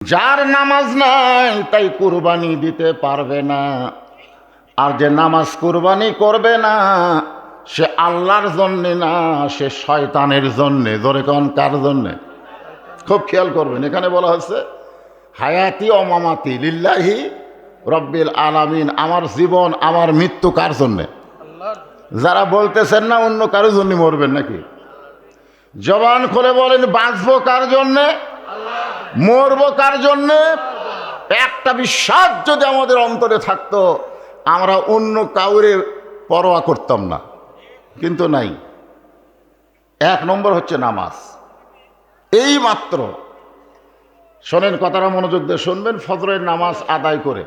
যার নামাজ নাই তাই কুরবানি দিতে পারবে না, আর যে নামাজ কুরবানি করবে না সে আল্লাহর জন্যে না, সে শয়তানের জন্যে। জোরে কোন কার জন্যে? খুব খেয়াল করবেন, এখানে বলা হচ্ছে হায়াতি ও মামাতি লিল্লাহি রব্বিল আলামিন। আমার জীবন আমার মৃত্যু কার জন্যে? যারা বলতেছেন না অন্য কারোর জন্য মরবেন নাকি, জবান খুলে বলেন বাঁচবো কার জন্যে, মরবো কার জন্যে। একটা বিশ্বাস যদি আমাদের অন্তরে থাকতো আমরা অন্য কাউরে পরোয়া করতাম না, কিন্তু নাই। এক নম্বর হচ্ছে নামাজ। এই মাত্র শোনেন, কথাটা মনোযোগ দিয়ে শুনবেন। ফজরের নামাজ আদায় করে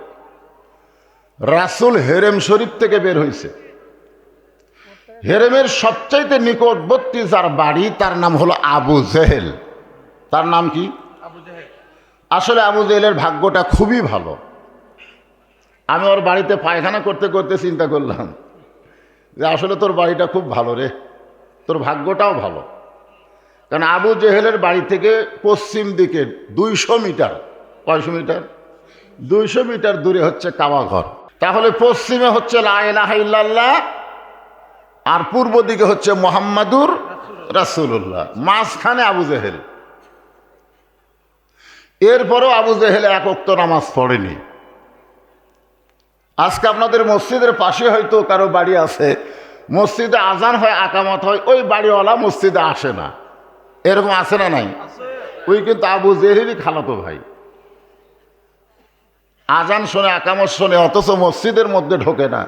রাসূল হেরেম শরীফ থেকে বের হয়েছে। হেরেমের সবচাইতে নিকটবর্তী যার বাড়ি তার নাম হলো আবু জেহেল। তার নাম কি? আসলে আবু জেহেলের ভাগ্যটা খুবই ভালো। আমি ওর বাড়িতে পায়খানা করতে করতে চিন্তা করলাম যে আসলে তোর বাড়িটা খুব ভালো রে, তোর ভাগ্যটাও ভালো। কারণ আবু জেহেলের বাড়ি থেকে পশ্চিম দিকে 200 মিটার, কয়শো মিটার, 200 মিটার দূরে হচ্ছে কাবা ঘর। তাহলে পশ্চিমে হচ্ছে লা ইলাহা ইল্লাল্লাহ, আর পূর্ব দিকে হচ্ছে মুহাম্মাদুর রাসূলুল্লাহ, মাঝখানে আবু জেহেল। এরপরও আবু জেহেল এক ওয়াক্ত নামাজ পড়েনি। আজকে আপনাদের মসজিদের পাশে হয়তো কারো বাড়ি আছে, মসজিদে আজান হয়, আকামত হয়, ওই বাড়িওয়ালা মসজিদে আসে না, এরকম আছে না নাই? ওই কিন্তু আবু জেহেলই খালাতো ভাই। আজান শোনে, আকামত শোনে, অথচ মসজিদের মধ্যে ঢোকে না।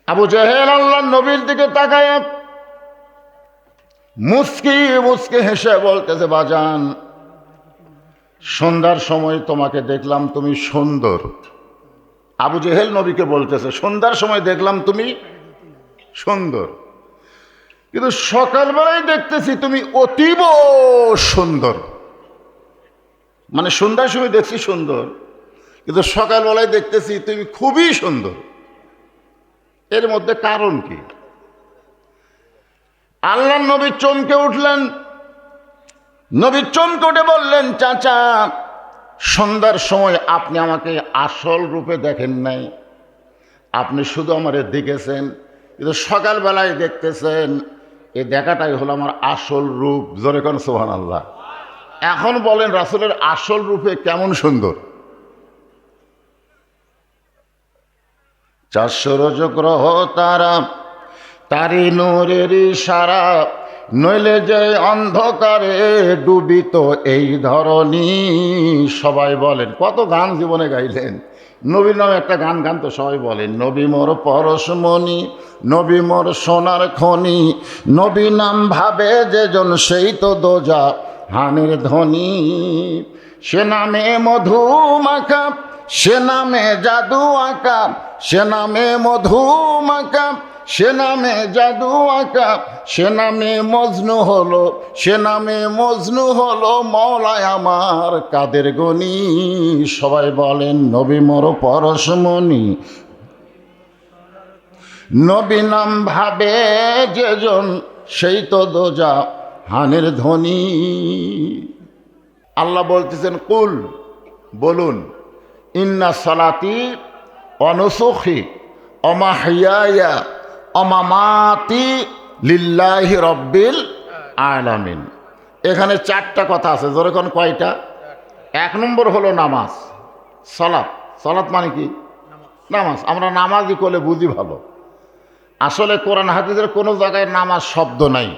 আবু জেহেল আল্লাহর নবীর দিকে তাকায় মুস্কি মুস্কি হেসে বলতেছে, বাজান সন্ধ্যার সময় তোমাকে দেখলাম তুমি সুন্দর। আবু জেহেল নবীকে বলতেছে সন্ধ্যার সময় দেখলাম তুমি সুন্দর, কিন্তু সকালবেলায় দেখতেছি তুমি অতীব সুন্দর। মানে সন্ধ্যার সময় দেখছি সুন্দর, কিন্তু সকালবেলায় দেখতেছি তুমি খুবই সুন্দর। এর মধ্যে কারণ কি? আল্লাহর নবী চমকে উঠলেন। নবী চমকে উঠে বললেন, চাচা সন্ধ্যার সময় আপনি আমাকে আসল রূপে দেখেন নাই, আপনি শুধু আমারে দেখেছেন, কিন্তু সকালবেলায় দেখতেছেন, এই দেখাটাই হলো আমার আসল রূপ। জোরে কোন সুবহানাল্লাহ। এখন বলেন রাসূলের আসল রূপে কেমন সুন্দর? 400 রজগ্রহ তারা, তারি নূরের ইশারা, নইলে যে অন্ধকারে ডুবিত এই ধরনী। সবাই বলেন, কত গান জীবনে গাইলেন। নবীর নামে একটা গান গান তো সবাই বলেন, নবী মোর পরশমণি, নবী মোর সোনার খনি, নবী নাম ভাবে যেজন সেই তো দোজা হানের ধ্বনি। সে নামে মধু মাখা, সে নামে জাদু আঁকা, সে নামে মধু মাখা, সে নামে জাদু আঁকা, সে নামে মজনু হলো, সে নামে মজনু হলো মওলায় আমার কাদের গনি। সবাই বলেন, নবী মোর পরশমণি, নবী নাম ভাবে যেজন সেই তো দোজা হানের ধ্বনি। আল্লাহ বলতেছেন, কুল বলুন, ইন্না সালাতি অনুসুখি অমাহিয়া অমামাতি লিল্লাহি রব্বিল আলামিন। এখানে 4টা কথা আছে। জোরে কোন কয়টা? 1 নম্বর হলো নামাজ, সালাত। সালাত মানে কি? নামাজ। আমরা নামাজই করলে বুঝি ভালো, আসলে কোরআন হাদিসের কোনো জায়গায় নামাজ শব্দ নাই।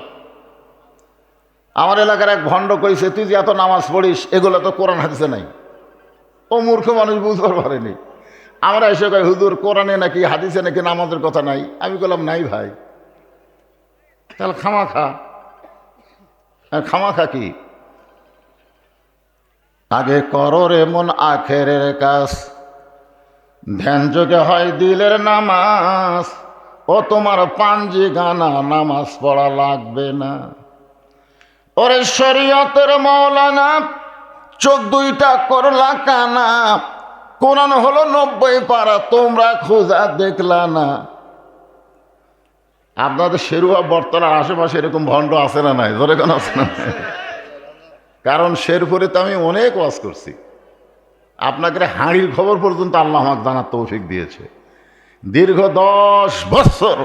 আমার এলাকার এক ভণ্ড কইছে, তুই যে এত নামাজ পড়িস এগুলো তো কোরআন হাদিসে নাই। ও মূর্খ মানুষ বুঝতে পারেনি। আমরা এসে কই, হুজুর কোরআনে নাকি হাদিসে নাকি নামাজের কথা নাই। আমি বললাম, নাই ভাই, তাহলে খামাখা। খামাখা কি? আগে করো রে মন আখেরের কাজ, ধ্যান যোগে হয় দিলের নামাজ। ও তোমার পাঞ্জি গানা নামাজ পড়া লাগবে না। ওরে শরীয়তের মৌলানা, চোখ 2টা করলা কানা, কোরআন হলো 90 পারা, তোমরা খোঁজা দেখলা না। আপনাদের শেরুয়া বর্তলার আশেপাশে এরকম ভণ্ড আছে না নাই? ধরে কেন আছে না? কারণ শেরপুরে তো আমি অনেক ওয়াজ করছি, আপনাকে হাঁড়ির খবর পর্যন্ত আল্লাহ আমাকে জানার তৌফিক দিয়েছে। দীর্ঘ 10 বছর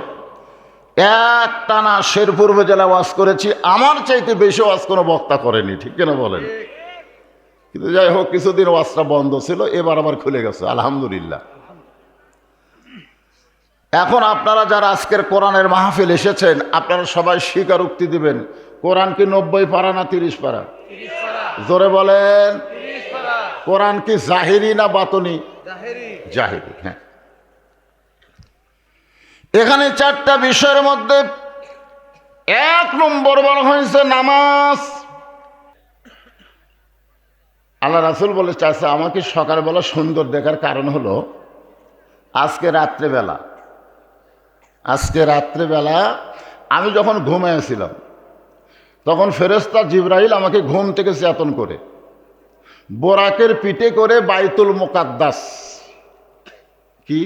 একটানা শেরপুর জেলা ওয়াজ করেছি, আমার চাইতে বেশি ওয়াজ কোনো বক্তা করেনি, ঠিক কিনা বলেন? কিন্তু যাই হোক, কিছুদিন ওয়াজটা বন্ধ ছিল, এবার আবার খুলে গেছে, আলহামদুলিল্লাহ। এখন আপনারা যারা আজকের কোরআনের মাহফিল এসেছেন, আপনারা সবাই স্বীকারোক্তি দিবেন, কোরআন কি 90 পারা না 30 পারা? জোরে বলেন। কোরআন কি জাহিরি না বাতনি? জাহিরি। হ্যাঁ, এখানে 4টা বিষয়ের মধ্যে 1 নম্বর বলা হয়েছে নামাজ। আল্লাহ রাসূল বলে, চাচা আমাকে সকালবেলা সুন্দর দেখার কারণ হলো আজকে রাত্রেবেলা আমি যখন ঘুমাইছিলাম তখন ফেরেশতা জিবরাইল আমাকে ঘুম থেকে চেতন করে বোরাকের পিঠে করে বাইতুল মুকাদ্দাস, কি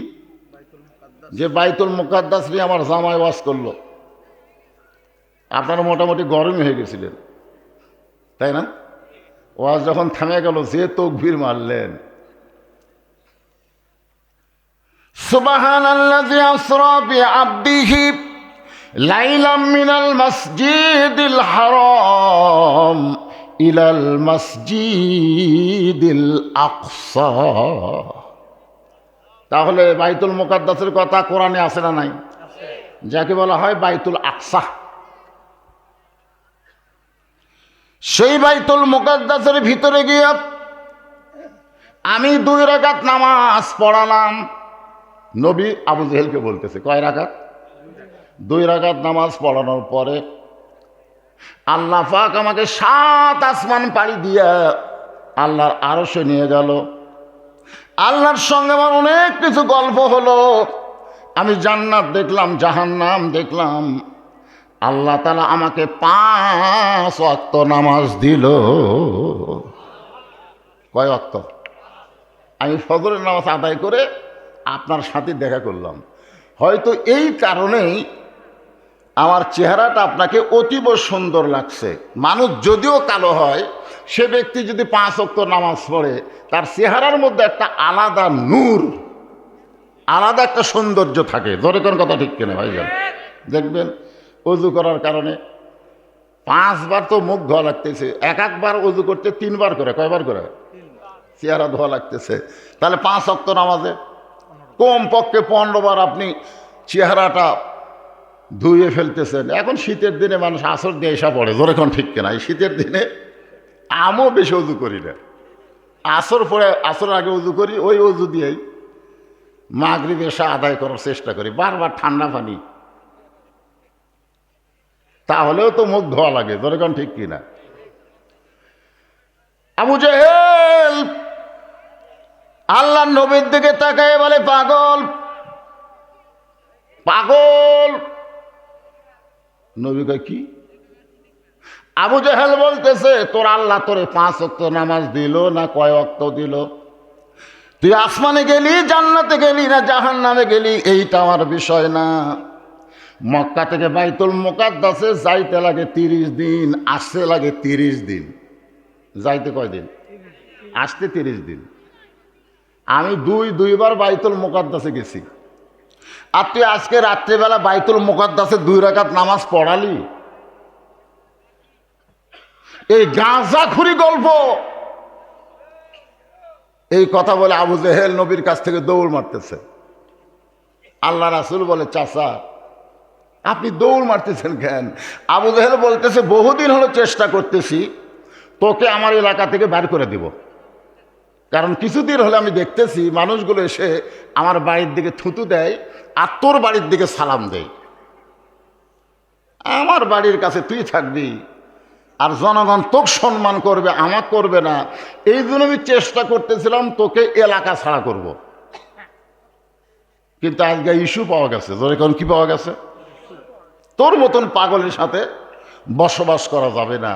যে বাইতুল মুকাদ্দাস নিয়ে আমার জামাই ওয়াজ করলো। আপনারা মোটামুটি গরমই হয়ে গেছিলেন, তাই না? ওয়াজ যখন থামে গেল, যে তাকবীর মারলেন, সুবহানাল্লাযী আসরা বিআবদিহি লাইলাম মিনাল মাসজিদিল হারাম ইলাল মাসজিদিল আকসা। তাহলে বাইতুল মুকাদ্দাসের কথা কোরআনে আছে না নাই? যাকে বলা হয় বাইতুল আকসা। সেই বাইতুল মুকাদ্দাসের ভিতরে গিয়ে আমি 2 রাকাত নামাজ পড়ালাম। নবী আবু জেহেলকে বলতেছে, কয় রাকাত? 2 রাকাত নামাজ পড়ানোর পরে আল্লাহ পাক আমাকে 7 আসমান পাড়ি দিয়া আল্লাহর আরশে নিয়ে গেল। আল্লাহর সঙ্গে আমার অনেক কিছু গল্প হলো। আমি জান্নাত দেখলাম, জাহান্নাম দেখলাম। আল্লাহ তাআলা আমাকে 5 ওয়াক্ত নামাজ দিল। কয় ওয়াক্ত? আমি ফজরের নামাজ আদায় করে আপনার সাথে দেখা করলাম। হয়তো এই কারণেই আমার চেহারাটা আপনাকে অতীব সুন্দর লাগছে। মানুষ যদিও কালো হয়, সে ব্যক্তি যদি 5 ওয়াক্ত নামাজ পড়ে, তার চেহারার মধ্যে একটা আলাদা নূর, আলাদা একটা সৌন্দর্য থাকে। ধরে কোন কথা ঠিক কিনা ভাইজান? দেখবেন অজু করার কারণে 5 বার তো মুখ ধোয়া লাগতেছে, একবার অজু করতে 3 বার করে, কয়বার করে চেহারা ধোয়া লাগতেছে। তাহলে 5 ওয়াক্ত নামাজে কমপক্ষে 15 বার আপনি চেহারাটা ধুয়ে ফেলতেছেন। এখন শীতের দিনে মানুষ আসর দিয়ে এসা পড়ে, ধরে কোন ঠিক কিনা? এই শীতের দিনে আমিও বেশি অজু করি না, আসর পরে আসর আগে অজু করি, ওই অজু দিয়েই মাগরিব এশা আদায় করার চেষ্টা করি, বারবার ঠান্ডা পানি, তাহলেও তো মুখ ধোয়া লাগে, ধরে কোন ঠিক কিনা? আবু জেহেল আল্লাহর নবীর দিকে তাকায় বলে, পাগল পাগল। নবী কয়, কি? আবু জেহেল বলতেছে, তোর আল্লাহ তোরে 5 ওয়াক্ত নামাজ দিল না কয় ওয়াক্ত দিল? তুই আসমানে গেলি, জান্নাতে গেলি না জাহান্নামে গেলি, এইটা আমার বিষয় না। মক্কা থেকে বাইতুল মুকাদ্দাসে যাইতে লাগে 30 দিন, আসতে লাগে 30 দিন। যাইতে কয় দিন? আসতে 30 দিন। আমি দুইবার বাইতুল মুকাদ্দাসে গেছি, আর তুই আজকে রাত্রিবেলা বাইতুল মুকাদ্দাসে 2 রাকাত নামাজ পড়ালি? এই গাঁজাখুরি গল্প। এই কথা বলে আবু জেহেল নবীর কাছ থেকে দৌড় মারতেছে। আল্লাহ রাসূল বলে, চাচা আপনি দৌড় মারতেছেন কেন? আবু জেহেল বলতেছে, বহুদিন হলো চেষ্টা করতেছি তোকে আমার এলাকা থেকে বের করে দিব। কারণ কিছুদিন হলে আমি দেখতেছি মানুষগুলো এসে আমার বাড়ির দিকে থুতু দেয় আর তোর বাড়ির দিকে সালাম দেয়। আমার বাড়ির কাছে তুই থাকবি আর জনগণ তোকে সম্মান করবে, আমাকে করবে না। এই জন্য আমি চেষ্টা করতেছিলাম তোকে এলাকা ছাড়া করব। কিন্তু আজকে ইস্যু পাওয়া গেছে। যখন কি পাওয়া গেছে? তোর মতন পাগলের সাথে বসবাস করা যাবে না।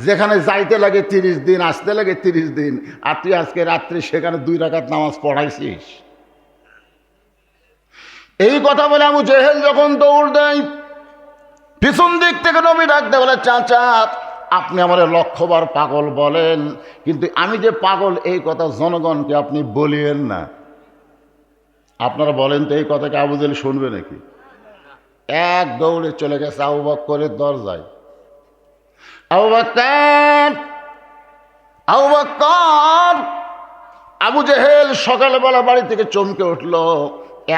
যেখানে যাইতে লাগে 30 দিন, আসতে লাগে 30 দিন, আর তুই আজকে রাত্রে সেখানে 2 রাকাত নামাজ পড়াইছিস। এই কথা বলে আবু জেহেল যখন দৌড় দেয়, পিছন দিক থেকে নবী ডাকতে বলে, চাচা আপনি আমার লক্ষবার পাগল বলেন, কিন্তু আমি যে পাগল এই কথা জনগণকে আপনি বলিয়েন না। আপনারা বলেন তো এই কথাকে আবু জেহেল শুনবে নাকি? এক দৌড়ে চলে গেছে আবু বকরের দরজায়। আবু বকর, আবু বকর! আবু জেহেল সকালবেলা বাড়ি থেকে চমকে উঠল।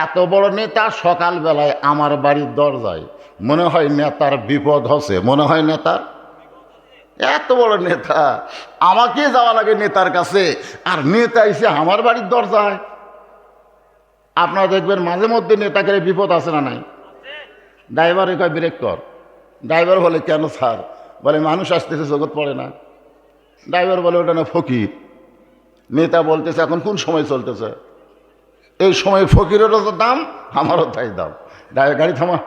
এত বড় নেতা সকালবেলায় আমার বাড়ির দরজায়, মনে হয় নেতার বিপদ হচ্ছে, মনে হয় নেতার, এত বড় নেতা আমাকে যাওয়া লাগে নেতার কাছে, আর নেতা এসে আমার বাড়ির দরজায়। আপনারা দেখবেন মাঝে মধ্যে নেতাকে বিপদ আছে না নাই? ড্রাইভার কয় ব্রেক কর। ড্রাইভার বলে কেন স্যার? বলে মানুষ আসতেছে জগৎ পড়ে না। ড্রাইভার বলে ওটা না ফকির। নেতা বলতেছে এখন কোন সময় চলতেছে, এই সময় ফকিরেরও তো দাম, আমারও তাই দাম। ড্রাইভার গাড়ি থামা।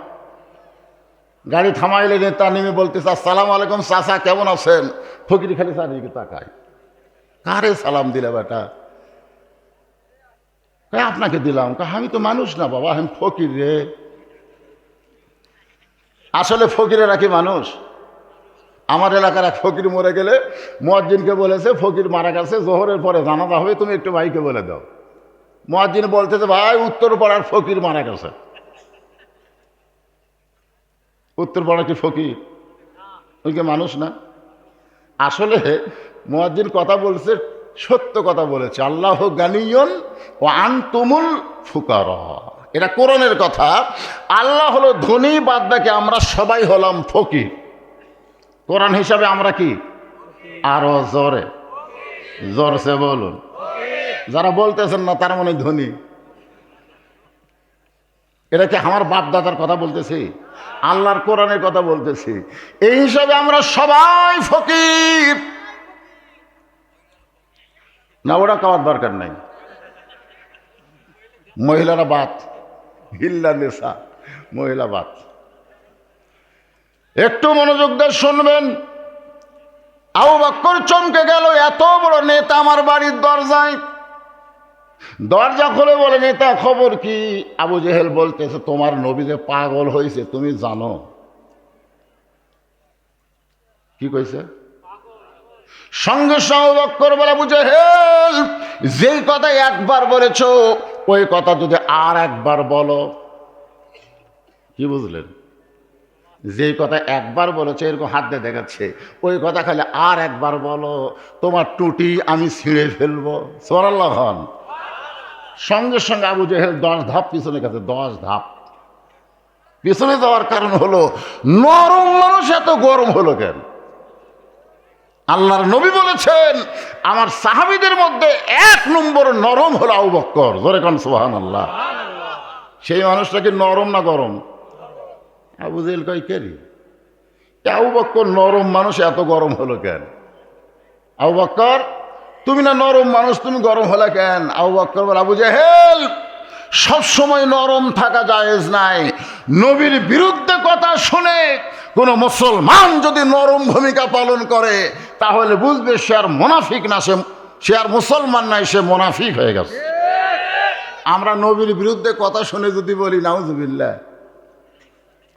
গাড়ি থামাইলে নেতা নেমে বলতেছে আসসালামু আলাইকুম চাচা, কেমন আছেন? ফকির খালি চারিদিকে তাকায়, কারে সালাম দিলে বেটা? আপনাকে দিলাম। আমি তো মানুষ না বাবা, আমি ফকির রে। আসলে ফকিরেরা কি মানুষ? আমার এলাকার এক ফকির মরে গেলে মুয়াজ্জিনকে বলেছে ফকির মারা গেছে, জোহরের পরে জানাজা হবে, তুমি একটু ভাইকে বলে দাও। মুয়াজ্জিন বলতেছে ভাই উত্তরপাড়ার ফকির মারা গেছে। উত্তরপাড়া কি ফকির? ওই কি মানুষ না? আসলে মুয়াজ্জিন কথা বলছে, সত্য কথা বলেছে। আল্লাহ গানিয়ুন ওয়া আনতুমুল ফুকারা, এটা কোরআনের কথা। আল্লাহ হলো ধনী, বাদ বাকি আমরা সবাই হলাম ফকির। কোরআন হিসাবে আমরা কি? আরো জোরে জোরসে বলুন। যারা বলতেছেন না তার মনে ধনী। এটা কি আমার বাপ দাদার কথা বলতেছি? আল্লাহর কোরআনের কথা বলতেছি। এই হিসাবে আমরা সবাই ফকির না, ওরা খাওয়ার দরকার নাই। মহিলারা বাত, হিল্লা নেশা, মহিলা বাত। একটু মনোযোগ দিয়ে শুনবেন। আবু বকর চমকে গেল, এত বড় নেতা আমার বাড়ির দরজায়। দরজা খুলে বলে নেতা খবর কি? আবু জেহেল বলতেছে তোমার নবী যে পাগল হয়েছে তুমি জানো? কি কইছে? সঙ্গে সঙ্গে আবু বকর বলে আবু জেহেল যেই কথা একবার বলেছ ওই কথা যদি আর একবার বলো। কি বুঝলেন? যেই কথা একবার বলেছে, এরকম হাত দিয়ে দেখাচ্ছে, ওই কথা খালি আর একবার বলো, তোমার টুটি আমি ছিঁড়ে ফেলবো। সুবহানাল্লাহ খান। সঙ্গে সঙ্গে আবু জেহেল 10 ধাপ পিছনে গেছে। 10 ধাপ পিছনে যাওয়ার কারণ হলো নরম মানুষ এত গরম হলো কেন? আল্লাহর নবী বলেছেন আমার সাহাবীদের মধ্যে 1 নম্বর নরম হলো আবু বকর। জোরে কান সুবহানাল্লাহ। সেই মানুষটা কি নরম না গরম? আবু জেহেল কয় কেরি আবু বকর নরম মানুষ, এত গরম হলো কেন? আবু বকর তুমি না নরম মানুষ, তুমি গরম হলে কেন? আবু বকর বলে আবু জেহেল সবসময় নরম থাকা জায়েজ নাই। নবীর বিরুদ্ধে কথা শুনে কোনো মুসলমান যদি নরম ভূমিকা পালন করে তাহলে বুঝবে সে আর মুনাফিক না, সে আর মুসলমান নাই, সে মুনাফিক হয়ে গেছে। আমরা নবীর বিরুদ্ধে কথা শুনে যদি বলি নাউজুবিল্লাহ,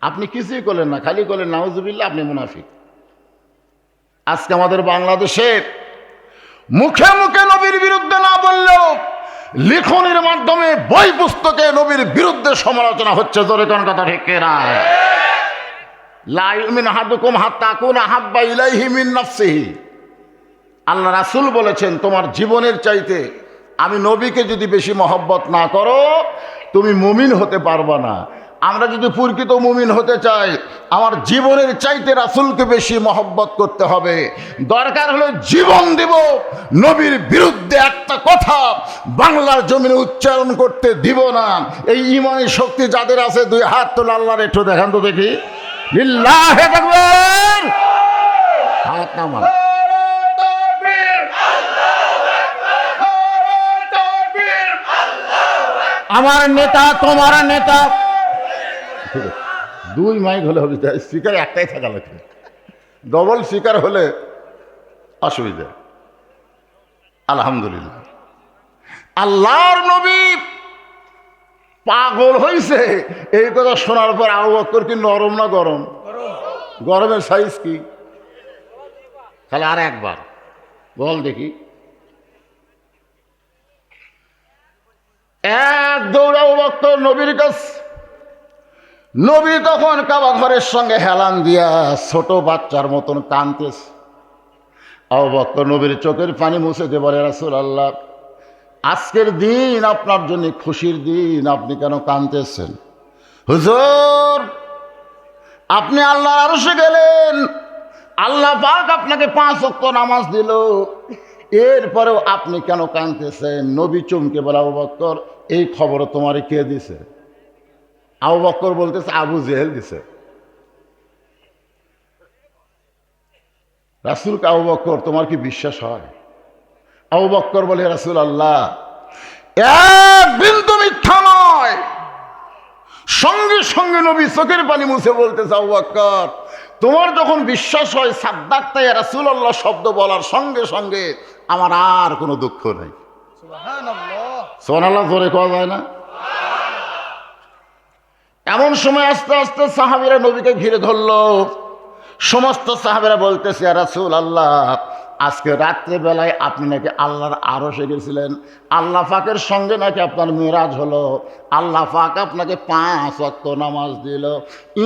আপনি কিছুই করলেন না, খালি করলেন নাউজুবিল্লাহ, আপনি মুনাফিক। আজকে আমাদের বাংলাদেশে মুখে মুখে নবীর বিরুদ্ধে না বললেও লিখনের মাধ্যমে বই পুস্তকে নবীর বিরুদ্ধে সমালোচনা হচ্ছে। জোরে কোন কথা ঠিক না? লা ইউমিনু আহাদুকুম হাত্তা আকুনা হাব্বা ইলাইহি মিন নাফসিহি। আল্লাহ রাসূল বলেছেন তোমার জীবনের চাইতে আমি নবীকে যদি বেশি মহব্বত না করো তুমি মুমিন হতে পারবা না। আমরা যদি প্রকৃত মুমিন হতে চাই আমার জীবনের চাইতে রাসূলকে বেশি মহব্বত করতে হবে। দরকার হলে জীবন দেব, নবীর বিরুদ্ধে একটা কথা বাংলার জমিনে উচ্চারণ করতে দিব না। এই ঈমানি শক্তি যাদের আছে 2 হাত তোলা, আল্লাহর একটু দেখান তো দেখি। লিল্লাহি তাকবীর। হাত নামান। আমার নেতা তোমার নেতা। 2 মাইক হলে হবে, স্পিকার একটাই থাকা লাগবে। ডবল স্পিকার হলে অসুবিধা। আলহামদুলিল্লাহ আল্লাহর নবী পাগল হয়েছে এই কথা শোনার পর আবু বকর কি নরম না গরম? গরমের সাইজ কি? তাহলে আর একবার বল দেখি। এক দৌড় আবু বকর নবীর কাছ। নবী তখন কাবা ঘরের সঙ্গে হেলান দিয়া ছোট বাচ্চার মতন কাঁদতেছে। আবু বকর নবীর চোখের পানি মুছে দিয়ে বলে, রাসূলুল্লাহ, আজকের দিন আপনার জন্য খুশির দিন, আপনি কেন কাঁদতেছেন? হুজুর, আপনি আল্লাহর আরশে গেলেন, আল্লাহ পাক আপনাকে 5 ওয়াক্ত নামাজ দিল, এরপরেও আপনি কেন কাঁদতেছেন? নবী চমকে বলে, আবু বকর, এই খবর তোমারে কে দিছে? আবু বকর বলতেছে, আবু জেহেল দিছে। রাসূলকে, আবু বকর, তোমার কি বিশ্বাস হয়? আবু বকর বলে, রাসূলুল্লাহ, এক বিন্দু মিথ্যা নয়। সঙ্গে সঙ্গে নবী চোখের পানি মুছে বলতেছে, আবু বকর, তোমার যখন বিশ্বাস হয় সাদ্দাকতা ইয়া রাসূলুল্লাহ শব্দ বলার সঙ্গে সঙ্গে আমার আর কোনো দুঃখ নেই। সুবহানাল্লাহ, সুবহানাল্লাহ জোরে কোয়া যায় না? এমন সময় আস্তে আস্তে সাহাবীরা নবীকে ঘিরে ধরলো। সমস্ত সাহাবীরা বলতেছে, ইয়া রাসূলুল্লাহ, আজকে রাত্রে বেলায় আপনি নাকি আল্লাহর আরশে গেছিলেন, আল্লাহ পাকের সঙ্গে নাকি আপনার মেরাজ হলো, আল্লাহ পাক আপনাকে 5 ওয়াক্ত নামাজ দিল।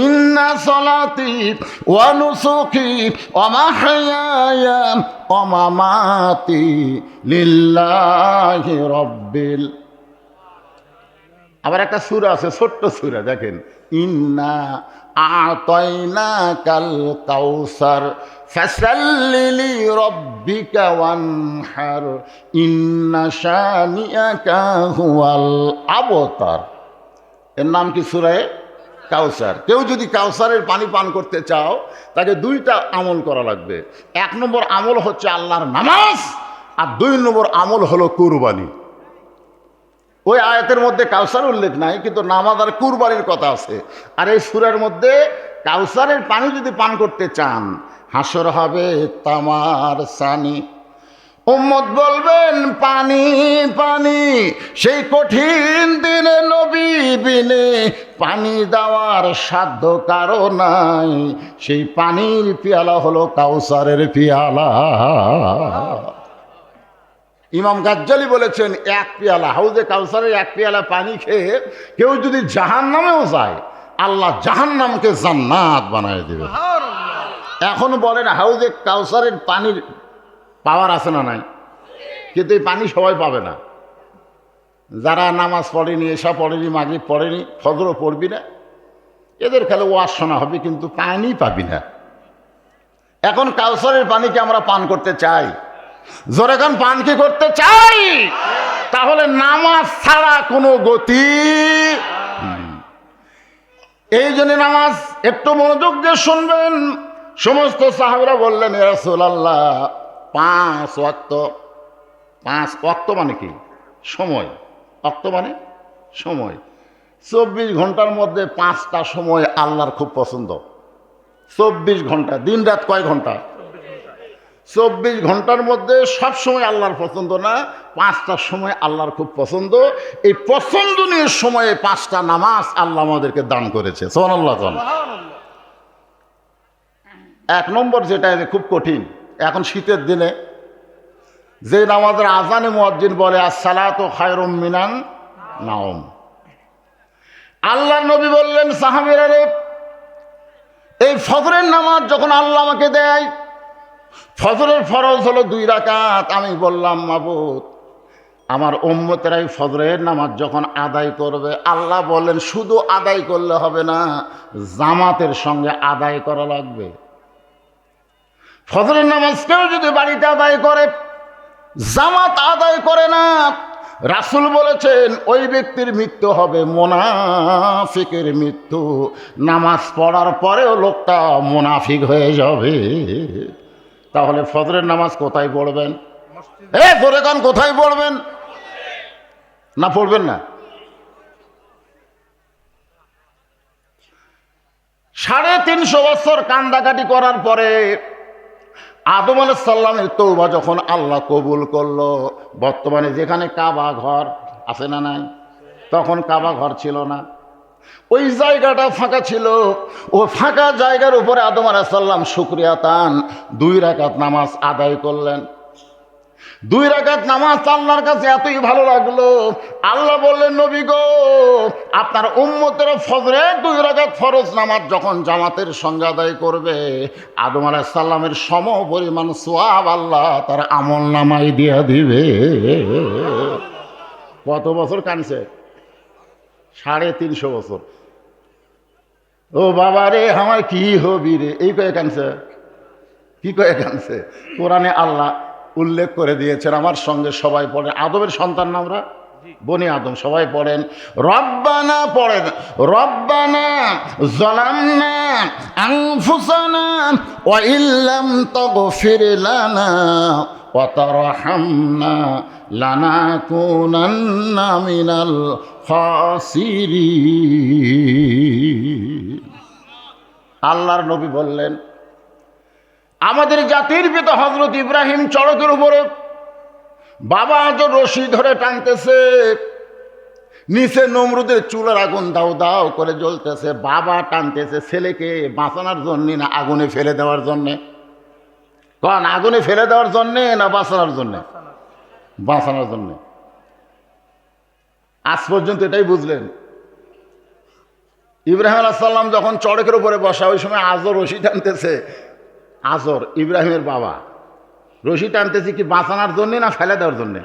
ইন্না সলাতি ওয়া নুসুকি ওয়া মাহইয়ায়া ওয়া মামাতি লিল্লাহি রাব্বিল। আবার একটা সূরা আছে, ছোট্ট সূরা, দেখেন, ইন্না আ'তাইনাকাল কাউসার ফাসাল্লি লিরাব্বিকা ওয়ানহার ইন্না শানিআকা হুয়াল আবতার। এর নাম কি? সূরা কাউসার। কেউ যদি কাউসারের পানি পান করতে চাও তাকে 2টা আমল করা লাগবে। 1 নম্বর আমল হচ্ছে আল্লাহর নামাজ, আর 2 নম্বর আমল হলো কুরবানি। ওই আয়াতের মধ্যে কাউসার উল্লেখ নাই, কিন্তু নামাজ আর কুরবানির কথা আছে। আর এই সূরার মধ্যে কাউসারের পানি যদি পান করতে চান, হাসর হবে তামার সানি, উম্মত বলবেন পানি পানি, সেই কঠিন দিনে নবী বিনে পানি দেওয়ার সাধ্য কারো নাই, সেই পানির পেয়ালা হলো কাউসারের পেয়ালা। ইমাম গাজ্জালি বলেছেন, 1 পেয়ালা হাউজে কাউসারের 1 পেয়ালা পানি খেয়ে কেউ যদি জাহান্নামেও যায়, আল্লাহ জাহান্নামকে জান্নাত বানায় দেবে। এখন বলেন, হাউজে কাউসারের পানির পাওয়ার আছে না নাই? কিন্তু এই পানি সবাই পাবে না। যারা নামাজ পড়েনি, এশা পড়েনি, মাগরিব পড়েনি, ফজরও পড়বি না, এদের খালি ওয়াজ শোনা হবে, কিন্তু পানি পাবি না। এখন কাউসারের পানিকে আমরা পান করতে চাই, জোরে গান পান কি করতে চাই, তাহলে নামাজ ছাড়া কোনো গতি। এই জন্য নামাজ একটু মনোযোগ দিয়ে শুনবেন। সমস্ত সাহাবীরা বললেন, ইয়া রাসূলুল্লাহ, 5 ওয়াক্ত। 5 ওয়াক্ত মানে কি? সময়। ওয়াক্ত মানে সময়। 24 ঘন্টার মধ্যে 5টা সময় আল্লাহর খুব পছন্দ। 24 ঘন্টা, দিন রাত কয় ঘন্টা? 24 ঘন্টার মধ্যে সব সময় আল্লাহর পছন্দ না, 5টা সময় আল্লাহর খুব পছন্দ। এই পছন্দনীয় সময়ে 5টা নামাজ আল্লাহ আমাদেরকে দান করেছে। সুবহানাল্লাহ। 1 নম্বর যেটা খুব কঠিন, এখন শীতের দিনে যে নামাজের আজানে মুয়াজ্জিন বলে, আসসালাতু খায়রুম মিনান নাওম। আল্লাহর নবী বললেন, সাহাবীরা রে, এই ফজরের নামাজ যখন আল্লাহ আমাকে দেয়, ফজরের ফরজ হলো 2 রাকাত। আমি বললাম, মাবুদ, আমার উম্মতেরাই ফজরের নামাজ যখন আদায় করবে, আল্লাহ বলেন শুধু আদায় করলে হবে না, জামাতের সঙ্গে আদায় করা লাগবে। ফজরের নামাজ কেউ যদি বাড়িতে আদায় করে, জামাত আদায় করে না, রাসূল বলেছেন ওই ব্যক্তির মৃত্যু হবে মুনাফিকের মৃত্যু। নামাজ পড়ার পরেও লোকটা মুনাফিক হয়ে যাবে। তাহলে ফজরের নামাজ কোথায় পড়বেন? জোরে গান, কোথায় পড়বেন? না পড়বেন না? 350 বছর কান্দাকাটি করার পরে আদম আলাইহিস সালামের তওবা যখন আল্লাহ কবুল করলো, বর্তমানে যেখানে কাবা ঘর আছে না নাই, তখন কাবা ঘর ছিল না। ওই জায়গাটা ফাঁকা ছিল। ও ফাঁকা জায়গার উপরে আদম আলাইহিস সালাম শুকরিয়া তান 2 রাকাত নামাজ আদায় করলেন। 2 রাকাত নামাজ আল্লাহর কাছে এতই ভালো লাগলো, আল্লাহ বললেন, নবী গো, আপনার উম্মতের ফজরে 2 রাকাত ফরজ নামাজ যখন জামাতের সঙ্গে আদায় করবে, আদম আলাইহিস সালামের সম পরিমাণ সওয়াব আল্লাহ তার আমল নামায় দিয়ে দিবে। কত বছর কানছে? 350 বছর। ও বাবা রে, আমার কি হবি রে, এই কয়ে কানছে। কি কয়ে কানছে? কোরআনে আল্লাহ উল্লেখ করে দিয়েছেন। আমার সঙ্গে সবাই পড়েন, আদমের সন্তান না আমরা, বনি আদম, সবাই পড়েন রব্বানা, পড়েন রব্বানা যালামনা আনফুসানা ওয়া ইল্লাম তাগফির লানা ওয়া তারহামনা লানাকুনান্না মিনাল খাসিরিন। আল্লাহর নবী বললেন, আমাদের জাতির পিতা হযরত ইব্রাহিম চড়কের উপরে বাবা আজর রশি ধরে টানতেছে, নিচে নমরুদের চুলার আগুন দাও দাও করে জ্বলতেছে, বাবা টানতেছে ছেলেকে বাঁচানোর জন্যে না আগুনে ফেলে দেওয়ার জন্যে? কারণ আগুনে ফেলে দেওয়ার জন্যে না বাঁচানোর জন্যে? বাঁচানোর জন্যে। আজ পর্যন্ত এটাই বুঝলেন। ইব্রাহিম আলাইহিস সালাম যখন চড়কের উপরে বসা, ওই সময় আজর রশি টানতেছে। আজর ইব্রাহিমের বাবা রশি টানতেছে কি বাঁচানোর জন্যে না ফেলে দেওয়ার জন্যে?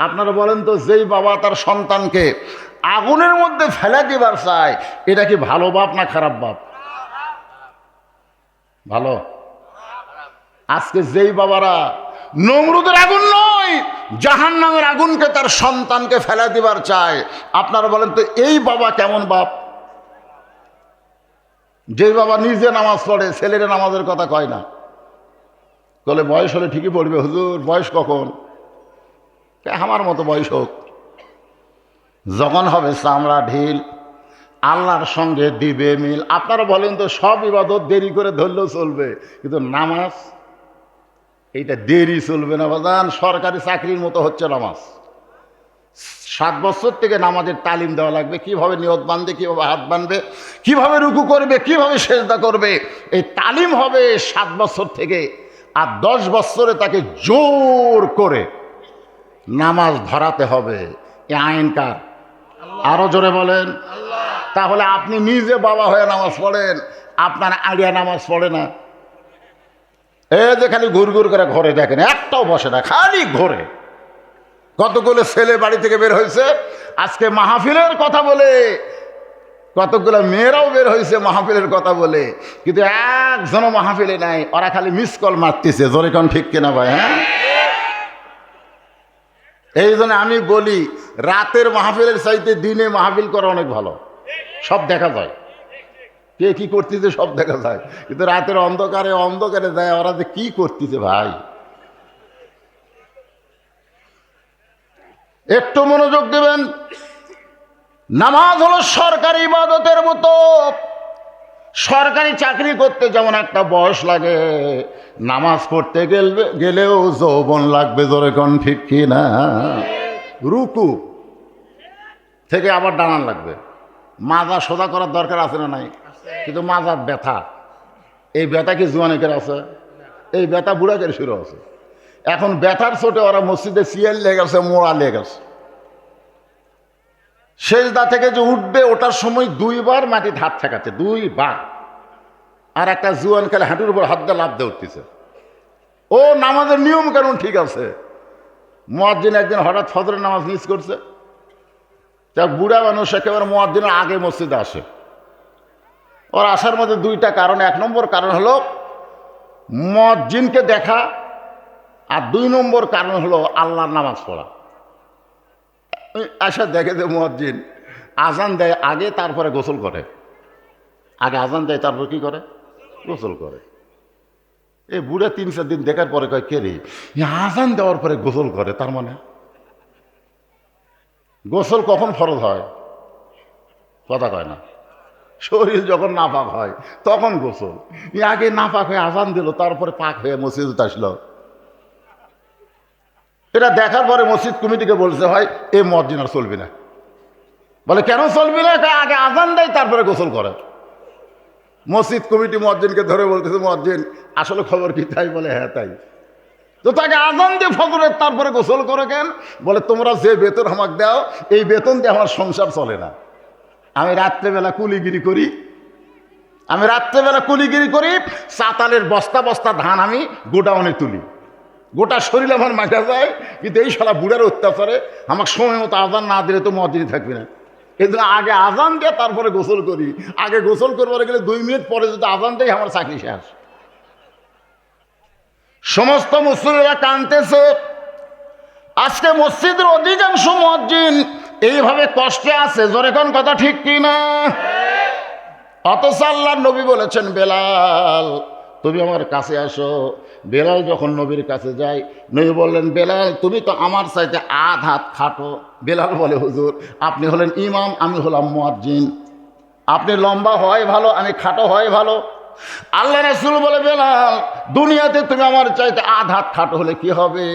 আপনারা বলেন তো, যেই বাবা তার সন্তানকে আগুনের মধ্যে ফেলে দিবার চায়, এটা কি ভালো বাপ না খারাপ বাপ? ভালো। আজকে যেই বাবারা নমরুদের আগুন নয়, জাহান্নামের আগুনকে তার সন্তানকে ফেলে দিবার চায়, আপনারা বলেন তো এই বাবা কেমন বাপ? যে বাবা নিজে নামাজ পড়ে, ছেলেরা নামাজের কথা কয় না, বলে বয়স হলে ঠিকই পড়বে হুজুর। বয়স কখন? আমার মতো বয়স হোক, যখন হবে চামড়া ঢিল, আল্লাহর সঙ্গে দিবে মিল। আপনারা বলেন তো, সব ইবাদত দেরি করে ধরলেও চলবে, কিন্তু নামাজ এইটা দেরি চলবে না বাজান। সরকারি চাকরির মতো হচ্ছে নামাজ। 7 বছর থেকে নামাজের তালিম দেওয়া লাগবে, কিভাবে নিয়ত বাঁধবে, কিভাবে হাত বাঁধবে, কিভাবে রুকু করবে, কিভাবে সেজদা করবে। এই তালিম হবে 7 বছর থেকে। আর 10 বছরে তাকে জোর করে নামাজ ধরাতে হবে। এ আইন কার? আরো জোরে বলেন। তাহলে আপনি নিজে বাবা হয়ে নামাজ পড়েন, আপনার আড়িয়া নামাজ পড়ে না। এই যে খালি ঘুর ঘুর করে ঘরে দেখেন, একটাও বসে না, খালি ঘোরে। কতগুলো ছেলে বাড়ি থেকে বের হয়েছে আজকে মাহফিলের কথা বলে, কতগুলো মেয়েরাও বের হয়েছে মাহফিলের কথা বলে, কিন্তু একজনও মাহফিলে নাই। ওরা খালি মিস কল মারতেছে। জোরে কোন ঠিক কিনা ভাই? হ্যাঁ, এই জন্য আমি বলি, রাতের মাহফিলের চাইতে দিনে মাহফিল করা অনেক ভালো। সব দেখা যায়, কে কি করতেছে সব দেখা যায়। কিন্তু রাতের অন্ধকারে অন্ধকারে যায়, ওরা যে কি করতেছে ভাই, একটু মনোযোগ দেবেন। নামাজ হলো সরকারি ইবাদতের মতো। সরকারি চাকরি করতে যেমন একটা বয়স লাগে, নামাজ পড়তে গেলেও যৌবন লাগবে। জোরে কোন ঠিক কি না? রুকু থেকে আবার দাঁড়ান লাগবে। মাজা সোজা করার দরকার আছে না নাই? কিন্তু মাজার ব্যথা, এই ব্যথা কি জুয়ানিকের আছে? এই ব্যথা বুড়াকের শুরু আছে। এখন ব্যথার চোটে ওরা মসজিদে সিয়াল লেগে গেছে, মোড়া লেগে গেছে। সেজদা থেকে যে উঠবে, ওটার সময় 2 বার মাটিতে হাত ঠেকাচ্ছে, 2 বার। আর একটা জুয়ান খেলে হাঁটুর উপর হাত দিয়ে লাফ দিয়ে উঠতেছে। ও নামাজের নিয়ম কানুন ঠিক আছে। মুয়াজ্জিন একদিন হঠাৎ ফজরের নামাজ মিস করছে। তা বুড়া মানুষ একেবারে মুয়াজ্জিনের আগে মসজিদে আসে। ওর আসার মধ্যে 2টা কারণ। 1 নম্বর কারণ হলো মুয়াজ্জিনকে দেখা, আর 2 নম্বর কারণ হলো আল্লাহর নামাজ পড়া। আশা দেখে যে মুয়াজ্জিন আজান দেয় আগে, তারপরে গোসল করে। আগে আজান দেয়, তারপর কি করে? গোসল করে। এই বুড়া 3-4 দিন দেখার পরে কয়, কে রে, আজান দেওয়ার পরে গোসল করে? তার মানে গোসল কখন ফরজ হয়? কথা কয় না। শরীর যখন নাপাক হয় তখন গোসল। আগে নাপাক হয়ে আজান দিল, তারপরে পাক হয়ে মসজিদে আসলো। এটা দেখার পরে মসজিদ কমিটিকে বলছে, হয় এই মুয়াজ্জিন আর চলবে না, বলে কেন চলবি না? আগে আজান দেয় তারপরে গোসল করে। মসজিদ কমিটি মুয়াজ্জিনকে ধরে বলতেছে, মুয়াজ্জিন আসলে খবর কি? তাই বলে হ্যাঁ তাই। তো তাকে আজান দিয়ে ফজরের তারপরে গোসল করে কেন? বলে তোমরা যে বেতন আমাকে দাও এই বেতন দিয়ে আমার সংসার চলে না। আমি রাত্রেবেলা কুলিগিরি করি, চাতালের বস্তা বস্তা ধান আমি গোডাউনে তুলি, গোটা শরীর আমার মাথা যায়, কিন্তু এই শালা বুড়ার অত্যাচারে আমাকে সময় মতো আজান না দিলে তো মুয়াজ্জিন থাকবে না। এই জন্য আগে আজান দিয়ে তারপরে গোসল করি। আগে গোসল করবার গেলে 2 মিনিট পরে যদি আজান দেয় আমার চাকরি শেষ। সমস্ত মুসলিমরা কাঁদতেছে। আজকে মসজিদের অধিকাংশ মুয়াজ্জিন এইভাবে কষ্টে আছে। জোরে কোন কথা ঠিক কি না? অথচ আল্লাহর নবী বলেছেন, বেলাল তুমি আমার কাছে আসো। বেলাল যখন নবীর কাছে যায়, নবী বললেন, বেলাল তুমি তো আমার চাইতে আধ হাত খাটো। বেলাল বলে, হুজুর আপনি হলেন ইমাম, আমি হলাম মুয়াজ্জিন। আপনি লম্বা হয় ভালো, আমি খাটো হয় ভালো। আল্লাহ রাসূল বলে, বেলাল দুনিয়াতে তুমি আমার চাইতে আধ হাত খাটো হলে কি হবে?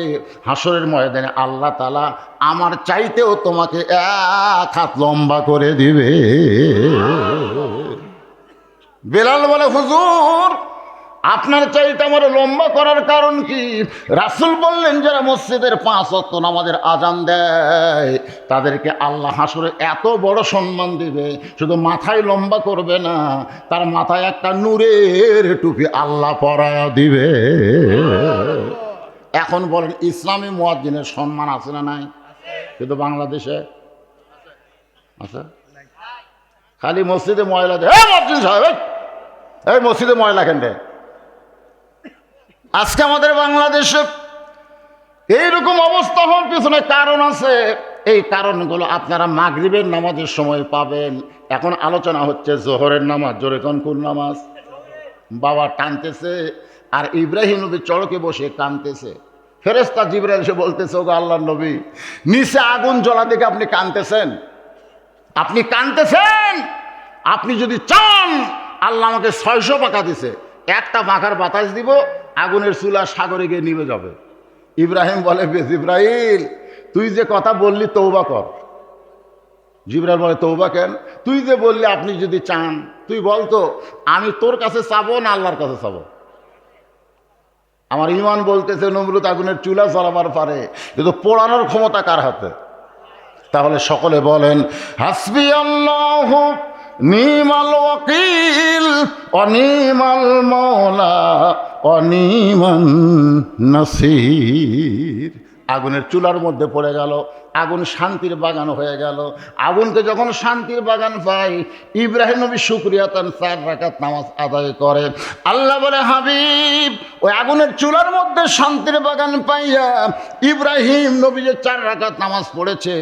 হাসরের ময়দানে আল্লাহ তাআলা আমার চাইতেও তোমাকে 1 হাত লম্বা করে দিবে। বেলাল বলে, হুজুর আপনার চাইতে আমার লম্বা করার কারণ কি? রাসূল বললেন, যারা মসজিদের 5 ওয়াক্ত নামাজের আজান দেয় তাদেরকে আল্লাহ হাসরে এত বড় সম্মান দিবে, শুধু মাথায় লম্বা করবে না, তার মাথায় একটা নূরের টুপি আল্লাহ পরায়া দিবে। এখন বলেন, ইসলামী মুয়াজ্জিনের সম্মান আছে না নাই? কিন্তু বাংলাদেশে আছে। খালি মসজিদে ময়লা দেয়, মুয়াজ্জিন সাহেব এই মসজিদে ময়লা কেন দেয়? আজকে আমাদের বাংলাদেশে এইরকম অবস্থা হওয়ার পিছনে কারণ আছে। এই কারণগুলো আপনারা মাগরিবের নামাজের সময় পাবেন। এখন আলোচনা হচ্ছে জোহরের নামাজ। জোরে কোন নামাজ? বাবা টানতেছে আর ইব্রাহিম নবী চড়কে বসে কাঁদতেছে। ফেরেশতা জিবরাইল এসে বলতেছে, ওগো আল্লাহর নবী, নিচে আগুন জ্বলা দেখে আপনি কাঁদতেছেন। আপনি যদি চান, আল্লাহ আমাকে 600 পাকা দিছে, একটা পাখার বাতাস দিব, আগুনের চুলা সাগরে গিয়ে নিভে যাবে। ইব্রাহিম বলে, জিবরাইল তুই যে কথা বললি তওবা কর। জিবরাইল বলে, তওবা কেন? তুই যে বললি আপনি যদি চান, তুই বলতো আমি তোর কাছে চাবো না আল্লাহর কাছে চাবো? আমার ঈমান বলতেছে নমরুদ আগুনের চুলা জ্বালাবার পারে, কিন্তু পোড়ানোর ক্ষমতা কার হাতে? তাহলে সকলে বলেন, হাসবি আল্লাহু নিমাল ওয়াকিল অনিমাল মওলা অনিমান নাসির। আগুনের চুলার মধ্যে পড়ে গেল, আগুন শান্তির বাগান হয়ে গেল। আগুনকে যখন শান্তির বাগান পাই, ইব্রাহিম নবী শুকরিয়া তান 4 রাকাত নামাজ আদায় করে। আল্লাহ বলে, হাবিব ওই আগুনের চুলার মধ্যে শান্তির বাগান পাইয়া ইব্রাহিম নবী যে 4 রাকাত নামাজ পড়েছে,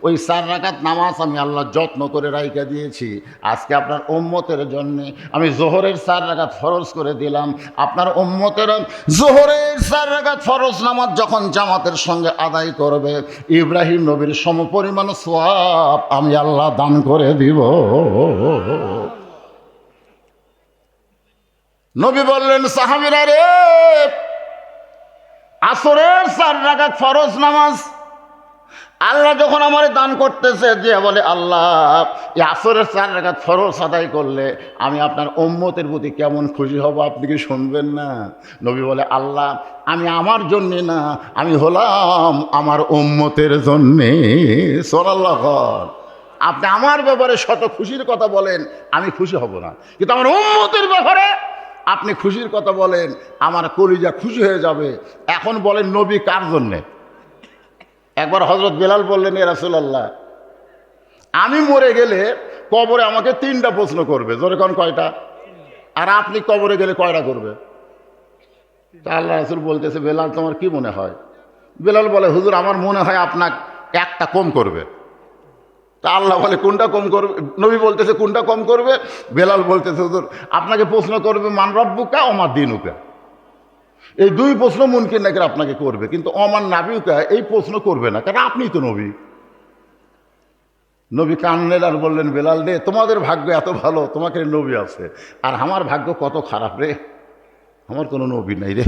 ওই 4 রাকাত নামাজ আমি আল্লাহ যত্ন করে রাইখা দিয়েছি। আজকে আপনার উম্মতের জন্যে আমি জোহরের 4 রাকাত ফরজ করে দিলাম। আপনার উম্মতের জোহরের 4 রাকাত ফরজ নামাজ যখন জামাতের সঙ্গে আদায় করবে, ইব্রাহিম নবীর সমপরিমাণ সওয়াব আমি আল্লাহ দান করে দিব। নবী বললেন, সাহাবীরা রে, আসরের 4 রাকাত ফরজ নামাজ আল্লাহ যখন আমার দান করতেছে, যে বলে আল্লাহ এই আসরের 4 রাকাত ফরজ আদায় করলে আমি আপনার উম্মতের প্রতি কেমন খুশি হব, আপনি কি শুনবেন না? নবী বলে, আল্লাহ আমি আমার জন্যে না, আমি হলাম আমার উম্মতের জন্যে। সুবহানাল্লাহ। আপনি আমার ব্যাপারে শত খুশির কথা বলেন, আমি খুশি হব না, কিন্তু আমার উম্মতের ব্যাপারে আপনি খুশির কথা বলেন, আমার কলিজা খুশি হয়ে যাবে। এখন বলেন, নবী কার জন্যে? একবার হযরত বেলাল বললেন, ইয়া রাসূলুল্লাহ আমি মরে গেলে কবরে আমাকে 3টা প্রশ্ন করবে। জোরে কোন কয়টা? আর আপনি কবরে গেলে কয়টা করবে? তা আল্লাহ রাসূল বলতেছে, বেলাল তোমার কি মনে হয়? বেলাল বলে, হুজুর আমার মনে হয় আপনার একটা কম করবে। তা আল্লাহ বলে, কোনটা কম করবে? নবী বলতেছে, কোনটা কম করবে? বেলাল বলতেছে, হুজুর আপনাকে প্রশ্ন করবে মান রব্বুকা ওয়া মা দীনুকা। এই 2 প্রশ্ন মুনকির নাকির আপনাকে করবে, কিন্তু অমান নাবিউকা এই প্রশ্ন করবে না, কারণ আপনি তো নবী। নবী কানলেন আর বললেন, বেলাল রে, তোমাদের ভাগ্য এত ভালো, তোমাকে নবী আছে, আর আমার ভাগ্য কত খারাপ রে, আমার কোনো নবী নাই রে।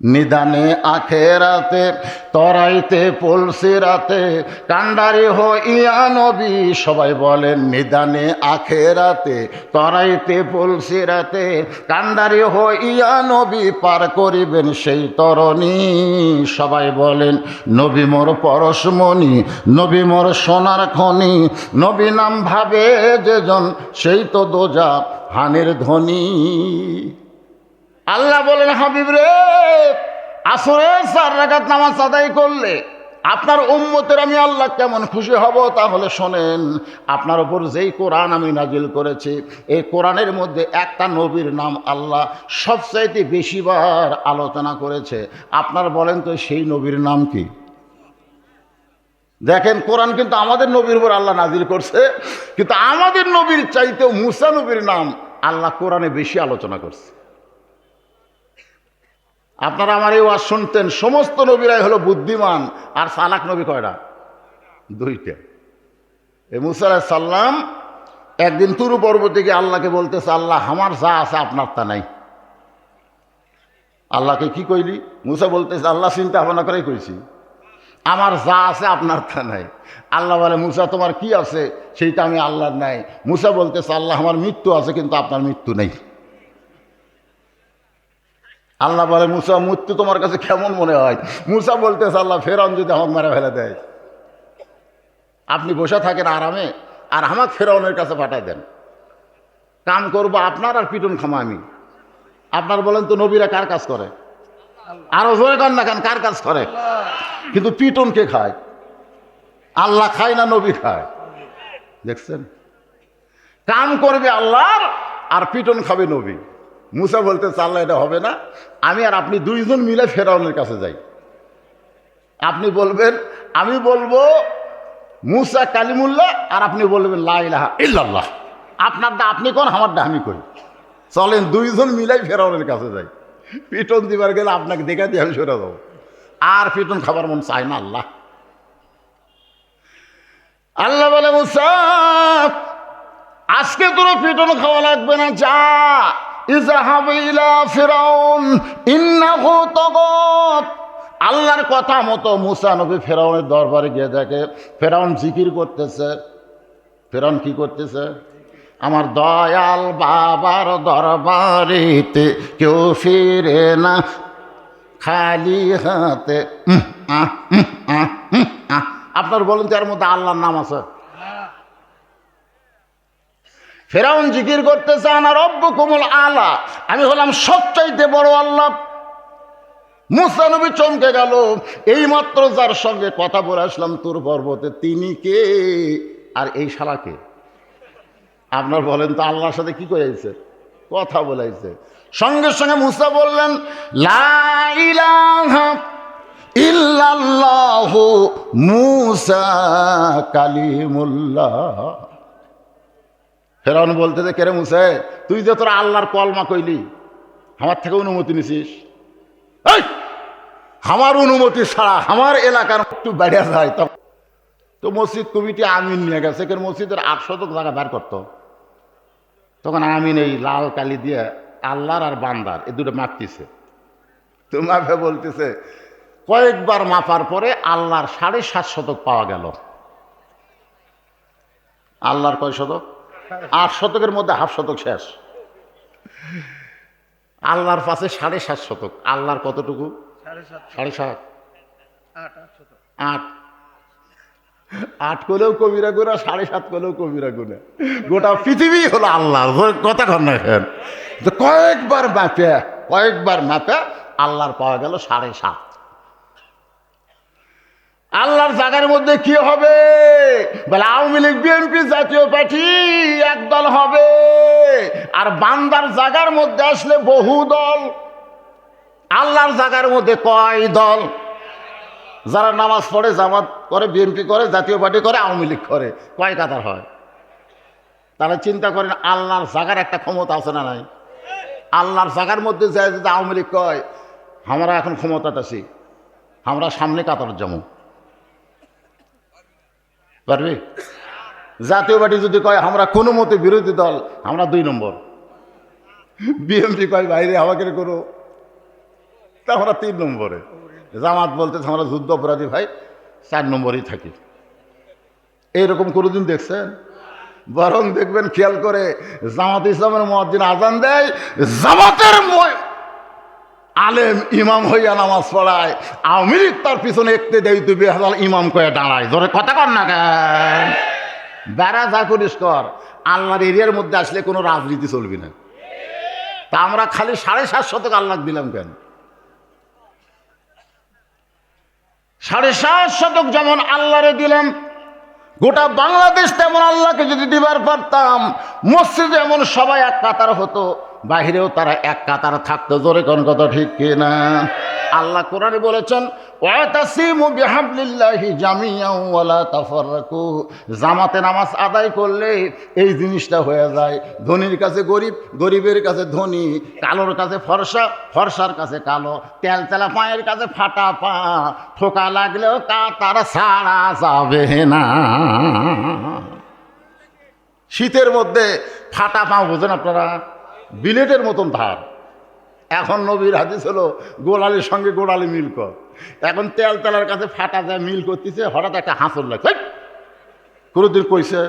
নিদানে আখেরাতে তরাইতে পুলসিরাতে কান্ডারি হইয়া নবী। সবাই বলেন নিদানে আখেরাতে তরাইতে পুলসিরাতে কান্ডারি হইয়া নবী পার করিবেন সেই তরণী। সবাই বলেন নবী মোর পরশমণি, নবী মোর সোনার খনি, নবী নাম ভাবে যেজন সেই তো দোজা হানের ধ্বনি। আল্লাহ বলেন হাবিব রে, আসরে 4 রাকাত নামাজ আদায় করলে আপনার উম্মতের আমি আল্লাহ কেমন খুশি হব তাহলে শোনেন। আপনার উপর যেই কোরআন আমি নাজিল করেছি, এই কোরআনের মধ্যে একটা নবীর নাম আল্লাহ সবচাইতে বেশিবার আলোচনা করেছে। আপনার বলেন তো সেই নবীর নাম কি? দেখেন, কোরআন কিন্তু আমাদের নবীর উপর আল্লাহ নাজিল করছে, কিন্তু আমাদের নবীর চাইতেও মুসা নবীর নাম আল্লাহ কোরআনে বেশি আলোচনা করছে। আপনারা আমার এই ওয়াজ শুনতেন, সমস্ত নবীরাই হলো বুদ্ধিমান, আর চালাক নবী কয়টা? 2টা। এই মুসা আলাইহিস সালাম একদিন তুরু পর্বতে গিয়ে আল্লাহকে বলতেছে, আল্লাহ আমার যা আছে আপনার তা নাই। আল্লাহকে কি কইলি? মুসা বলতেছে, আল্লাহ চিন্তা ভাবনা করেই কইছি, আমার যা আছে আপনার তা নাই। আল্লাহ বলে, মুসা তোমার কি আছে সেইটা আমি আল্লাহর নাই। মুসা বলতেছে, আল্লাহ আমার মৃত্যু আছে কিন্তু আপনার মৃত্যু নেই। আল্লাহ বলে, মুসা মৃত্যু তোমার কাছে কেমন মনে হয়? মুসা বলতেছে, আল্লাহ ফেরাউন যদি আমাকে মেরে ফেলে দেয়, আপনি বসে থাকেন আরামে, আর আমাকে ফেরাউনের কাছে পাঠায় দেন, কাম করবো আপনার আর পিটুন খামা আমি। আপনার বলেন তো নবীরা কার কাজ করে? আরো জোরে কান না কেন, কার কাজ করে? কিন্তু পিটুন কে খায়? আল্লাহ খায় না নবী খায়? দেখছেন, কাম করবে আল্লাহর আর পিটুন খাবে নবী। মুসা বলতে আল্লাহ এটা হবে না, আমি আর আপনি 2 জন মিলে ফেরাউনের কাছে যাই। আপনি বলবেন, আমি বলবো মুসা কালিমুল্লাহ, আর আপনি বলবেন লা ইলাহা ইল্লাল্লাহ। আপনারটা আপনি কোন, আমারটা আমি করি। চলেন 2 জন মিলাই ফেরাউনের কাছে যাই। পিটন দিবার গেলে আপনাকে দেখা দিয়ে আমি সরে যাবো, আর পিটন খাবার মন চায় না। আল্লাহ আল্লাহ বলে, মুসা আজকে তোর পিটন খাওয়া লাগবে না, যা ইযহাব ইলা ফিরাউন ইন্নাহু তাগাত। আল্লাহর কথা মতো মুসা নবী ফেরাউনের দরবারে গিয়ে দেখে ফেরাউন জিকির করতেছে। ফেরাউন কি করতেছে? আমার দয়াল বাবার দরবারেতে কেউ ফিরে না খালি হাতে। আপনার বলুন তো এর মধ্যে আল্লাহর নাম আছে? ফেরাউন জিকির করতেছে, আনা রব্বুকুমুল আলা, আমি হলাম সবচাইতে বড় আল্লাহ। মুসা নবী চমকে গেল, এইমাত্র যার সঙ্গে কথা বলে আসলাম তুর পর্বতে, তিনি কে আর এই শালাকে? আপনার বলেন তো আল্লাহর সাথে কি করেছে? কথা বলাইছে। সঙ্গে সঙ্গে মুসা বললেন, লা ইলাহা ইল্লাল্লাহু মুসা কালিমুল্লাহ। ফেরাউন বলতেছে, কেরে মুসা, তুই যে তোর আল্লাহর কলমা কইলি, আমার থেকে অনুমতি নিছিস? আমার অনুমতি ছাড়া আমার এলাকার একটু বেড়ে যায় তো মসজিদ কমিটি আমিন নিয়ে গেছে, মসজিদের 800 জায়গা বের করতো। তখন আমিন এই লাল কালি দিয়ে আল্লাহর আর বান্দার এই দুটো মাপতেছে। তো মাপে বলতেছে, কয়েকবার মাপার পরে আল্লাহর 7.5 পাওয়া গেল। আল্লাহর কয় শতক? 8 শতকের মধ্যে হাফ শতক শেষ। আল্লাহর পাশে 7.5 আল্লাহর কতটুকু? 7.5 8 করলেও কবিরা গুণা, 7.5 করলেও কবিরা গুণা। গোটা পৃথিবী হলো আল্লাহর। কথা কর না কেন? কয়েকবার মাপে আল্লাহর পাওয়া গেল 7.5। আল্লাহর জায়গার মধ্যে কি হবে? বলে আওয়ামী লীগ বিএনপি জাতীয় পার্টি একদল হবে, আর বান্দার জায়গার মধ্যে আসলে বহু দল। আল্লাহর জায়গার মধ্যে কয় দল? যারা নামাজ পড়ে, জামাত করে, বিএনপি করে, জাতীয় পার্টি করে, আওয়ামী লীগ করে, কয় কাতার হয়? তাহলে চিন্তা করেন, আল্লাহর জায়গার একটা ক্ষমতা আছে না নাই? আল্লাহর জায়গার মধ্যে যায় যদি আওয়ামী লীগ কয় আমরা এখন ক্ষমতাতে আছি, আমরা সামনে কাতার যাবো, পারবে? জাতীয় পার্টি যদি কয় আমরা কোনো মতে বিরোধী দল, আমরা 2 নম্বর। বিএনপি কয় বাইরে আমাকে করো, তা আমরা 3 নম্বরে। জামাত বলতেছে আমরা যুদ্ধ অপরাধী ভাই 4 নম্বরেই থাকি। এইরকম কোনোদিন দেখছেন? বরং দেখবেন খেয়াল করে জামাত ইসলামের মুয়াজ্জিন আজান দেয়, জামাতের আলেম ইমাম হইয়া নামাজ পড়ায়, আওয়ামী লীগ তার পিছনে একতে দেয়, তুই বেহাল ইমাম কয়ে দাঁড়ায়। জোরে কথা কর না কেন? বেড়া যা করিস কর, আল্লাহর এরিয়ার মধ্যে আসলে কোনো রাজনীতি চলবি না। তা আমরা খালি 7.5 শতক আল্লাহ দিলাম কেন? 7.5 শতক যেমন আল্লাহরে দিলাম, গোটা বাংলাদেশ তেমন আল্লাহকে যদি দিবার পারতাম, মসজিদে এমন সবাই এক কাতার হতো, বাহিরেও তারা এক কাতার থাকতো। জোরে কোন কথা ঠিক কিনা? আল্লাহ কোরআনে বলেছেন, ওয়াতাসিমু বিহাবলিল্লাহি জামিআন ওয়া লা তাফাররাকু। জামাতে নামাজ আদায় করলে এই জিনিসটা হয়ে যায়, ধনীর কাছে গরিব, গরিবের কাছে ধনী, কালোর কাছে ফর্সা, ফর্সার কাছে কালো, তেলতেলা পায়ের কাছে ফাটা পা, ঠোকা লাগলেও কাতার ছাড়া যাবে না। শীতের মধ্যে ফাটা পা বোঝেন আপনারা? বিলেটের মতন ধার। এখন নবীর হাদিস হলো গোড়ালির সঙ্গে গোড়ালি মিল কর। এখন তেল তেলার কাছে ফাটা যায়, মিল করতেছে, হঠাৎ একটা হাসর লাগে। কোনোদিন কইছে?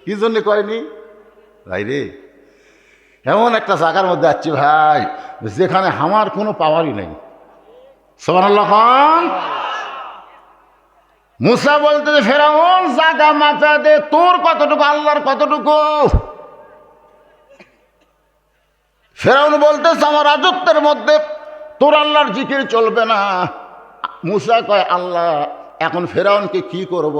কি জন্য কয়নি ভাই রে? এমন একটা জায়গার মধ্যে যাচ্ছি ভাই, যেখানে আমার কোনো পাওয়ারই নেই। সুবহানাল্লাহ খান। মুসা বলতে ফেরাউন জায়গা মাপা দে, তোর কতটুকু আল্লাহর কতটুকু? ফেরাউন বলতেছে আমার রাজত্বের মধ্যে তোর আল্লাহর জিকির চলবে না। মুসা কয় আল্লাহ এখন ফেরাউনকে কি করব?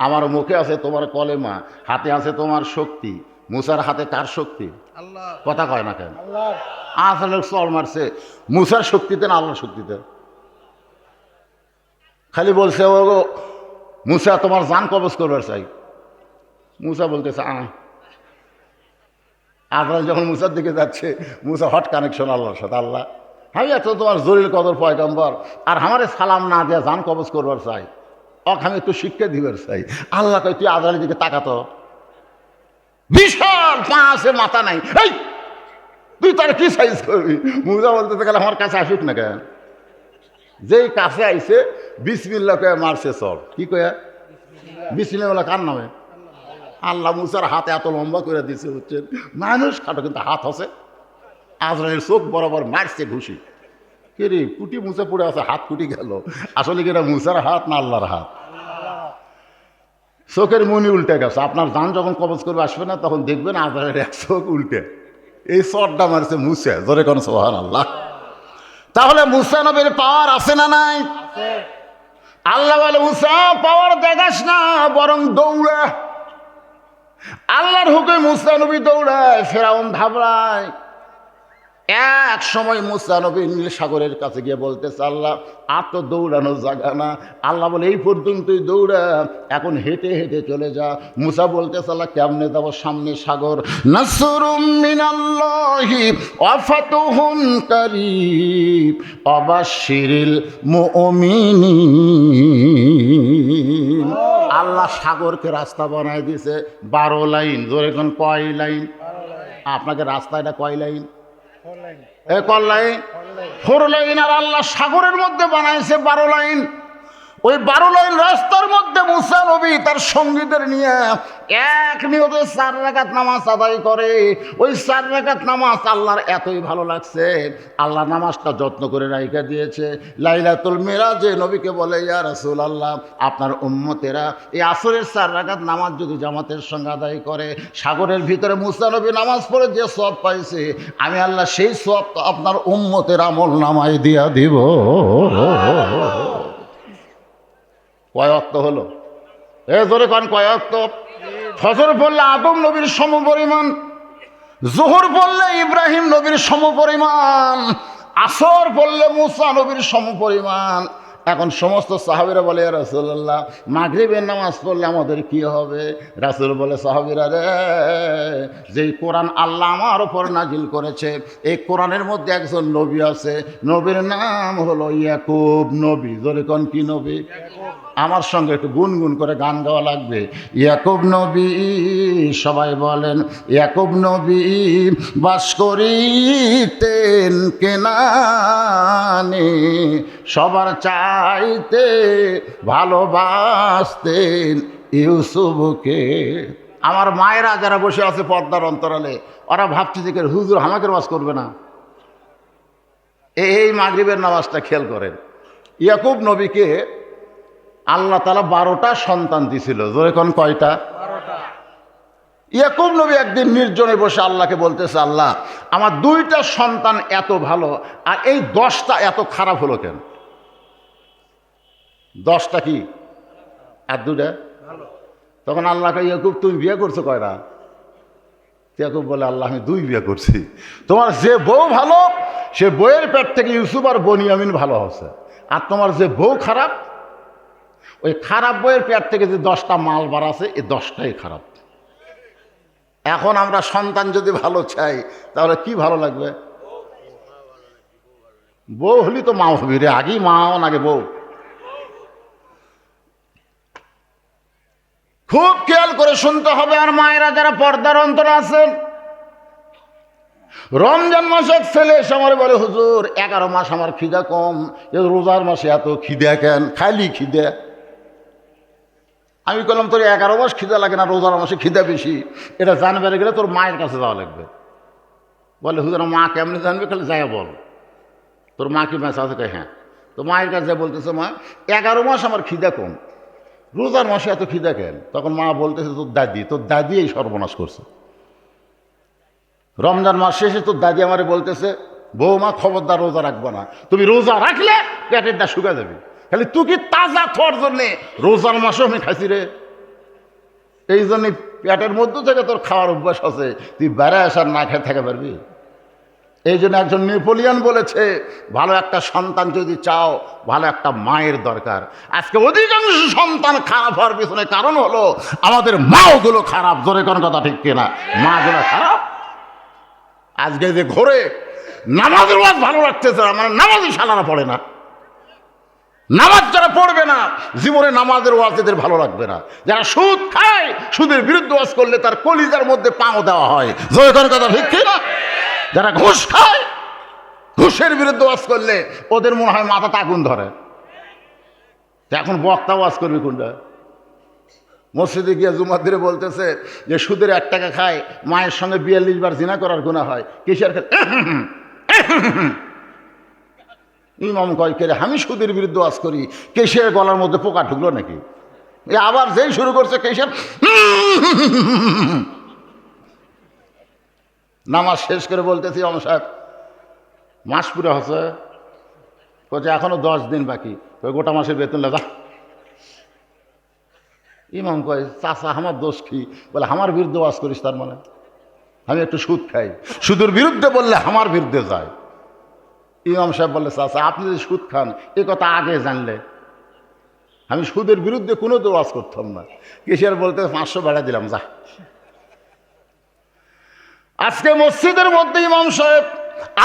আমার মুখে আছে তোমার কলেমা, হাতে আছে তোমার শক্তি। মুসার হাতে কার শক্তি? আল্লাহ। কথা কয় না কেন? আসলে চল মারছে মুসার শক্তিতে না আল্লাহর শক্তিতে? খালি বলছে ও মুসা তোমার জান কবজ করবার চাই। মুসা বলতেছে আজরাইল যখন মুসার দিকে যাচ্ছে, মুসা হট কানেকশন আল্লাহর সাথে। আল্লাহ আমি এত তোমার জলিল কদর পয়গম্বর, আর আমারে সালাম না দিয়ে জান কবজ করবার চাই, আমি একটু শিক্ষা দিবার চাই। আল্লাহ কয় তুই আজরাইলের দিকে তাকাতো, বিশাল পা আছে মাথা নাই, এই তুই তার কি সাইজ করবি? মুসা বলতে গেলে আমার কাছে আসুক না কেন? যেই কাছে আইসে বিসমিল্লাহ কয়ে মারছে চল। কি কয়া? বিসমিল্লাহ কার নামে? আল্লাহ। মুসার হাতে এত লম্বা করে দিছে, হচ্ছেন মানুষ খাটো কিন্তু হাত আছে। আজরাইলের চোখ বরাবর মারছে ঘুষি। কে রে কুটি মুসা পড়ে আছে, হাত কুটি গেল। আসলে কি এটা মুসার হাত না আল্লাহর হাত? চোখের মনি উল্টে গেছে। আপনার জান যখন কবজ করবে আসবে না, তখন দেখবেন আজরাইলের এক চোখ উল্টে। এই চটটা মারছে মুসা। জোরে কোন সুবহানাল্লাহ। তাহলে মুসা নবীর পাওয়ার আছে না নাই? আল্লাহ বলে মুসা পাওয়ার দেখাস না, বরং দৌড়া। আল্লাহর হুকুমে মুসা নবী দৌড়ায়, ফেরাউন ঘাবড়ায়। এক সময় মুসা নবী নীল সাগরের কাছে গিয়ে বলতেছে আল্লাহ আর তো দৌড়ানো জায়গা না। আল্লাহ বলে এই পর্যন্তই দৌড়া, এখন হেঁটে হেঁটে চলে যা। মুসা বলতেছে আল্লাহ কেমনে যাব? সামনে সাগর। নাসরুম মিনাল্লাহি ওয়া ফাতুহুন কারীব ওয়াবাশশিরিল মুমিনিন। আল্লাহ সাগরকে রাস্তা বানায় দিয়েছে 12 লাইন। জোরে কোন কয় লাইন? আপনাকে রাস্তাটা কয় লাইন? 4 লাইন। আর আল্লাহ সাগরের মধ্যে বানাইছে 12 লাইন। ওই 12 লাইন রাস্তার মধ্যে মুসা নবী তার সঙ্গীদের নিয়ে এক নিয়তে 4 রাকাত নামাজ আদায় করে। ওই 4 রাকাত নামাজ আল্লাহর এতই ভালো লাগছে, আল্লাহ নামাজটা যত্ন করে রাইখা দিয়েছে। লাইলাতুল মিরাজে নবীকে বলে ইয়া রাসূলুল্লাহ আপনার উম্মতেরা এই আসরের 4 রাকাত নামাজ যদি জামাতের সঙ্গে আদায় করে, সাগরের ভিতরে মুসা নবী নামাজ পড়ে যে সওয়াব পাইছে, আমি আল্লাহ সেই সওয়াব আপনার উম্মতের আমল নামায় দিয়া দিব। কয় ওয়াক্ত হলো? জোরে কান কয় ওয়াক্ত? ফজর পড়লে আদম নবীর সমপরিমাণ, যোহর পড়লে ইব্রাহিম নবীর সমপরিমাণ, আসর পড়লে মুসা নবীর সমপরিমাণ। এখন সমস্ত সাহাবীরা বলে, ইয়া রাসূলুল্লাহ, মাগরিবের নামাজ পড়লে আমাদের কি হবে? রাসূল বলে, সাহাবীরা রে, যেই কোরআন আল্লাহ আমার উপর নাজিল করেছে, এই কোরআনের মধ্যে একজন নবী আছে, নবীর নাম হলো ইয়াকুব নবী। জোরে কোন কি নবী? আমার সঙ্গে একটু গুনগুন করে গান গাওয়া লাগবে। ইয়াকুব নবী, সবাই বলেন, ইয়াকুব নবী বাস করিতেন কেনানে, সবার চাইতে ভালোবাসতেন ইউসুফকে। আমার মায়েরা যারা বসে আছে পর্দার অন্তরালে, ওরা ভাবছে যে হুজুর আমাকে ওয়াজ করবে না। এই মাগরিবের নামাজটা খেয়াল করেন। ইয়াকুব নবীকে আল্লাহ তাআলা 12টা সন্তান দিছিল। জোরে কোন কয়টা? 12টা। ইয়াকুব নবী একদিন নির্জনে বসে আল্লাহকে বলতেছে, আল্লাহ, আমার 2টা সন্তান এত ভালো, আর এই 10টা এত খারাপ হলো কেন? 10টা কি আর 2টা ভালো? তখন আল্লাহকে, ইয়াকুব তুমি বিয়ে করছো কয়টা? ইয়াকুব বলে, আল্লাহ আমি 2 বিয়ে করছি। তোমার যে বউ ভালো, সে বউয়ের পেট থেকে ইউসুফ আর বনিয়ামিন ভালো হচ্ছে, আর তোমার যে বউ খারাপ, ওই খারাপ বইয়ের পেট থেকে যে 10টা মাল বাড়াছে, এই 10টাই খারাপ। এখন আমরা সন্তান যদি ভালো চাই, তাহলে কি ভালো লাগবে? বউ হলি তো মা হবি রে, আগেই মা হন, আগে বউ। খুব খেয়াল করে শুনতে হবে। আর মায়েরা যারা পর্দার অন্তরে আছেন, রমজান মাসে এক ছেলে এসে আমার বলে, হুজুর 11 মাস আমার খিদা কম, রোজার মাসে এত খিদা কেন? খালি খিদা। আমি বললাম, তোর 11 মাস খিদা লাগে না, রোজার মাসে খিদা বেশি। এটা জানবে গেলে তোর মায়ের কাছে যাওয়া লাগবে। বলে, হুজুর মা কেমনি জানবে? খালি যাই বল, তোর মা কি মেসা আছে? হ্যাঁ। তো মায়ের কাছে বলতেছে, মা 11 মাস আমার খিদা কম, রোজার মাসে এত খিদা কেন? তখন মা বলতেছে, তোর দাদি এই সর্বনাশ করছে। রমজান মাস শেষে তোর দাদি আমারে বলতেছে, বৌমা খবরদার রোজা রাখবো না, তুমি রোজা রাখলে পেটের দা শুকা যাবে। খালি তুই কি তাজা থার জন্যে রোজার মাসেও আমি খাইছি রে। এই জন্যে পেটের মধ্যে থেকে তোর খাওয়ার অভ্যাস আছে, তুই বেড়ায় আসার না খেয়ে থাকা পারবি। এই জন্য একজন নেপোলিয়ান বলেছে, ভালো একটা সন্তান যদি চাও, ভালো একটা মায়ের দরকার। আজকে অধিকাংশ সন্তান খারাপ হওয়ার পিছনে কারণ হলো আমাদের মাগুলো খারাপ। জোরে কোন কথা ঠিক কিনা? মাগুলো খারাপ। আজকে যে ঘরে নামাজের ওয়াজ ভালো লাগতেছে, মানে নামাজই শালারা পড়ে না। নামাজ যারা পড়বে না, জীবনে নামাজের ওয়াজ এদের ভালো লাগবে না। যারা সুদ খায়, সুদের বিরুদ্ধে ওয়াজ করলে তার কলিজার মধ্যে পাও দেওয়া হয়। জোরে কোন কথা ঠিক কিনা? যারা ঘুষ খায়, ঘুষের বিরুদ্ধে ওয়াজ করলে ওদের মনে হয় মাথাতে আগুন ধরে। এখন বক্তা ওয়াজ করবি কোনটা? মসজিদে গিয়ে জুমার দিনে বলতেছে যে সুদের 1 টাকা খায়, মায়ের সঙ্গে 42 বার জিনা করার গুনাহ হয়। কিসের? ইমাম কয়, কে রে, আমি সুদের বিরুদ্ধে ওয়াজ করি, কেশের গলার মধ্যে পোকা ঢুকলো নাকি? আবার যেই শুরু করছে কেশের, নামাজ শেষ করে বলতেছি, ইমাম সাহেব মাস পুরো হচ্ছে, বলছে এখনো 10 দিন বাকি, ওই গোটা মাসের বেতন লাগা। ইমাম কয়, চাচা আমার দোষ কি? বলে, আমার বিরুদ্ধে ওয়াজ করিস, তার মানে আমি একটু সুদ খাই, সুদের বিরুদ্ধে বললে আমার বিরুদ্ধে যায়। ইমাম সাহেব বললে, চাচা আপনি যদি সুদ খান, এ কথা আগে জানলে আমি সুদের বিরুদ্ধে কোনো তো ওয়াজ করতাম না। কিসের? বলতে 500 বাড়া দিলাম, যা। আজকে মসজিদের মধ্যে ইমাম সাহেব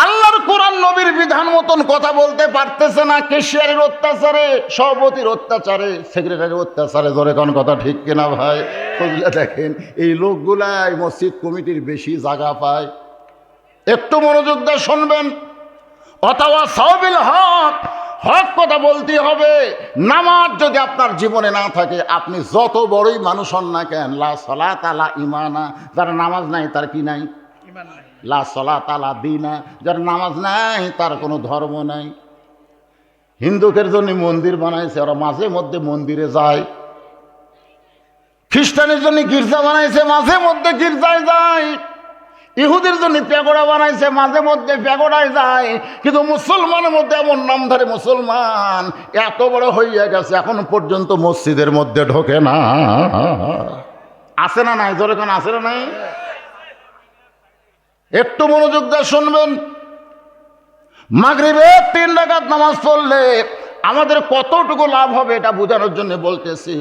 আল্লাহর কোরআন নবীর বিধান মতন কথা বলতে পারতেছে না, কেশিয়ারের অত্যাচারে, সভাপতির অত্যাচারে, সেক্রেটারির অত্যাচারে। জোরে কোন কথা ঠিক কিনা ভাই? দেখেন, এই লোকগুলাই মসজিদ কমিটির বেশি জায়গা পায়। একটু মনোযোগ দিয়ে শুনবেন। অথবা সাওবিল হক, হক কথা বলতে হবে। নামাজ যদি আপনার জীবনে না থাকে, আপনি যত বড়ই মানুষ হন না কেন, লা সালাত লা ঈমানা, যার নামাজ নাই তার কি নাই? ঈমান নাই। লা সালাত লা দীনা, যার নামাজ নাই তার কোনো ধর্ম নাই। হিন্দুদের জন্য মন্দির বানাইছে, ওরা মাঝে মধ্যে মন্দিরে যায়। খ্রিস্টানের জন্য গির্জা বানাইছে, মাঝে মধ্যে গির্জায় যায়। ইহুদের জন্য প্যাগোড়া বানাইছে, মাঝে মধ্যে প্যাগোড়ায় যায়। কিন্তু মুসলমানের মধ্যে এমন নামধারী মুসলমান এত বড় হইয়া গেছে, এখন পর্যন্ত মসজিদের মধ্যে ঢোকে না। আছে না নাই? জোরে কোন আছে না নাই? একটু মনোযোগ দিয়ে শুনবেন। মাগরিবে 3 রাকাত নামাজ পড়লে আমাদের কতটুকু লাভ হবে এটা বোঝানোর জন্য বলতেছি।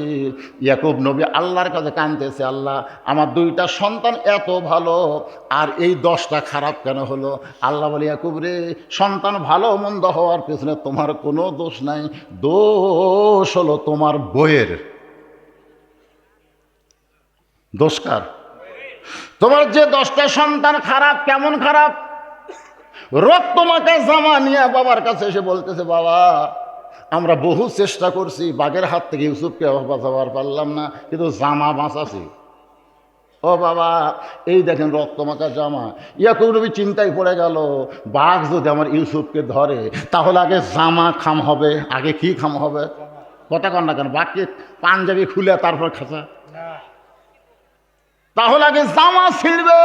ইয়াকুব নবী আল্লাহর কাছে কাঁদতেছে, আল্লাহ আমার 2টা সন্তান এত ভালো, আর এই 10টা খারাপ কেন হলো? আল্লাহ বলে, ইয়াকুব রে, সন্তান ভালো মন্দ হওয়ার পেছনে তোমার কোনো দোষ নাই, দোষ হলো তোমার বইয়ের। দোষ কার? তোমার যে 10টা সন্তান খারাপ। কেমন খারাপ? রক্তমাখা জামা নিয়ে বাবার কাছে এসে বলতেছে, বাবা আমরা বহু চেষ্টা করছি, বাঘের হাত থেকে ইউসুফকে বাঁচাবার পারলাম না, কিন্তু জামা বাঁচাছি। ও বাবা, এই দেখেন রক্তমাখা জামা। ইয়াকুব নবী চিন্তায় পড়ে গেল, বাঘ যদি আমার ইউসুফকে ধরে তাহলে আগে জামা খাম হবে, আগে কি খাম হবে? কথা কন না কেন? বাঘকে পাঞ্জাবি খুলে তারপর খাঁচা? তাহলে আগে জামা ছিঁড়বে।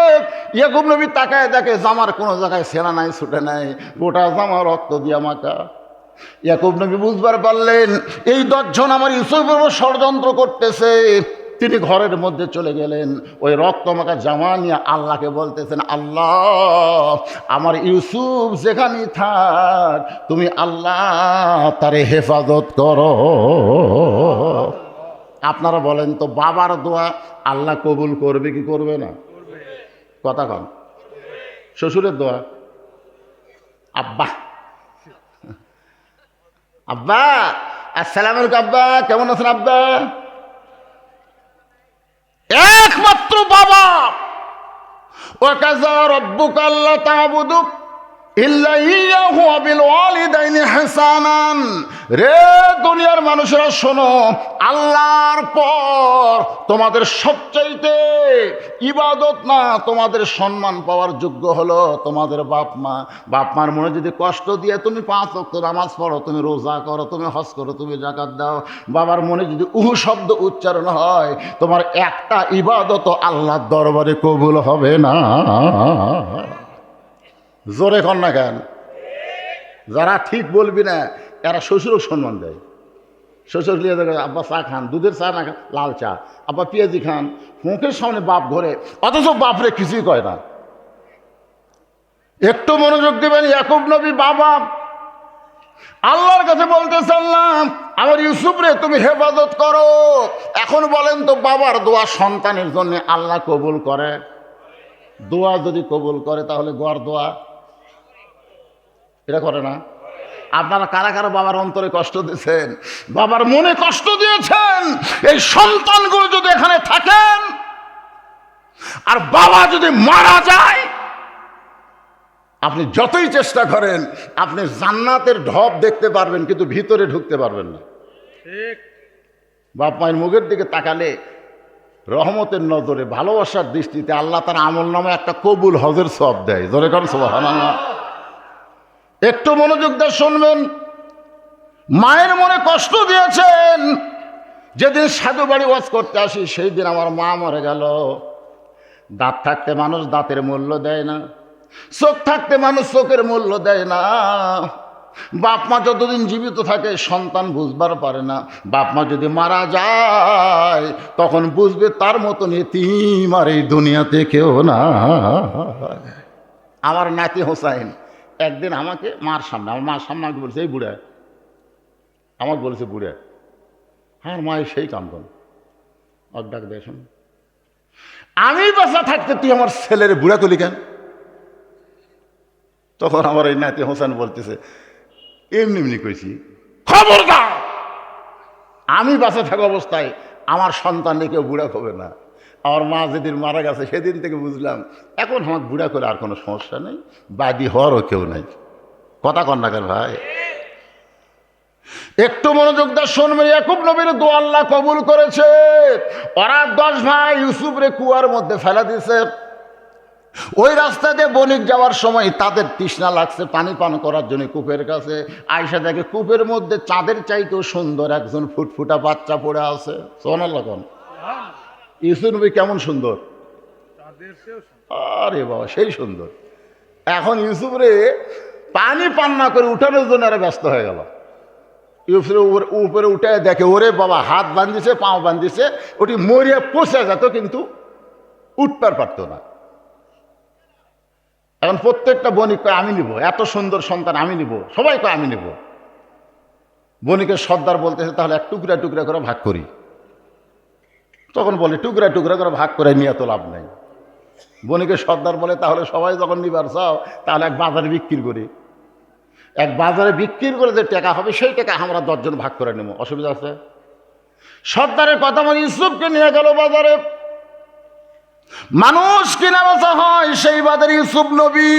ইয়াকুব নবী তাকায় দেখে জামার কোনো জায়গায় সেরা নাই, ছুটে নাই, গোটা জামা রক্ত দিয়া মাখা। ইয়াকুব নবী বুঝবার পারলেন এই 10 জন আমার ইউসুফের উপর ষড়যন্ত্র করতেছে। তিনি ঘরের মধ্যে চলে গেলেন, ওই রক্তমাখা জামা নিয়ে আল্লাহকে বলতেছেন, আল্লাহ আমার ইউসুফ যেখানেই থাক তুমি আল্লাহ তারে হেফাজত করো। আপনারা বলেন তো, বাবার দোয়া আল্লাহ কবুল করবে কি করবে না? কথা কন। শ্বশুরের দোয়া, আব্বা আব্বা আসসালামু আলাইকুম, আব্বা কেমন আছেন আব্বা? একমাত্র বাবা। ওয়াকাযা রাব্বুকা আল্লা তা'বুদু ইল্লা ইয়্যাহু ওয়া বিল ওয়ালিদাইনি ইহসানান। রে দুনিয়ার মানুষেরা শোনো, আল্লাহর পর তোমাদের সবচাইতে ইবাদত না, তোমাদের সম্মান পাওয়ার যোগ্য হলো তোমাদের বাপ মা। বাপ মার মনে যদি কষ্ট দিয়ে তুমি 5 ওয়াক্ত নামাজ পড়ো, তুমি রোজা করো, তুমি হজ করো, তুমি যাকাত দাও, বাবার মনে যদি উহু শব্দ উচ্চারণ হয়, তোমার একটা ইবাদত আল্লাহর দরবারে কবুল হবে না। জোরে কর না কেন? যারা ঠিক বলবি না এরা শ্বশুরও সম্মান দেয়। শ্বশুর লিয়ে দেখে, আব্বা চা খান, দুধের চা না খান, লাল চা, আব্বা পেঁয়াজি খান, মুখের সামনে বাপ ঘরে, অথচ বাপরে কিছুই কয় না। একটু মনোযোগ দেবেন। ইয়াকুব নবী বাবা আল্লাহর কাছে বলতেছে, আল্লাহ আমার ইউসুফ রে তুমি হেফাজত করো। এখন বলেন তো, বাবার দোয়া সন্তানের জন্য আল্লাহ কবুল করে? দোয়া যদি কবুল করে তাহলে গড় দোয়া এটা করে না? আপনারা কারা কারা বাবার অন্তরে কষ্ট দিয়েছেন, বাবার মনে কষ্ট দিয়েছেন? এই সন্তানগুলো যদি এখানে থাকেন আর বাবা যদি মারা যায়, আপনি যতই চেষ্টা করেন আপনি জান্নাতের ঢপ দেখতে পারবেন, কিন্তু ভিতরে ঢুকতে পারবেন না। বাপ মায়ের মুখের দিকে তাকালে রহমতের নজরে, ভালোবাসার দৃষ্টিতে আল্লাহ তার আমল নামে একটা কবুল হজের সওয়াব দেয়। জোরে করেন সুবহানাল্লাহ। একটু মনোযোগ দিয়ে শুনবেন। মায়ের মনে কষ্ট দিয়েছেন। যেদিন সাধু বাড়ি ওয়াজ করতে আসি সেই দিন আমার মা মরে গেল। দাঁত থাকতে মানুষ দাঁতের মূল্য দেয় না, চোখ থাকতে মানুষ চোখের মূল্য দেয় না। বাপ মা যতদিন জীবিত থাকে সন্তান বুঝবার পারে না, বাপ মা যদি মারা যায় তখন বুঝবে তার মতন এতিম আর এই দুনিয়াতে কেউ না। আমার নাতি হোসাইন একদিন আমাকে মার সামনে, আমার মার সামনে আমাকে বলছে, এই বুড়া, আমাকে বলেছে বুড়া। হ্যাঁ, মায়ের সেই কান্দন ডাক দেখুন, আমি বাসা থাকতে তুই আমার ছেলের বুড়া কলি কেন? তখন আমার এই নাতি হোসেন বলতেছে, এমনি এমনি কইছি, খবরদার আমি বাসা থাকা অবস্থায় আমার সন্তানকে কেউ বুড়া হবে না। আমার মা যেদিন মারা গেছে সেদিন থেকে বুঝলাম এখন আমাকে বুড়া করে আর কোনো সমস্যা নেই, বাদী হওয়ারও কেউ নাই। কথা কন না কেন ভাই? একটু মনোযোগ দিয়ে শুনবেন। ইয়াকুব নবীর দোয়া আল্লাহ কবুল করেছে। ওরা 10 ভাই ইউসুফ রে কুয়ার মধ্যে ফেলা দিয়েছে। ওই রাস্তা দিয়ে বণিক যাওয়ার সময় তাদের তৃষ্ণা লাগছে পানি পান করার জন্য কূপের কাছে। আয়েশা দেখে কূপের মধ্যে চাঁদের চাইতেও সুন্দর একজন ফুটফুটা বাচ্চা পড়ে আছে। সুবহানাল্লাহ। ইউসুফ নবী কেমন সুন্দর! আরে বাবা, সেই সুন্দর। এখন ইউসুফ রে পানি পান না করে উঠানোর জন্য এরা ব্যস্ত হয়ে গেল। ইউসুফের উপরে উঠে দেখে, ওরে বাবা, হাত বাঁধিছে, পাও বাঁধিছে, ওটি মরিয়া পচে যেত কিন্তু উঠতে পারতো না। এখন প্রত্যেকটা বণিক কয় আমি নিব, এত সুন্দর সন্তান আমি নিব, সবাই কয় আমি নিব। বণিকের সর্দার বলতেছে তাহলে এক টুকরা টুকরা করে ভাগ করি। তখন বলে টুকরা টুকরা করে ভাগ করে নিয়ে তো লাভ নাই। বণিকের সর্দার বলে তাহলে সবাই যখন নিবার চাও তাহলে এক বাজারে বিক্রি করি, এক বাজারে বিক্রি করে যে টাকা হবে সেই টাকা আমরা 10 জন ভাগ করে নেব, অসুবিধা আছে? সর্দারের কথা মনে ইউসুফকে নিয়ে গেল বাজারে। মানুষ কিনা বেচা হয় সেই বাজারে ইউসুফ নবী।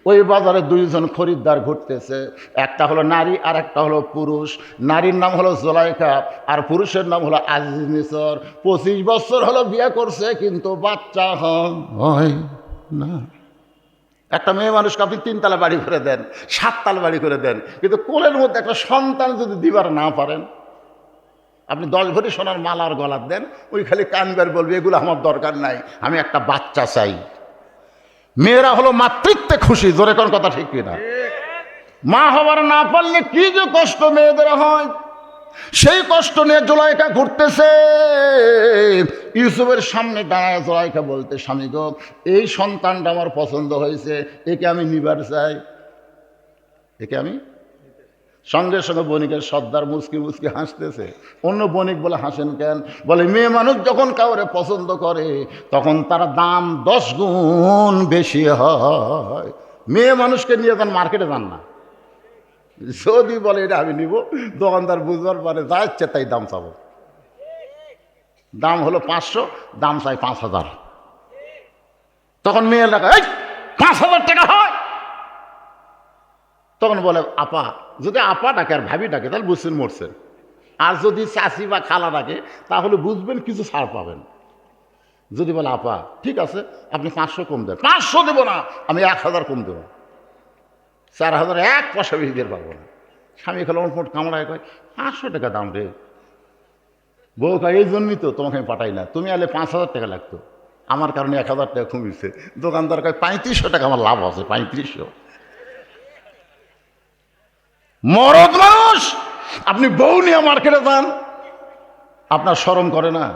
ওই বাজারে 2 জন খরিদ্দার ঘুরতেছে, একটা হলো নারী আর একটা হলো পুরুষ। নারীর নাম হলো জুলাইখা আর পুরুষের নাম হলো আজিজ মিসর। 25 বছর হলো বিয়ে করছে কিন্তু বাচ্চা হয় না। একটা মেয়ে মানুষকে আপনি 3 তলা বাড়ি করে দেন, 7 তলা বাড়ি করে দেন, কিন্তু কোলের মধ্যে একটা সন্তান যদি দিবার না পারেন, আপনি 10 ভরি সোনার মালার গলার দেন, ওই খালি কানবার বলবে এগুলো আমার দরকার নাই, আমি একটা বাচ্চা চাই। মেয়েরা হলো মাতৃত্বে খুশি, জোরে কোন কথা ঠিক কিনা? মা হবার না পারলে কি যে কষ্ট মেয়েদের হয়, সেই কষ্ট নিয়ে জুলাইখা ঘুরতেছে। ইউসুফের সামনে দাঁড়ায় জুলাইখা বলতে, স্বামী গো, এই সন্তানটা আমার পছন্দ হয়েছে, একে আমি নিবার চাই, একে আমি। সঙ্গে সঙ্গে বণিকের সর্দার মুচকি মুচকি হাসতেছে। অন্য বণিক বলে হাসেন কেন? বলে মেয়ে মানুষ যখন কাউরে পছন্দ করে তখন তার দাম 10 গুণ বেশি হয়। মেয়ে মানুষকে নিয়ে যান মার্কেটে যান না, যদি বলে এটা আমি নিব, দোকানদার বুঝবার পরে যা ইচ্ছে তাই দাম চাবো। দাম হলো 500, দাম চাই 5000। তখন মেয়ে লেখা 5000 টাকা হয়। তখন বলে আপা, যদি আপা ডাকে আর ভাবি ডাকে তাহলে বুঝছেন মরছেন, আর যদি চাচি বা খালা ডাকে তাহলে বুঝবেন কিছু ছাড় পাবেন। যদি বলে আপা ঠিক আছে আপনি 500 কম দেন, 500 দেবো না, আমি 1000 কম দেবো, 4000 1 পয়সা বেশি দিয়ে পারবো না। স্বামী খেলে মোট কামড়ায় কয় 500 টাকা দাম রে। বউ কয় এই জন্যই তো তোমাকে আমি পাঠাই না, তুমি আলে 5000 টাকা লাগতো, আমার কারণে 1000 টাকা কমিয়েছে। দোকানদার কয় 3500 টাকা আমার লাভ আছে, 3500। মরদ মানুষ আপনি বউ নিয়ে মার্কেটে যান, আপনার শরম করে না?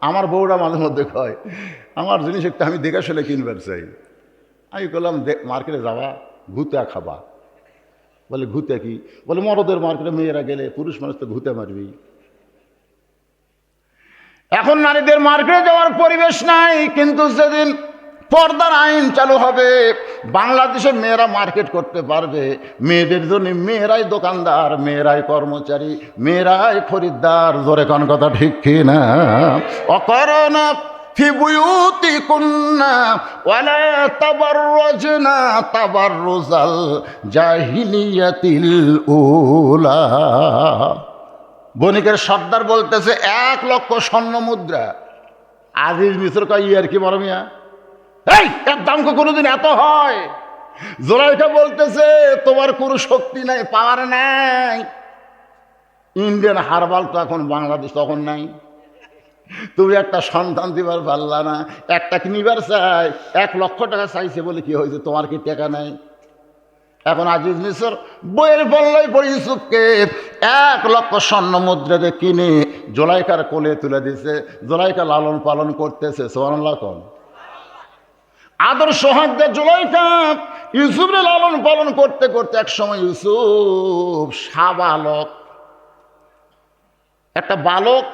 আমার বউরা মাঝে মধ্যে কয় আমার জিনিস একটা আমি দেখে শুনে কিনবার চাই। আমি বললাম মার্কেটে যাবা, ঘুতে খাবা। বলে ঘুতে কি? বলে মরদের মার্কেটে মেয়েরা গেলে পুরুষ মানুষ তো ঘুতে মারবি। এখন নারীদের মার্কেটে যাওয়ার পরিবেশ নাই, কিন্তু যেদিন পর্দার আইন চালু হবে বাংলাদেশের মেয়েরা মার্কেট করতে পারবে। মেয়েদের জন্য মেয়েরাই দোকানদার, মেয়েরাই কর্মচারী, মেয়েরাই খরিদ্দার, জোরে কোন কথা ঠিক কিনা? অকরনা ফি বুয়ুতিকুন্না ওয়ালা তাবাররাজনা তাবাররুজাল জাহিলিয়াতিল উলা। বণিকের সর্দার বলতেছে 1 লক্ষ স্বর্ণ মুদ্রা। আজিজ মিসর কয় ইয়ার কি বড় মিয়া, এই এর দাম কোনোদিন এত হয়? জুলাইখা বলতেছে তোমার কোনো শক্তি নাই, পাওয়ার নাই। ইন্ডিয়ান হারবাল তো এখন বাংলাদেশ তখন নাই, তুমি একটা সন্তান দিবার পারলা না, একটা কিনিবার চাই 1 লক্ষ টাকা চাইছে বলে কি হয়েছে, তোমার কি টাকা নাই? এখন আজিজ মিসর বইয়ের বললেই পড়ে ইউসুফকে 1 লক্ষ স্বর্ণ মুদ্রাকে কিনে জুলাইখার কোলে তুলে দিছে। জুলাইখা লালন পালন করতেছে, সুবহানাল্লাহ কোন। আদর সোহাগ দে জুলাইখা ইউসুফরে লালন পালন করতে করতে এক সময় ইউসুফ সাবালক, একটা বালক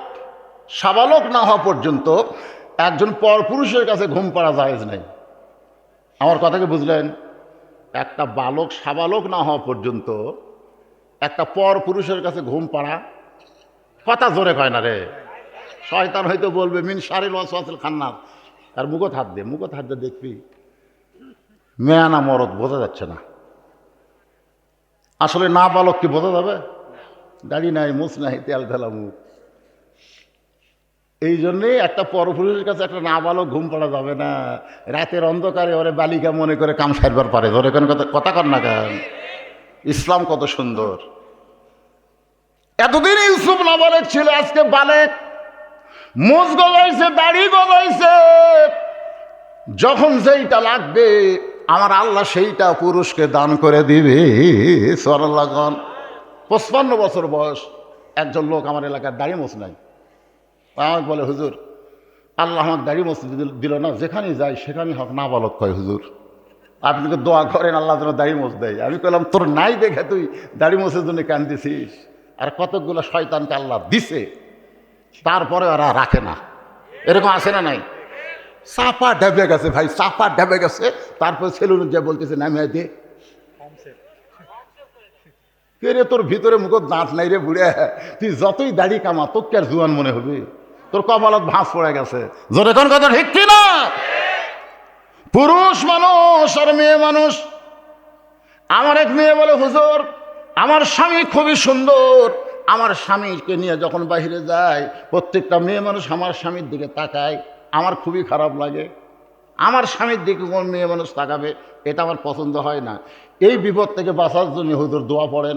সাবালক না হওয়া পর্যন্ত একজন পরপুরুষের কাছে ঘুম পাড়া জায়েজ নাই। আমার কথাকে বুঝলেন? একটা বালক সাবালক না হওয়া পর্যন্ত একটা পরপুরুষের কাছে ঘুম পাড়া, কথা জোরে কয় না রে, শয়তান হয়তো বলবে মিন শারিল ওয়াসওয়াসিল খান্নাস। আর মুখত হাত দিয়ে দেখবি মেয়া না মরদ বোঝা যাচ্ছে না। আসলে না বালক কি বোঝা যাবে? দাড়ি নাই, মুছ নাই, তেল ঢালা মুখ। এই জন্যেই একটা পরপুরুষের কাছে একটা না বালক ঘুম পাড়া যাবে না। রাতের অন্ধকারে ওরে বালিকা মনে করে কাম সারবার পারে, ধরে কেন কথা কর না কেন? ইসলাম কত সুন্দর। এতদিন ইউসুফ না বালেক ছিল, আজকে বালেক, মুছ গজাইছে, দাড়ি গজাইছে। যখন যেইটা লাগবে আমার আল্লাহ সেইটা পুরুষকে দান করে দিবে। সুবহানাল্লাহ। 55 বছর বয়স একজন লোক আমার এলাকার দাড়ি মোছ নাই। আমাকে বলে হুজুর আল্লাহ আমার দাড়ি মোছ দিল না, যেখানে যাই সেখানেই হক না বালক কয় হুজুর। আপনি তো দোয়া করেন আল্লাহ যেন দাড়ি মোছ দেয়। আমি বললাম তোর নাই দেখে তুই দাড়ি মোছের জন্য কান্দিছিস, আর কতকগুলো শয়তানকে আল্লাহ দিছে, তারপরে ওরা রাখে না। এরকম আছে না নাই? চাপা ডেবে গেছে ভাই, চাপা ডেবে গেছে। তারপর সেলুন যে বলতেছে নামিয়ে দে। কে রে, তোর ভিতরে মুখ দাঁত নাই রে বুড়ে, তুই যতই দাড়ি কামা তোকে আর জুয়ান মনে হবে, তোর কপালত ভাঁজ পড়ে গেছে। জোরে কোন কথা ঠিক কি না? পুরুষ মানুষ আর মেয়ে মানুষ। আমার এক মেয়ে বলে হুজুর আমার স্বামী খুবই সুন্দর, আমার স্বামীকে নিয়ে যখন বাইরে যায় প্রত্যেকটা মেয়ে মানুষ আমার স্বামীর দিকে তাকায়, আমার খুবই খারাপ লাগে। আমার স্বামীর দিকে কোন মেয়ে মানুষ তাকাবে, এটা আমার পছন্দ হয় না। এই বিপদ থেকে বাঁচার জন্য হুজুর দোয়া পড়েন।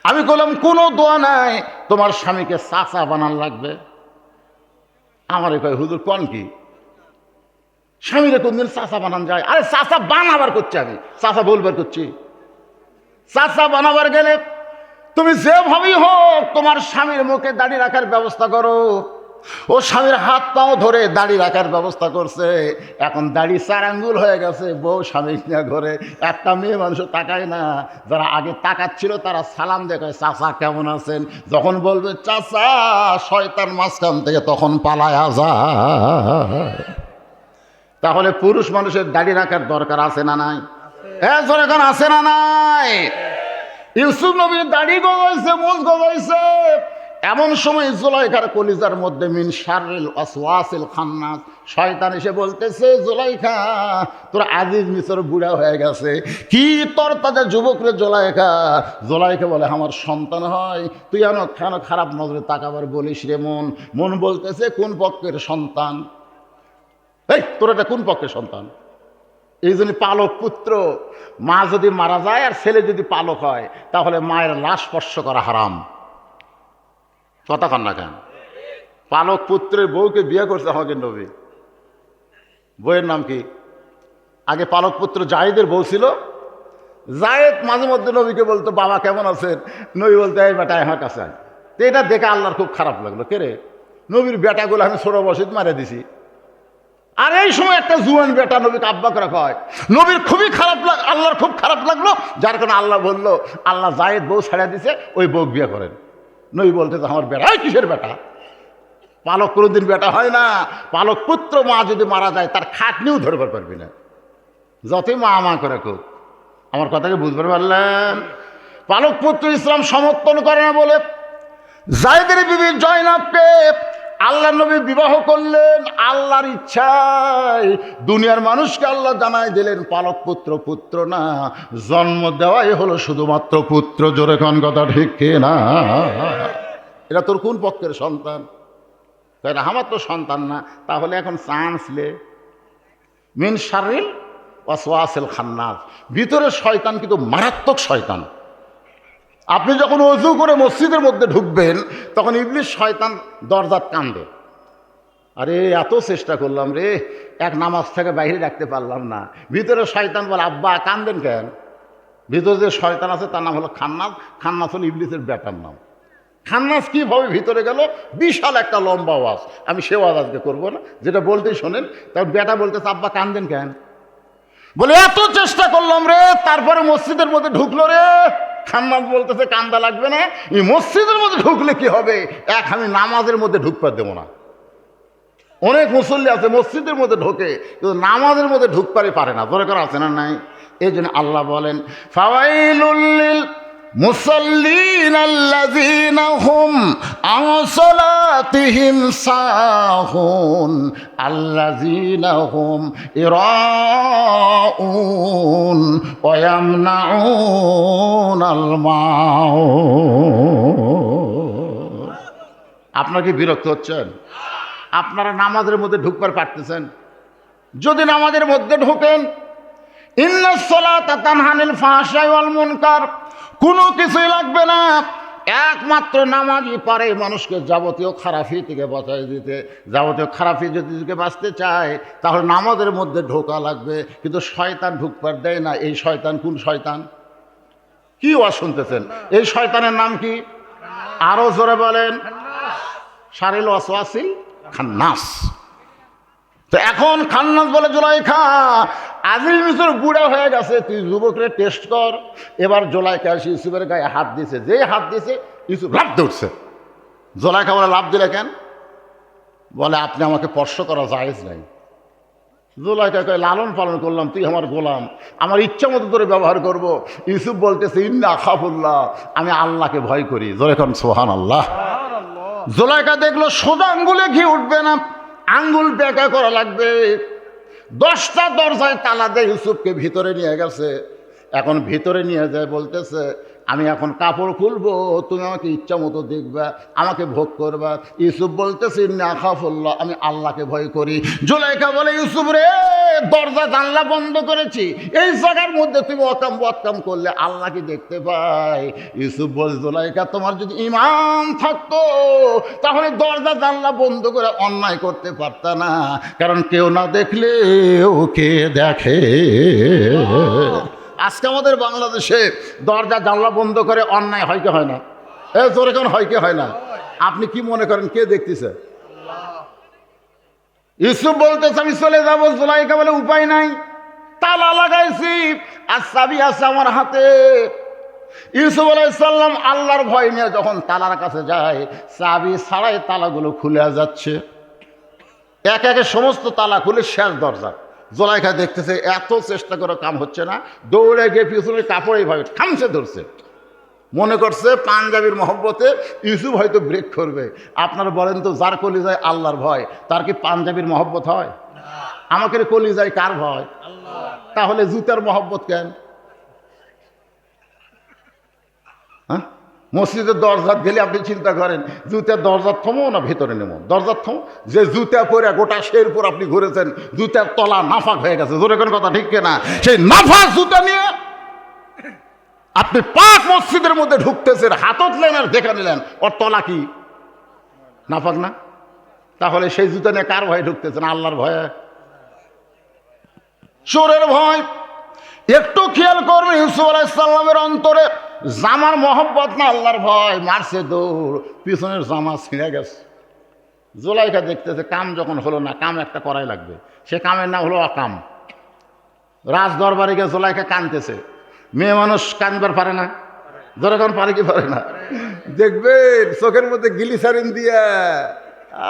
আমি বললাম কোনো দোয়া নাই, তোমার স্বামীকে চাচা বানান লাগবে। আমার কয় হুজুর কোন কি, স্বামীরে কোনদিন চাচা বানান যায়? আরে চাচা বানাবার করছি, আমি চাচা বলবার করছি। চাচা বানাবার গেলে তুমি যেভাবেই হোক তোমার স্বামীর মুখে দাড়ি রাখার ব্যবস্থা করো। ও স্বামীর হাত পাও ধরে দাড়ি রাখার ব্যবস্থা করছে, এখন দাড়ি 4 আঙ্গুল হয়ে গেছে। বউ স্বামী নিয়ে ঘরে, একটা মেয়ে মানুষ তাকায় না। যারা আগে তাকাচ্ছিল তারা সালাম দেখায়, চাচা কেমন আছেন? যখন বলবে চাচা, শয়তান মাঝখান থেকে তখন পালায়া যায়। তাহলে পুরুষ মানুষের দাড়ি রাখার দরকার আছে না নাই? হ্যাঁ জোরে এখন আছে না নাই? ইউসুফ নবীর দাড়ি গজাইছে, মুখ গজাইছে। এমন সময় জুলাইখার কলিজার মধ্যে মিন শাররিল ওয়াসওয়াসিল খান্নাস, শয়তান এসে বলতেছে জুলাইখা তোর আজিজ মিসর বুড়া হয়ে গেছে, কি তোর তাদের যুবক রে জুলাইখা। জুলাইখা বলে আমার সন্তান হয়, তুই কেন খারাপ নজরে তাকাবার বলিস রে? মন বলতেছে কোন পক্ষের সন্তান? এই তোর এটা কোন পক্ষের সন্তান? এই জন্য পালক পুত্র, মা যদি মারা যায় আর ছেলে যদি পালক হয় তাহলে মায়ের লাশ স্পর্শ করা হারাম। কথা কন না কেন? পালক পুত্রের বউকে বিয়ে করছে আমাকে নবী। বইয়ের নাম কি? আগে পালক পুত্র জায়েদের বউ ছিল। জায়েদ মাঝে মধ্যে নবীকে বলতো বাবা কেমন আছেন? নবী বলতে এই বেটা আমার কাছে আয়। তো এটা দেখে আল্লাহর খুব খারাপ লাগলো, কে রে নবীর বেটাগুলো আমি ছোট বসিত মারে দিছি। আর এই সময় একটা জুয়ান বেটা নবীকে আব্বা করে কয়, নবীর খুবই খারাপ আল্লাহর খুব খারাপ লাগলো। যার কারণে আল্লাহ বললো আল্লাহ জায়েদ বউ ছেড়ে দিছে, ওই বউ বিয়ে করেন। নবী বলতে আমার বেটা, কিসের বেটা? পালক কোনোদিন বেটা হয় না। পালক পুত্র মা যদি মারা যায় তার খাটনিও ধরবার পারবি না, যতই মা মা করে খুব। আমার কথাকে বুঝতে পারলেন? পালক পুত্র ইসলাম সমর্থন করে না বলে জায়েদের বিবি জয়নাবকে আল্লাহ নবী বিবাহ করলেন আল্লাহর ইচ্ছায়। দুনিয়ার মানুষকে আল্লাহ জানাই দিলেন পালক পুত্র পুত্র না, জন্ম দেওয়াই হলো শুধুমাত্র পুত্র। জোরে কোন কথা ঠিক না? এটা তোর কোন পক্ষের সন্তান? আমার তো সন্তান না। তাহলে এখন চান্স লে মিন শাররিল ওয়াসওয়াসিল খান্নাস, ভিতরে শয়তান কিন্তু মারাত্মক শয়তান। আপনি যখন ওযু করে মসজিদের মধ্যে ঢুকবেন তখন ইবলিস শয়তান দরজাত কান্দে, আরে এত চেষ্টা করলাম রে, এক নামাজ থেকে বাইরে রাখতে পারলাম না। ভিতরে শয়তান বলে আব্বা কান্দেন কেন? ভিতরে যে শয়তান আছে তার নাম হলো খান্নাস। খান্নাস হলো ইবলিসের বেটার নাম। খান্নাস কীভাবে ভিতরে গেল? বিশাল একটা লম্বা ওয়াজ, আমি সে ওয়াজ আজকে করবো না, যেটা বলতেই শোনেন। তার বেটা বলতেছে আব্বা কান্দেন কেন? বলে এত চেষ্টা করলাম রে, তারপরে মসজিদের মধ্যে ঢুকলো রে। খান্নাস বলতেছে কান্দা লাগবে না, এই মসজিদের মধ্যে ঢুকলে কি হবে? আমি নামাজের মধ্যে ঢুকবার দেবো না। অনেক মুসল্লি আছে মসজিদের মধ্যে ঢোকে কিন্তু নামাজের মধ্যে ঢুকপারে পারে না। দরকার আছে না নাই? এই জন্য আল্লাহ বলেন ফাওয়াইলুল লিল মুসাল্লিন আল্লাযীনা হুম আন সালাতিহিম সাহুন আল্লাযীনা হুম ইরাউন ওয়া ইয়ামনাউনাল মাউন। আপনারা কি বিরক্ত হচ্ছেন? আপনারা নামাজের মধ্যে ঢুকবার পারতেছেন? যদি নামাজের মধ্যে ঢোকেন, ইন্নাস সালাতা তানহা আনিল ফাহশাই ওয়াল মুনকার, কোনো কিছুই লাগবে না। একমাত্র নামাজই পারে মানুষকে যাবতীয় খারাপি থেকে বাঁচাই দিতে। যাবতীয় খারাপি যদি বাঁচতে চায় তাহলে নামাজের মধ্যে ঢোকা লাগবে। কিন্তু শয়তান ঢুকবার দেয় না। এই শয়তান কোন শয়তান? কি ওয়াজ শুনতেছেন? এই শয়তানের নাম কি? আরো জোরে বলেন। শাররিল ওয়াসওয়াসিল খান্নাস। তো এখন খান্নাস বলে জুলাইখা, আজিজ মিশর বুড়া হয়ে গেছে, তুই যুবকরে টেস্ট কর। এবার জুলাইখা এসে ইউসুফের গায়ে হাত দিছে, যে হাত দিছে ইউসুফ লাফ ধরছে। জুলাইখা বলে লাফ দিলে কেন? বলে আপনি আমাকে স্পর্শ করা জায়েজ নাই। জুলাইখা কয় লালন পালন করলাম, তুই আমার গোলাম, আমার ইচ্ছা মতো করে ব্যবহার করব। ইউসুফ বলতেছে ইন্না আখাফুল্লাহ, আমি আল্লাহকে ভয় করি। জোরে কোন সুবহানাল্লাহ। জুলাইখা দেখলো সোজা আঙ্গুলে ঘি উঠবে না, আঙ্গুল বেঁকা করা লাগবে। 10টা দরজায় তালা দিয়ে ইউসুফকে ভিতরে নিয়ে গেছে। এখন ভিতরে নিয়ে যায়, বলতেছে আমি এখন কাপড় খুলবো, তুমি আমাকে ইচ্ছা মতো দেখবা, আমাকে ভোগ করবা। ইউসুফ বলতেছে ইন্না আখাফুল্লাহ, আমি আল্লাহকে ভয় করি। জুলাইখা বলে ইউসুফ রে, দরজা জানলা বন্ধ করেছি, এই জায়গার মধ্যে তুমি অকাম করলে আল্লাহ কি দেখতে পাই? ইউসুফ বলে জুলাইখা, তোমার যদি ঈমান থাকতো তাহলে দরজা জানলা বন্ধ করে অন্যায় করতে পারতা না, কারণ কেউ না দেখলে ওকে দেখে। আজকে আমাদের বাংলাদেশে দরজা জানলা বন্ধ করে অন্যায় হয় কি হয় না? জোরে কোন হয় কি হয় না? আপনি কি মনে করেন কে দেখতেছে? ইউসুফ বলতেছে আমি চলে যাবো। জুলাইখা বলে উপায় নাই, তালা লাগাইছি আর চাবি আছে আমার হাতে। ইউসুফ আলাইহিস সালাম আল্লাহর ভয় নিয়ে যখন তালার কাছে যায়, চাবি ছাড়াই তালাগুলো খুলে যাচ্ছে। এক একে সমস্ত তালা খুলে শেষ দরজা। জুলাইখা দেখতেছে এত চেষ্টা করে কাম হচ্ছে না, দৌড়ে গিয়ে পিছনের কাপড় এইভাবে খামছে ধরছে। মনে করছে পাঞ্জাবির মহব্বতে ইউসুফ হয়তো ব্রেক করবে। আপনারা বলেন তো, যার কলিজায় আল্লাহর ভয় তার কি পাঞ্জাবির মহব্বত হয়? আমাকে কলিজায় কার ভয়? তাহলে জুতার মহব্বত কেন? হ্যাঁ, মসজিদের দরজা গেলে আপনি চিন্তা করেন জুতার দরজার থমো না ভেতরে নেমো? দরজার থমো। যে জুতা পরে গোটা শের পর আপনি ঘুরেছেন, জুতার তলা নাফাক হয়ে গেছে, জোরে কোন কথা ঠিক কিনা? সেই নাফাক জুতা নিয়ে আপনি পাক মসজিদের মধ্যে ঢুকতেছেন, হাতত লেন আর দেখে নিলেন ওর তলা কি নাফাক না? তাহলে সেই জুতা নিয়ে কার ভয়ে ঢুকতেছেন? আল্লাহর ভয়ে? চোরের ভয়? একটু খেয়াল করবেন ইউসুফ আলাইহিস সালামের অন্তরে জামার মহব্বত না আল্লাহর ভয়। মারছে দৌড়, পিছনের জামা ছিঁড়ে গেছে। জুলাইখা দেখতেছে কাম যখন হলো না, কাম একটা করাই লাগবে। সে কামের নাম হলো অকাম। রাজ দরবারে গিয়ে জুলাইখা কাঁদতেছে। মেয়ে মানুষ কাঁদবার পারে না? যখন পারে কি পারে না? দেখবেন চোখের মধ্যে গ্লিসারিন দিয়া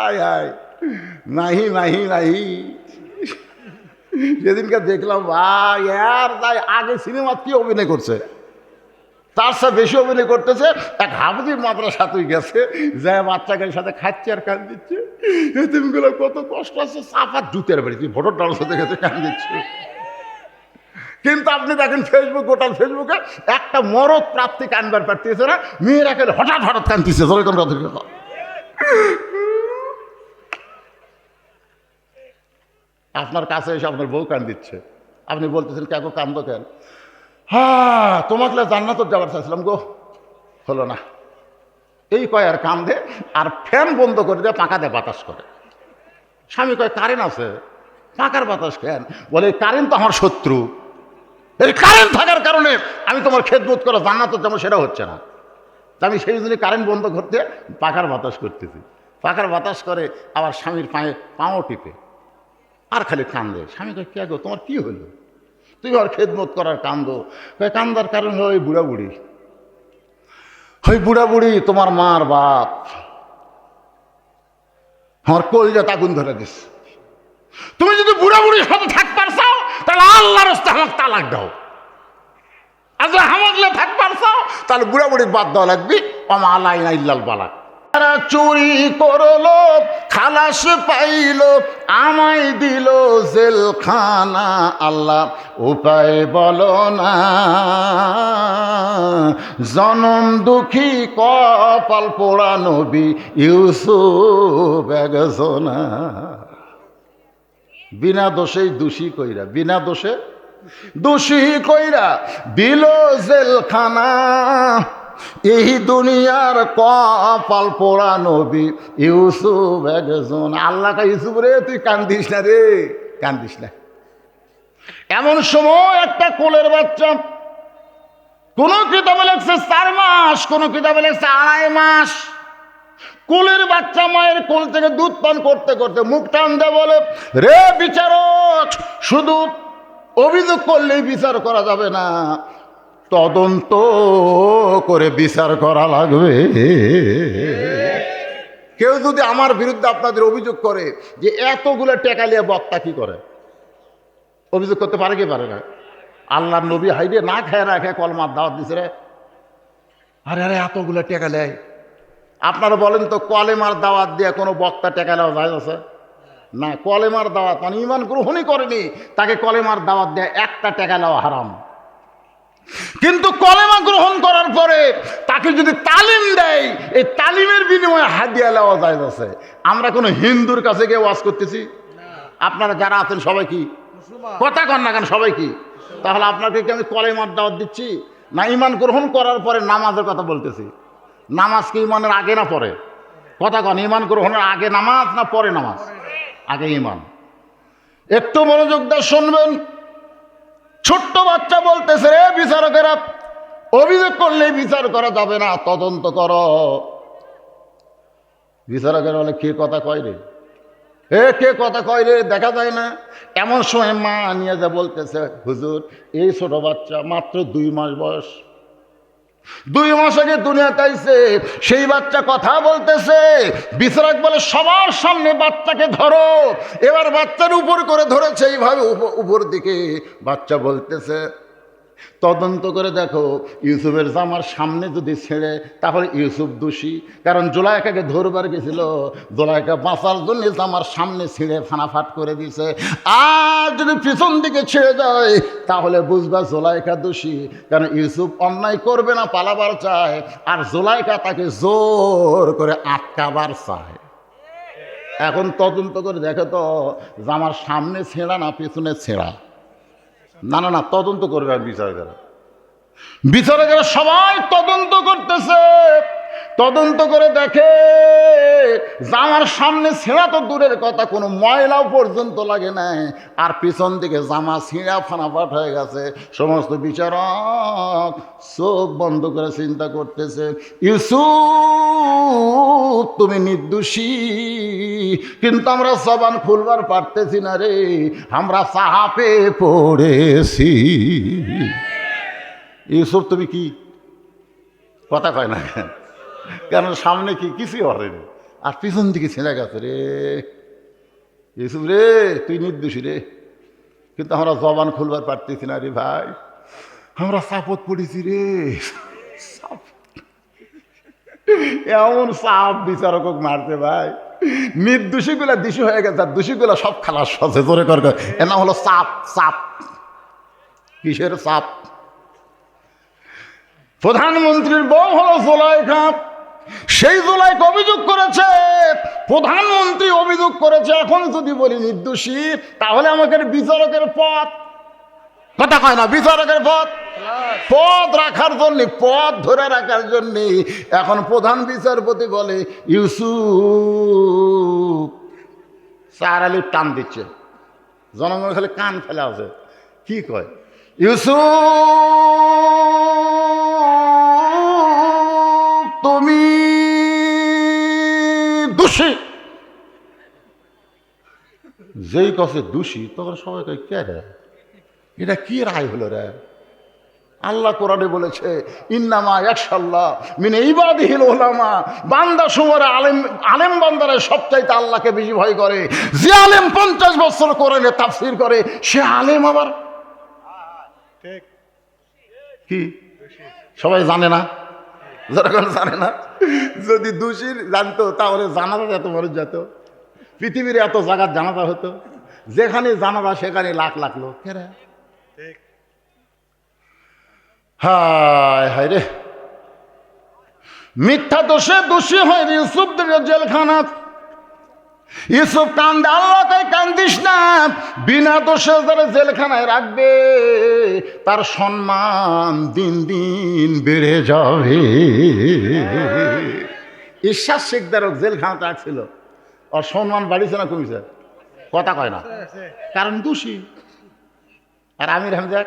আয় আয় নাহি নাহি নাহি। যেদিনকে দেখলাম ভাই আর তাই আগে সিনেমা কি অভিনয় করছে, তার সাথে বেশি অভিনয় করতেছে। এক হাফিজ মাদ্রাসা তুই গেছে, যে বাচ্চাদের সাথে খাচ্ছে আর কান দিচ্ছে। তুমিগুলো কত কষ্ট আছে, চাপার জুতের বাড়ি, তুই ভোটার ডাল সাথে গেছে কান দিচ্ছে। কিন্তু আপনি দেখেন ফেসবুক, গোটা ফেসবুকে একটা মরদ প্রাপ্তি কানবার পারতেছে না, মেয়েরা কেন হঠাৎ হঠাৎ কানতেছে। জোরে কোন কথা? আপনার কাছে এসে আপনার বউ কান দিচ্ছে, আপনি বলতেছেন কে গো কান্দো কেন? হ্যাঁ তোমাকে জান্নাত যাবার চাইছিলাম গো, হলো না। এই কয় আর কান্দে, আর ফ্যান বন্ধ করে দেয়, পাকা দেয়, বাতাস করে। স্বামী কয় কারেন্ট আছে, পাকার বাতাস কেন? বলে কারেন্ট তো আমার শত্রু, এই কারেন্ট থাকার কারণে আমি তোমার খেদমত করা জান্নাত যেমন সেটা হচ্ছে না। আমি সেই জন্য কারেন্ট বন্ধ করতে পাখার বাতাস করতেছি। পাখার বাতাস করে আবার স্বামীর পায়ে পাও টিপে আর খালি কান্দে। স্বামী কয় কে গো তোমার কি হলো? তুই আর খেদমত করার কান্দো? কয় কান্দার কারণ হলো ওই বুড়া বুড়ি। ওই বুড়া বুড়ি তোমার মার বাপ, আমার কলিজা আগুন ধরে দিস। তুমি যদি বুড়া বুড়ির সাথে থাকতে চাও তাহলে আল্লাহর রাস্তায় আমাকে তালাক দাও। আজ হামাগলে থাকবার চাও তাহলে বুড়া বুড়ির বাদ দেওয়া লাগবে। আমা আলাই না ইল্লাল বালাক। তারা চুরি করলো, খালাস পাইল, আমায় দিল জেলখানা। আল্লাহ উপায় বলো না, জনম দুঃখী কপাল পোড়া নবী ইউসুফ একজনা। বিনা দোষেই দোষী কইরা, বিনা দোষে দোষী কইরা দিল জেলখানা। এই দুনিয়ার কপাল পোড়া নবী ইউসুফ একজন। আল্লাহ কা ইউসুফ রে তুই কান্দিস না রে, কান্দিস না। এমন সময় একটা কোলের বাচ্চা, কোন কিতাবে লেখছে 4 মাস, কোন কিতাবে লেখছে 2.5 মাস, কুলের বাচ্চা মায়ের কোল থেকে দুধ পান করতে করতে মুখ টান দেয়, বলে রে বিচারক, শুধু অভিযোগ করলেই বিচার করা যাবে না, তদন্ত করে বিচার করা লাগবে। কেউ যদি আমার বিরুদ্ধে আপনাদের অভিযোগ করে যে এতগুলো টেকা নিয়ে বক্তা কি করে, অভিযোগ করতে পারে কি পারে না? আল্লাহর নবী হাইরে না খেয়ে না খেয়ে কলমার দাওয়াত দিছে রে, আরে আরে এতগুলো টেকা নেয়। আপনারা বলেন তো, কলেমার দাওয়াত দিয়ে কোনো বক্তা টেকা নেওয়া যায় আছে না? কলেমার দাওয়াত মানে ঈমান গ্রহণই করেনি, তাকে কলেমার দাওয়াত দেয় একটা টেকা নেওয়া হারাম। কিন্তু কলেমা গ্রহণ করার পরে তাকে যদি তালিম দেয়, এই তালিমের বিনিময়ে হাদিয়া নেওয়া যায় আছে। আমরা কোনো হিন্দুর কাছে গিয়ে ওয়াজ করতেছি? আপনারা যারা আছেন সবাই কি কথা কন না কেন? সবাই কি? তাহলে আপনাকে কি আমি কলেমার দাওয়াত দিচ্ছি, না ঈমান গ্রহণ করার পরে নামাজের কথা বলতেছি? নামাজ কি ঈমানের আগে না পরে? কথা কন, ঈমান গ্রহণের আগে নামাজ না পরে নামাজ? আগে ঈমান। একটু মনোযোগ দিয়ে শুনবেন। ছোট্ট বাচ্চা বলতেছে, রে বিচারকেরা, অভিযোগ করলে বিচার করা যাবে না, তদন্ত করো। বিচারকেরা বলে, কে কথা কয় রে? কে কথা কয় রে? দেখা যায় না? এমন সময় মা নিয়ে যা বলতেছে, হুজুর এই ছোট বাচ্চা মাত্র 2 মাস বয়স, 2 মাস আগে দুনিয়াতে আইছে, সেই বাচ্চা কথা বলতেছে। বিচারক বলে, সবার সামনে বাচ্চাকে ধরো। এবার বাচ্চার উপর করে ধরেছে, এইভাবে উপর দিকে বাচ্চা বলতেছে, তদন্ত করে দেখো, ইউসুফের জামার সামনে যদি ছেড়ে তাহলে ইউসুফ দোষী, কারণ জুলাইখাকে ধরবার গেছিল, জুলাইখা বাঁচার জন্য জামার সামনে ছিঁড়ে ফানাফাট করে দিছে। আর যদি পিছন দিকে ছেড়ে যায় তাহলে বুঝবা জুলাইখা দোষী, কারণ ইউসুফ অন্যায় করবে না, পালাবার চায়, আর জুলাইখা তাকে জোর করে আটকাবার চায়। এখন তদন্ত করে দেখো তো, জামার সামনে ছেঁড়া না পিছনে ছেঁড়া? না না না, তদন্ত করবে। আর বিচারকেরা সবাই তদন্ত করতেছে। তদন্ত করে দেখে জামার সামনে ছেঁড়া তো দূরের কথা, কোনো ময়লাও পর্যন্ত লাগে নাই, আর পিছন দিকে জামা ছিঁড়া ফানাফাট হয়ে গেছে। সমস্ত বিচারক চোখ বন্ধ করে চিন্তা করতেছে, ইউসুফ তুমি নির্দোষী, কিন্তু আমরা জবান খুলবার পারতেছি না রে, আমরা চাপে পড়েছি। ইউসুফ তুমি কি কথা কয় না কেন? সামনে কি কিছুই হয়নি, আর পিছন দিকে ছেড়ে গেছে রে। ইউসুফ রে তুই নির্দোষী রে, কিন্তু আমরা জবান খুলবার পারতেছি না রে ভাই, আমরা চাপত পড়েছি রে। এমন চাপ বিচারক মারতে ভাই, নির্দোষীগুলা দোষী হয়ে গেছে, আর দোষীগুলা সব খালাস হচ্ছে। জোরে কর, এর নাম হলো চাপ। চাপ কিসের চাপ? প্রধানমন্ত্রীর বউ হলো জুলাইখা, সেই জুলাইখা অভিযোগ করেছে, প্রধানমন্ত্রী অভিযোগ করেছে। এখন যদি বলি নির্দোষী, তাহলে আমাকে বিচারকের পদ, কথা কয় না, বিচারকের পদ রাখার জন্য, পদ ধরে রাখার জন্য এখন প্রধান বিচারপতি বলে ইউসুফ। স্যার আলী টান দিচ্ছে, জনগণ খালি কান ফেলে আছে, কি কয় ইউসুফ তুমি দোষী। যেই কছে দোষী তখন সবাই কয় কে রে, এটা কি রায় হলো রে? আল্লাহ কোরআনে বলেছে, ইন্নামা ইয়াখশাল্লাহ মিন ইবাদিহিল উলামা, বান্দা সমরে আলেম বান্দারা সবচাইতে আল্লাহকে বেশি ভয় করে। যে আলেম 50 বছর কোরআনে তাফসীর করে, সে আলেম আবার ঠিক কি সবাই জানে না? যারা জানে না, যদি দোষীর জানতো তাহলে জানাজা এত মানুষ যেত, পৃথিবীর এত জায়গার জানাজা হতো, যেখানে জানাজা সেখানে লাখ লাখ লোক। হায় হায় রে, মিথ্যা দোষে দোষী হয় ইউসুফ জেলখানা। ইউসুফ কান্দে, আল্লাহ তাই কান্দিস না, বিনা দোষে যারা জেলখানায় রাখবে তার সম্মান দিন দিন বেড়ে যাবে। ঈশ্বর শেখদারক জেলখানাতে রাখছিল, আর সম্মান বাড়িছে না কমিছে? কথা কয় না, কারণ দোষী। আর আমির হামজা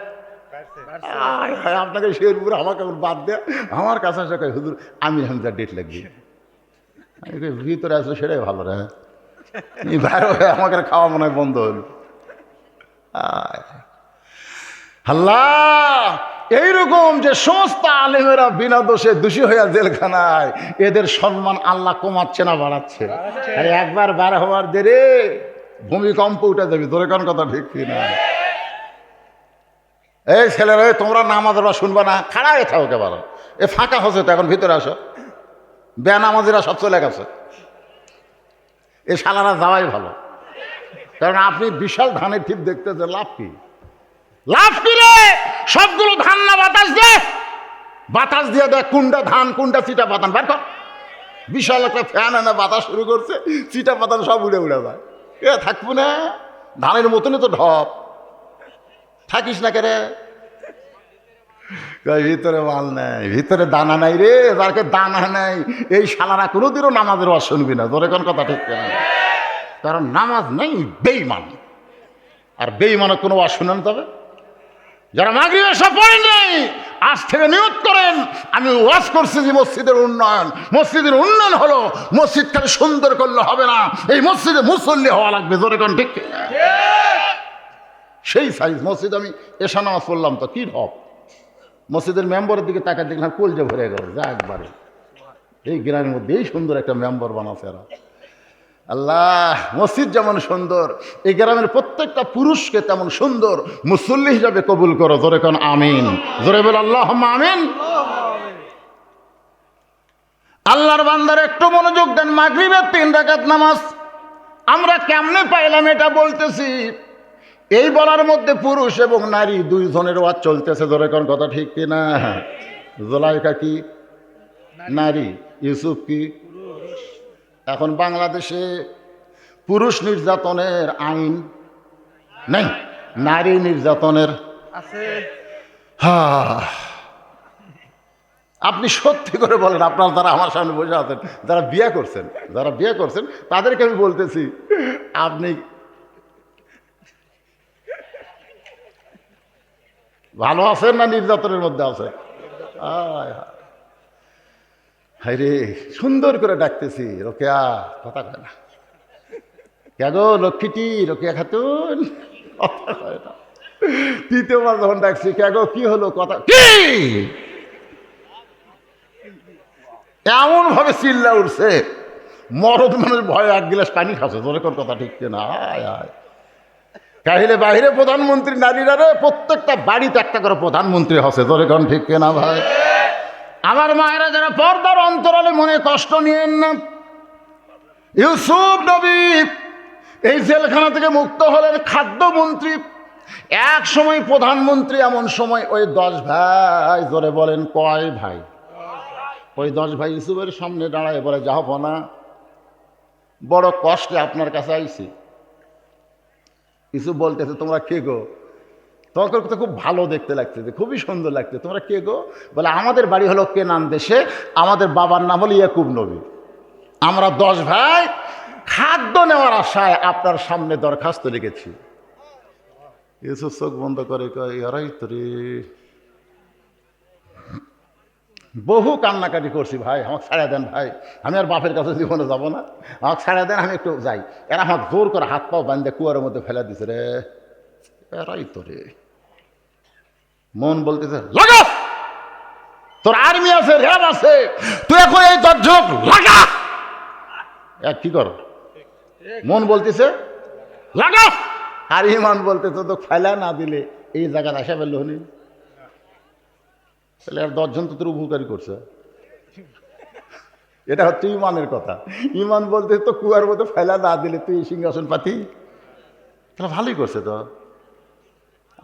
আপনাকে শেরপুর আমাকে বাদ দেয়, আমার কাছে আসা হুজুর আমির হামজার ডেট লাগবে। ভিতরে আসলে সেটাই ভালো রে, বাইরে হয়ে আমাকে খাওয়া মনে হয় বন্ধ হল। আল্লাহ, এইরকম যে সমস্ত আলেমেরা বিনা দোষে দোষী হইয়া জেলখানায়, এদের সম্মান আল্লাহ কমাচ্ছে না বাড়াচ্ছে? আরে একবার বার হওয়ার দেরে ভূমিকম্প উঠে যাবি, তোর কোন কথা ঠিক কিনা? এই ছেলেরা, তোমরা নামাজের বা শুনবা না, খাড়া হয়ে থাকো কেবল। এ ফাঁকা হচ্ছে তো, এখন ভিতরে আসো। বেনামাজিরা সব চলে গেছে, এ শালারা যাওয়াই ভালো। কারণ আপনি বিশাল ধানের ঠিক দেখতেছে, লাভ কি? লাভ কি রে? সবগুলো ধান না বাতাস দে, বাতাস দিয়ে দেখ কোনটা ধান কোনটা চিটা পাতান বার কর। বিশাল একটা ফ্যান এনে বাতাস শুরু করছে, চিটা পাতান সব উড়ে উড়ে যায়। এ থাকবো না, ধানের মতনই তো ঢপ, থাকিস না কেরে? ভিতরে মাল নাই, ভিতরে দানা নাই রে, যারকে দানা নাই এই শালারা কোনোদিনও নামাজের ওয়াজ শুনবি না। তোর এখন কথা ঠিক না, কারণ নামাজ নেই বেঈমান, আর বেঈমানের কোনো ওয়াজ শুনেন। তবে যারা মাগরিবের সব পড়েন নাই, আজ থেকে নিয়ত করেন, আমি ওয়াজ করছি যে মসজিদের উন্নয়ন। মসজিদের উন্নয়ন হলো, মসজিদ খালি সুন্দর করলে হবে না, এই মসজিদে মুসল্লি হওয়া লাগবে। জোরে কোন ঠিক? সেই সাইজ মসজিদ। আমি এশা নামাজ পড়লাম তো কি ঢপ, মসজিদের মেম্বরের দিকে তাকায় দেখলাম কলজে ভরে গেল। যা একবারে এই গ্রামের মধ্যে এই সুন্দর একটা মেম্বার বানাচ্ছে এরা। আল্লাহ, মসজিদ যেমন সুন্দর, এই গ্রামের প্রত্যেকটা পুরুষকে তেমন সুন্দর মুসল্লি হিসাবে কবুল করো। জোরে কোন আমিন, জোরে বল আল্লাহুম্মা আমিন। আল্লাহর বান্দার একটু মনোযোগ দেন। মাগরিবের 3 রাকাত নামাজ আমরা কেমনে পাইলাম এটা বলতেছি। এই বলার মধ্যে পুরুষ এবং নারী দুইজনের ওয়াজ চলতেছে। জোরে কোন কথা ঠিক কিনা? জুলাইখা কি নারী, ইউসুফ কি? এখন বাংলাদেশে পুরুষ নির্যাতনের আইন নেই, নারী নির্যাতনের আছে। আপনি সত্যি করে বলেন, আপনার যারা আমার সামনে বসে আছেন, যারা বিয়ে করছেন তাদেরকে আমি বলতেছি, আপনি ভালো আছেন না নির্যাতনের মধ্যে আছেন? হায় রে, সুন্দর করে ডাকতেছি, রোকেয়া কথা কয় না। কে গো লক্ষ্মীটি, রোকেয়া খাতুন কথা কয় না। তৃতীয়বার যখন ডাকছি, কে গো কি হলো, কথা কি? এমন ভাবে চিল্লা উঠছে, মরদ মানুষ ভয়ে 1 গ্লাস পানি খাচ্ছে। জোরে কোন কথা ঠিক না? আয় আয় কাহিলে বাহিরে প্রধানমন্ত্রী নারীরা রে, প্রত্যেকটা বাড়িতে একটা করে প্রধানমন্ত্রী হচ্ছে। জোরে কোন ঠিক না ভাই? আমার মায়েরা যারা পর্দার অন্তরালে মনে কষ্ট নিয়েন না। ইউসুফ নবী এই জেলখানা থেকে মুক্ত হলেন খাদ্যমন্ত্রী, এক সময় প্রধানমন্ত্রী। এমন সময় ওই 10 ভাই, জোরে বলেন কয় ভাই? ওই 10 ভাই ইউসুফের সামনে দাঁড়ায় বলে, জাহাপনা বড় কষ্টে আপনার কাছে আইছি। ইউসুফ বলতেছে, তোমরা কে গো? তোমাকে তো খুব ভালো দেখতে লাগতেছে, খুবই সুন্দর লাগছে, তোমরা কে গো? বলে, আমাদের বাড়ি হলো কেনান দেশে, আমাদের বাবার নাম হলো ইয়াকুব নবী। আমরা 10 ভাই খাদ্য নেওয়ার আশায় আপনার সামনে দরখাস্ত লিখেছি। ইউসুফ চোখ বন্ধ করে কয়, এরাই তো রে, বহু কান্নাকাটি করছি ভাই, আমাকে ছাড়া দেন ভাই, আমি আর বাপের কাছে জীবনে যাব না, আমাকে ছাড়া দেন, আমি একটু যাই। এরা আমাকে জোর করে হাত পাও বান্ধে কুয়ারের মধ্যে ফেলে দিছে রে। এরাই তো রে। মন বলতেছে, লাগা, তোর আর্মি আছে, র্যাব আছে, তুই এখন এই 10 জন লাগা। কি কর? মন বলতেছে লাগা, আর ইমান বলতেছে তো ফেলা না দিলে এই জায়গায় আসা পেল হনি। তাহলে আর 10 জন তো তোর উপকারী করছে। এটা হচ্ছে ইমানের কথা। ইমান বলতে তো কুয়ার মতো ফেলা না দিলে তুই সিংহাসন পাতি, তাহলে ভালোই করছে তো।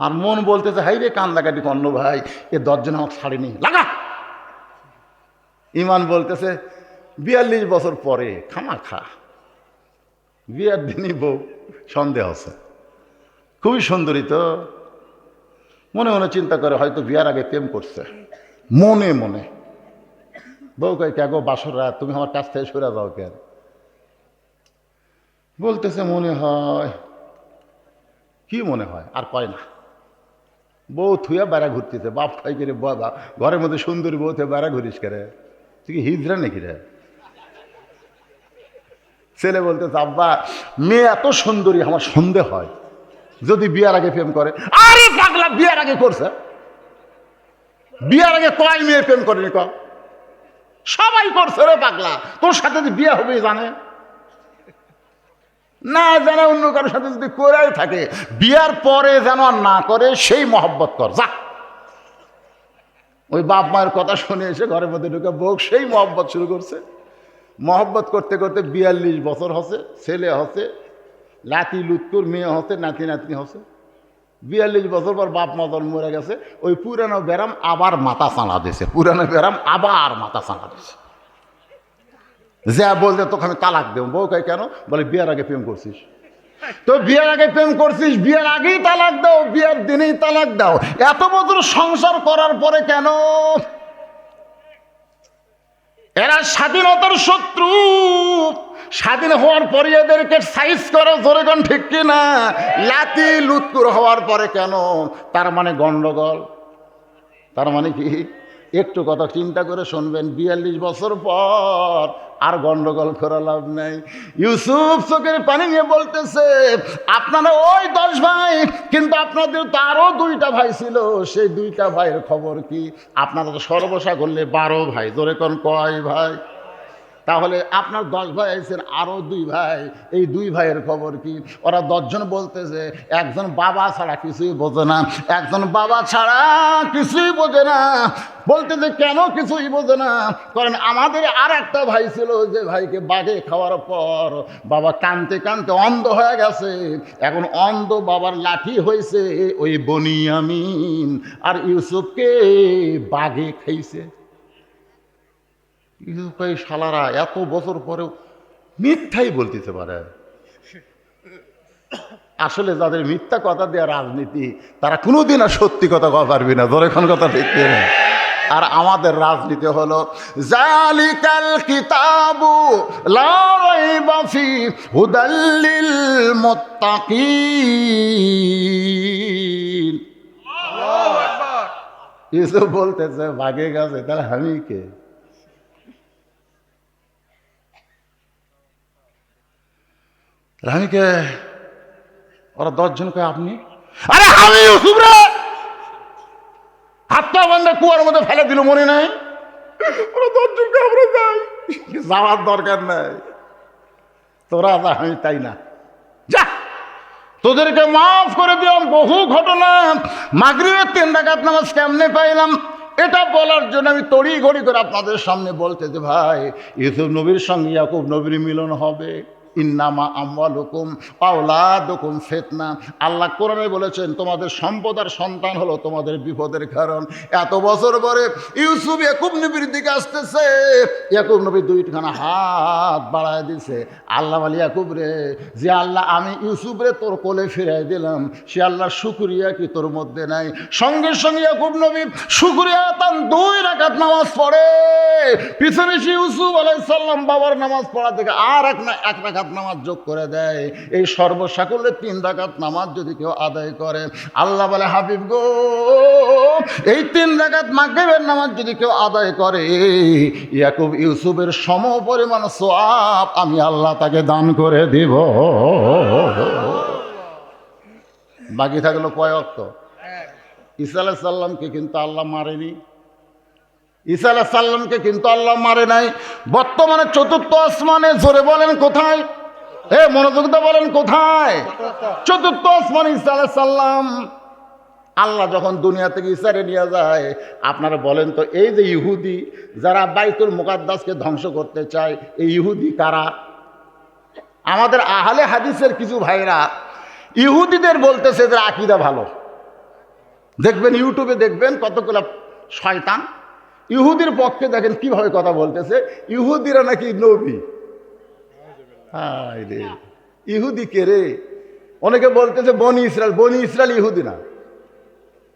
আর মন বলতেছে, হাই রে কান্দাকাটি কন্ন ভাই, এ 10 জন আমাকে ছাড়েনি, লাগা। ইমান বলতেছে 42 বছর পরে খামা খা, বিয়ার দিনই বউ সন্দেহ আছে, খুবই সুন্দরী তো। মনে মনে চিন্তা করে হয়তো বিয়ার আগে প্রেম করছে, মনে মনে। বউ কয়, কে গো বাসর রাত, তুমি আমার কাছ থেকে সরে যাও কেন? বলতেছে, মনে হয়। কি মনে হয়? আর কয় না। বউ থুয়া বেড়া ঘুরতেছে, বাপ খাই করে বাবা ঘরের মধ্যে সুন্দরী বউ থেকে বেড়া ঘুরিস করে, তুই কি হিজড়া নাকি রে? ছেলে বলতেছে আব্বা মেয়ে এত সুন্দরী আমার সন্দেহ হয় যদি বিয়ার আগে প্রেম করে। আরে পাগলা, বিয়ার আগে করছে? বিয়ার আগে কয় মেয়ে প্রেম করেনি? সবাই করছে রে পাগলা। তোর সাথে যদি বিয়ে হবে জানে না, জানে অন্য কারোর সাথে যদি করেই থাকে, বিয়ার পরে যেন আর না করে সেই মহব্বত কর যা। ওই বাপ মায়ের কথা শুনে এসে ঘরের মধ্যে ঢুকে বউ সেই মহব্বত শুরু করছে। মহব্বত করতে করতে 42 বছর হচ্ছে, ছেলে হচ্ছে, লাতি লুৎকুর মেয়ে হচ্ছে, নাতি নাতনি হচ্ছে। 42 বছর পর বাপ মা জন্ম মরে গেছে। ওই পুরানো ব্যারাম আবার মাথা চাঁড়া দিছে, পুরানো ব্যারাম আবার মাথা চাঁড়া দিছে। যা বলতে তোকে আমি তালাক দেব। বউ কয় কেন? বলে বিয়ার আগে প্রেম করছিস। তো বিয়ার আগে প্রেম করছিস, বিয়ার আগেই তালাক দাও, বিয়ার দিনেই তালাক দাও। এত বছর সংসার করার পরে কেন? এরা স্বাধীনতার শত্রু। স্বাধীন হওয়ার পরে এদেরকে সাইজ করো, জোরে কোন ঠিক কিনা? লাতি লুৎকুর হওয়ার পরে কেন? তার মানে গন্ডগোল। তার মানে কি? একটু কথা চিন্তা করে শুনবেন। 42 বছর পর আর গন্ডগোল করা লাভ নাই। ইউসুফ চোখের পানি নিয়ে বলতেছে আপনারা ওই 10 ভাই, কিন্তু আপনাদের তো আরো 2টা ভাই ছিল। সেই 2টা ভাইয়ের খবর কি? আপনারা তো সর্বসা করলে 12 ভাই। জোরে কোন কয় ভাই? তাহলে আপনার 10 ভাই আছেন, আরো 2 ভাই। এই 2 ভাইয়ের খবর কি? ওরা 10 জন বলতেছে একজন বাবা ছাড়া কিছুই বোঝে না, একজন বাবা ছাড়া কিছুই বোঝে না। বলতেছে কেন কিছুই বোঝে না? কারণ আমাদের আর একটা ভাই ছিল, যে ভাইকে বাঘে খাওয়ার পর বাবা কানতে কানতে অন্ধ হয়ে গেছে। এখন অন্ধ বাবার লাঠি হয়েছে ওই বনিয়ামিন, আর ইউসুফকে বাঘে খাইছে। ইউসুফের শালারা এত বছর পরেও মিথ্যাই বলতেতে পারে। আসলে যাদের মিথ্যা কথা দেওয়া রাজনীতি, তারা কোনোদিন আর সত্যি কথা কওয়া পারবি না। ধরে কোন কথা ঠিক না। আর আমাদের রাজনীতি হলো জালিকাল কিতাবু লা রাইবা ফি হুদাল লিল মুত্তাকিন। আল্লাহু আকবার। ইউসুফ বলতেছে ভাগে গেছে, তাহলে আমি কে? রানীকে ওরা 10 জন কয় আপনি? আরে আমি ইউসুফ রে। হাতটা বান্ধা কুয়ার মধ্যে ফেলে দিল, মনে নাই? ওরা 10 জন কে আমরা যাই, যাওয়ার দরকার নাই। তোরা যা, আমি তাই না, যা তোদেরকে মাফ করে দিলাম। বহু ঘটনা। মাগরিবের 3 রাকাত নামাজ কেমনে পাইলাম, এটা বলার জন্য আমি তড়ি ঘড়ি করে আপনাদের সামনে বলতে যে ভাই, ইউসুফ নবীর সঙ্গে ইয়াকুব নবীর মিলন হবে। ইন্নামা আমওয়ালুকুম আওলাদুকুম ফিতনা। আল্লাহ কোরআনে বলেছেন তোমাদের সম্পদ আর সন্তান হলো তোমাদের বিপদের কারণ। এত বছর পরে ইউসুফ ইয়াকুব নবীর দিকে আসতেছে। ইয়াকুব নবী 2খানা হাত বাড়ায় দিছে। আল্লাহ বলে ইয়াকুব রে, যে আল্লাহ আমি ইউসুফ রে তোর কোলে ফিরাই দিলাম, সে আল্লাহর শুকরিয়া কি তোর মধ্যে নাই? সঙ্গে সঙ্গে ইয়াকুব নবী শুকরিয়া তান 2 রাকাত নামাজ পড়ে। পিছনে সে ইউসুফ আলাইহিস সালাম বাবার নামাজ পড়া থেকে আর এক রাকাত নামাজ যোগ করে দেয়। এই সর্বসাকল্যে 3 রাকাত নামাজ যদি কেউ আদায় করে, আল্লাহ বলে হাবিব গো, এই 3 রাকাত মাগরিবের নামাজ যদি কেউ আদায় করে, ইয়াকুব ইউসুফের সম পরিমাণ সওয়াব আমি আল্লাহ তাকে দান করে দিব। বাকি থাকলো কয় ওয়াক্ত? ঈসা আলাইহিস সালামকে কিন্তু আল্লাহ মারেনি। ঈসা আলাইহিস সালামকে কিন্তু আল্লাহ মারে নাই। বর্তমানে 4র্থ আসমানে, জোরে বলেন কোথায়? মনোযোগ দিয়ে বলেন কোথায়? 4র্থ আসমানে ঈসা আলাইহিস সালাম। আল্লাহ যখন দুনিয়া থেকে ঈসারে নিয়ে যায়, আপনারা বলেন তো, এই যে ইহুদি যারা বাইতুল মুকাদ্দাসকে ধ্বংস করতে চায়, এই ইহুদি কারা? আমাদের আহলে হাদিসের কিছু ভাইরা ইহুদিদের বলতেছে যে আকীদা ভালো। দেখবেন ইউটিউবে দেখবেন কতগুলো শয়তান ইহুদির পক্ষে, দেখেন কিভাবে কথা বলতেছে। ইহুদিরা নাকি নবী। হায় রে, ইহুদি কে রে? অনেকে বলতেছে বনি ইসরায়েল। বনি ইসরায়েল ইহুদি না।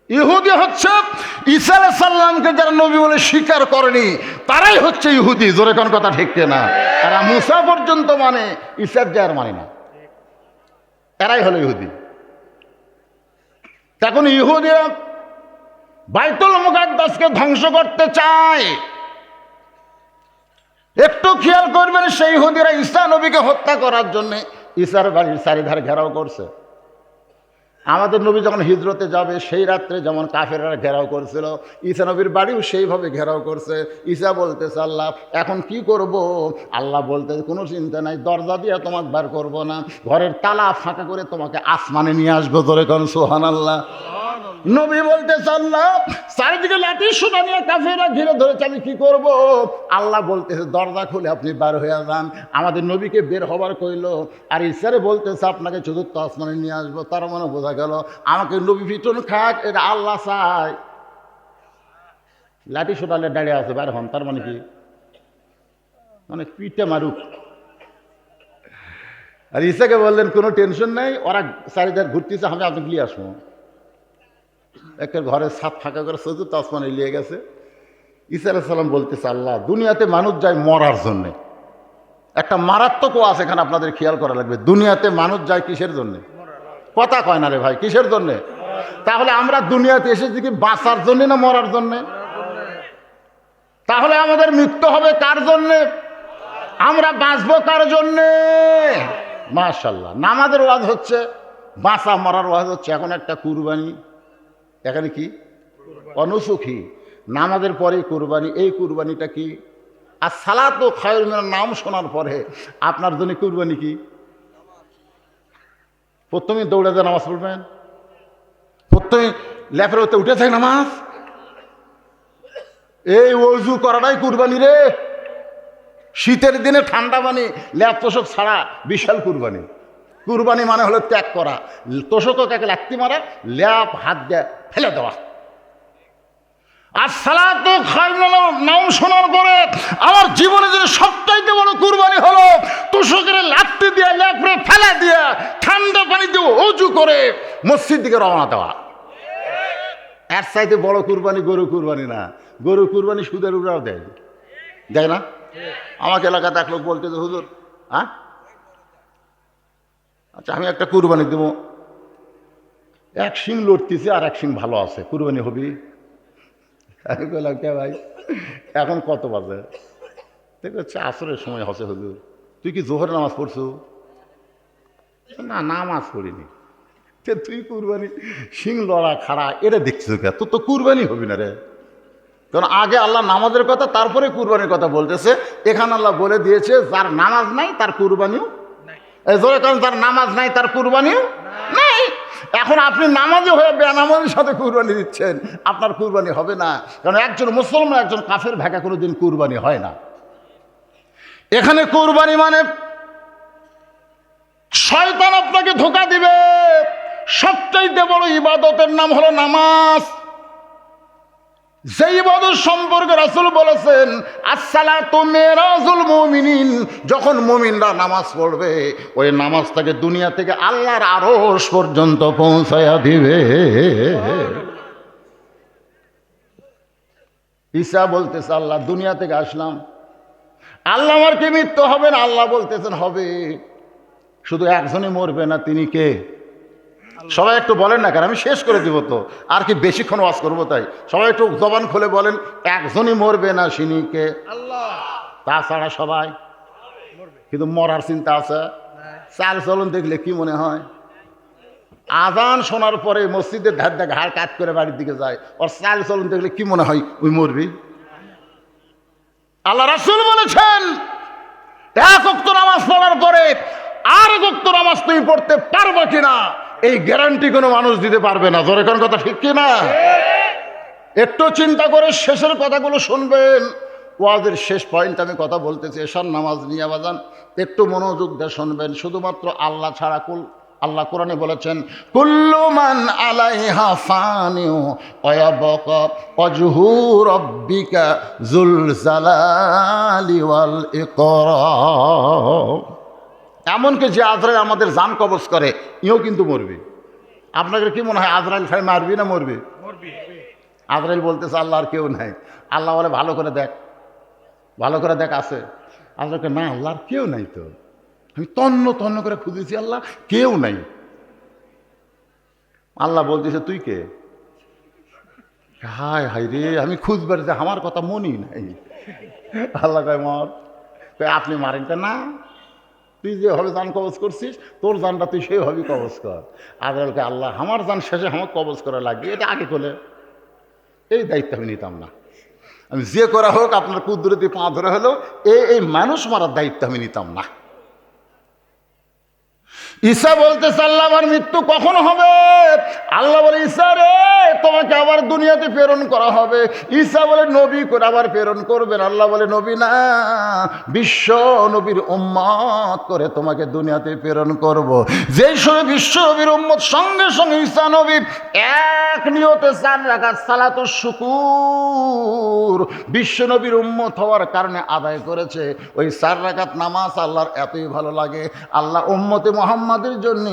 ইহুদি হচ্ছে ঈসা আলাইহিস সালামকে যারা নবী বলে স্বীকার করেনি, তারাই হচ্ছে ইহুদি। জোরে কোন কথা ঠিক না? এরা মুসা পর্যন্ত মানে, ঈসার যে আর মানে না, এরাই হলো ইহুদি। তখন ইহুদিরা বাইতুল মুকাদ্দাসকে ধ্বংস করতে চায়। একটু খেয়াল করবেন, সেই ইহুদিরা ঈসা নবীকে হত্যা করার জন্যে ঈসার বাড়ির চারিধারে ঘেরাও করছে। আমাদের নবী যখন হিজরতে যাবে সেই রাত্রে যেমন কাফেররা ঘেরাও করেছিল, ঈসা নবীর বাড়িও সেইভাবে ঘেরাও করছে। ঈসা বলতেছে আল্লাহ এখন কি করব? আল্লাহ বলতে কোনো চিন্তা নাই, দরজা দিয়ে তোমাকে বার করব না, ঘরের তালা ফাঁকা করে তোমাকে আসমানে নিয়ে আসবো। ধরে কোন সুবহানাল্লাহ। নবী বলতেছে আল্লাহ চারিদিকে লাঠি সোটা নিয়ে কাফেররা ঘিরে ধরেছে, আমি কি করব? আল্লাহ বলতেছে দরজা খুলে আপনি বার হয়ে যান। আমাদের নবীকে বের হবার কইল, আর ঈশ্বরে বলতেছে আপনাকে চতুর্থ আসমানে নিয়ে আসবো। তার মানে বোঝা গেল আমাকে নবী পিটন খাক এটা আল্লাহ চায়। লাঠি সোটালে দাঁড়িয়ে আছে বার হন, তার মানে কি? মানে পিঠে মারুক। আর ঈসাকে বললেন কোনো টেনশন নেই, ওরা চারিধার ঘুরতেছে, আমি আপনাকে নিয়ে আসবো। একের ঘরের ছাদ ফাঁকা করে চতুর্থ আসমানে নিয়ে গেছে। ঈসা আলাইহিস সালাম বলতেছে আল্লাহ দুনিয়াতে মানুষ যায় মরার জন্যে। একটা মারাত্মক আছে এখানে আপনাদের খেয়াল করা লাগবে। দুনিয়াতে মানুষ যায় কিসের জন্যে? কথা কয় না রে ভাই, কিসের জন্যে? তাহলে আমরা দুনিয়াতে এসেছি কি বাঁচার জন্যে না মরার জন্যে? তাহলে আমাদের মৃত্যু হবে কার জন্যে? আমরা বাঁচবো কার জন্যে? মাশাআল্লাহ। নামাজের ওয়াজ হচ্ছে, বাঁচা মরার ওয়াজ হচ্ছে। এখন একটা কুরবানি, এখানে কি অনুসুখী, নামাজের পরে কুরবানি। এই কুরবানিটা কি? আর সালাতু খায়রুম মিনান নাম শোনার পরে আপনার জন্য কুরবানি কি? প্রথমে দৌড়ে যে নামাজ পড়বেন, প্রথমে লেপের হতে উঠে থাকে নামাজ, এই ওযু করাটাই কুরবানি রে। শীতের দিনে ঠান্ডা পানি ল্যাপ তোষক ছাড়া বিশাল কুরবানি। কুরবানি মানে হলো ত্যাগ করা, তোষকও কাকে লাত্তি মারা, ল্যাপ হাত দিয়ে ফেলে দেওয়া। আর সালাতু খায়রুন নাম শোনার পরে আমার জীবনে যে সবচাইতে বড় কুরবানি হলো তোষকের লাত্তি দিয়ে ল্যাপরে ফেলে দিয়ে ঠান্ডা পানি দিয়ে ওযু করে মসজিদ দিকে রওনা দেওয়া। এর চাইতে বড় কুরবানি গরু কুরবানি না। গরু কুরবানি সুদের উপরেও দেয়, দেয় না? আমাকে এলাকাতে এক লোক বলতে যে হুজুর হ্যাঁ আচ্ছা আমি একটা কুরবানি দেবো, এক শিং লড়তেছে আর এক শিং ভালো আছে, কুরবানি হবি? আমি বললাম কে ভাই এখন কত বাজে? দেখো হচ্ছে আসরের সময় হচ্ছে। হুজুর তুই কি জোহর নামাজ পড়ছো? না নামাজ পড়িনি। তুই কুরবানি শিং লড়া খাড়া এটা দেখছিস কে? তোর তো কুরবানি হবি না রে। কারণ আগে আল্লাহ নামাজের কথা তারপরে কুরবানির কথা বলতেছে। এখানে আল্লাহ বলে দিয়েছে যার নামাজ নাই তার কুরবানিও জোরে, কারণ যার নামাজ নাই তার কুরবানিও নাই। এখন আপনি নামাজি হয়ে বেনামাজির সাথে কুরবানি দিচ্ছেন, আপনার কুরবানি হবে না। কারণ একজন মুসলমান একজন কাফের ভাগা কোনোদিন কুরবানি হয় না। এখানে কুরবানি মানে শয়তান আপনাকে ধোঁকা দিবে। সবচাইতে বড় ইবাদতের নাম হলো নামাজ। যে ইবাদত সম্পর্কে রাসূল বলেছেন আসসালাতু মিরাজুল মুমিনিন, যখন মুমিনরা নামাজ পড়বে ওই নামাজটাকে দুনিয়া থেকে আল্লাহর আরশ পর্যন্ত পৌঁছায়া দিবে। ঈসা বলতেছে আল্লাহ দুনিয়া থেকে আসলাম, আল্লাহ আমার কি মৃত্যু হবে না? আল্লাহ বলতেছেন হবে। শুধু একজনই মরবে না, তিনি কে? সবাই একটু বলেন না, কারণ আমি শেষ করে দিব তো, আর কি বেশিক্ষণ ওয়াজ করবো, তাই সবাই একটু জবান খুলে বলেন একজনই মরবে না, তিনি কে? আল্লাহ। তাছাড়া সবাই কিন্তু মরার চিন্তা আছে। চাল চলন দেখলে কি মনে হয়? আজান শোনার পরে মসজিদের ধার দিয়ে ঘাড় কাট করে বাড়ির দিকে যায়, ওর চাল চলন দেখলে কি মনে হয় ওই মরবি? আল্লাহ রাসূল বলেছেন এক ওয়াক্ত নামাজ পড়ার পরে আর এক ওয়াক্ত নামাজ তুমি পড়তে পারবে কিনা এই গ্যারান্টি কোনো মানুষ দিতে পারবে না। জোরে কোন কথা ঠিক কিনা? একটু চিন্তা করে শেষের কথাগুলো শুনবেন। ওয়াজের শেষ পয়েন্ট আমি কথা বলতেছি এশার নামাজ নিয়ে বাজান, একটু মনোযোগ দিয়ে শুনবেন। শুধুমাত্র আল্লাহ ছাড়া আল্লাহ কোরআনে বলেছেন কুল্লু মান আলাইহা ফানিউ ওয়া ইয়াবকা ওয়াজহু রাব্বিকা যুল জালালি ওয়াল ইকরাম। এমনকি যে আজরাইল আমাদের জান কবজ করে ইও কিন্তু মরবে। আপনাদের কি মনে হয় আজরাইল খাই মারবি না মরবে? আজরাইল বলতেছে আল্লাহ আর কেউ নাই। আল্লাহ বলে ভালো করে দেখ, ভালো করে দেখ আছে। আল্লাহকে না আল্লাহর কেউ নাই তো, আমি তন্ন তন্ন করে খুঁজেছি আল্লাহ কেউ নাই। আল্লাহ বলতেছে তুই কে? হায় হায় রে, আমি খুঁজবার যে আমার কথা মনই নাই। আল্লাহ কয় মর, আপনি মারেন না, তুই যেভাবে জান কবজ করছিস তোর জানটা তুই সেইভাবেই কবজ কর। আজরাইলকে আল্লাহ আমার জান শেষে আমার কবজ করা লাগবে, এটা আগে করলে এই দায়িত্ব আমি নিতাম না। আমি যে করা হোক আপনার কুদরতি পা ধরে হলেও এই মানুষ মারার দায়িত্ব আমি নিতাম না। ঈসা বলতেছে আল্লাহ আমার মৃত্যু কখন হবে? আল্লাহ বলে ঈসা রে তোমাকে আবার দুনিয়াতে প্রেরণ করা হবে। ঈসা বলে নবী করে আবার প্রেরণ করবেন। আল্লাহ বলে নবী না, বিশ্ব নবীর উম্মত করে তোমাকে দুনিয়াতে প্রেরণ করব। যেই সময় বিশ্ব নবীর উম্মত সঙ্গে সঙ্গে ঈসা নবী এক নিয়তে 4 রাকাত সালাতুশ শুকুর বিশ্ব নবীর উম্মত হওয়ার কারণে আদায় করেছে। ওই 4 রাকাত নামাজ আল্লাহর এতই ভালো লাগে, আল্লাহ উম্মতে মুহাম্মাদের জন্য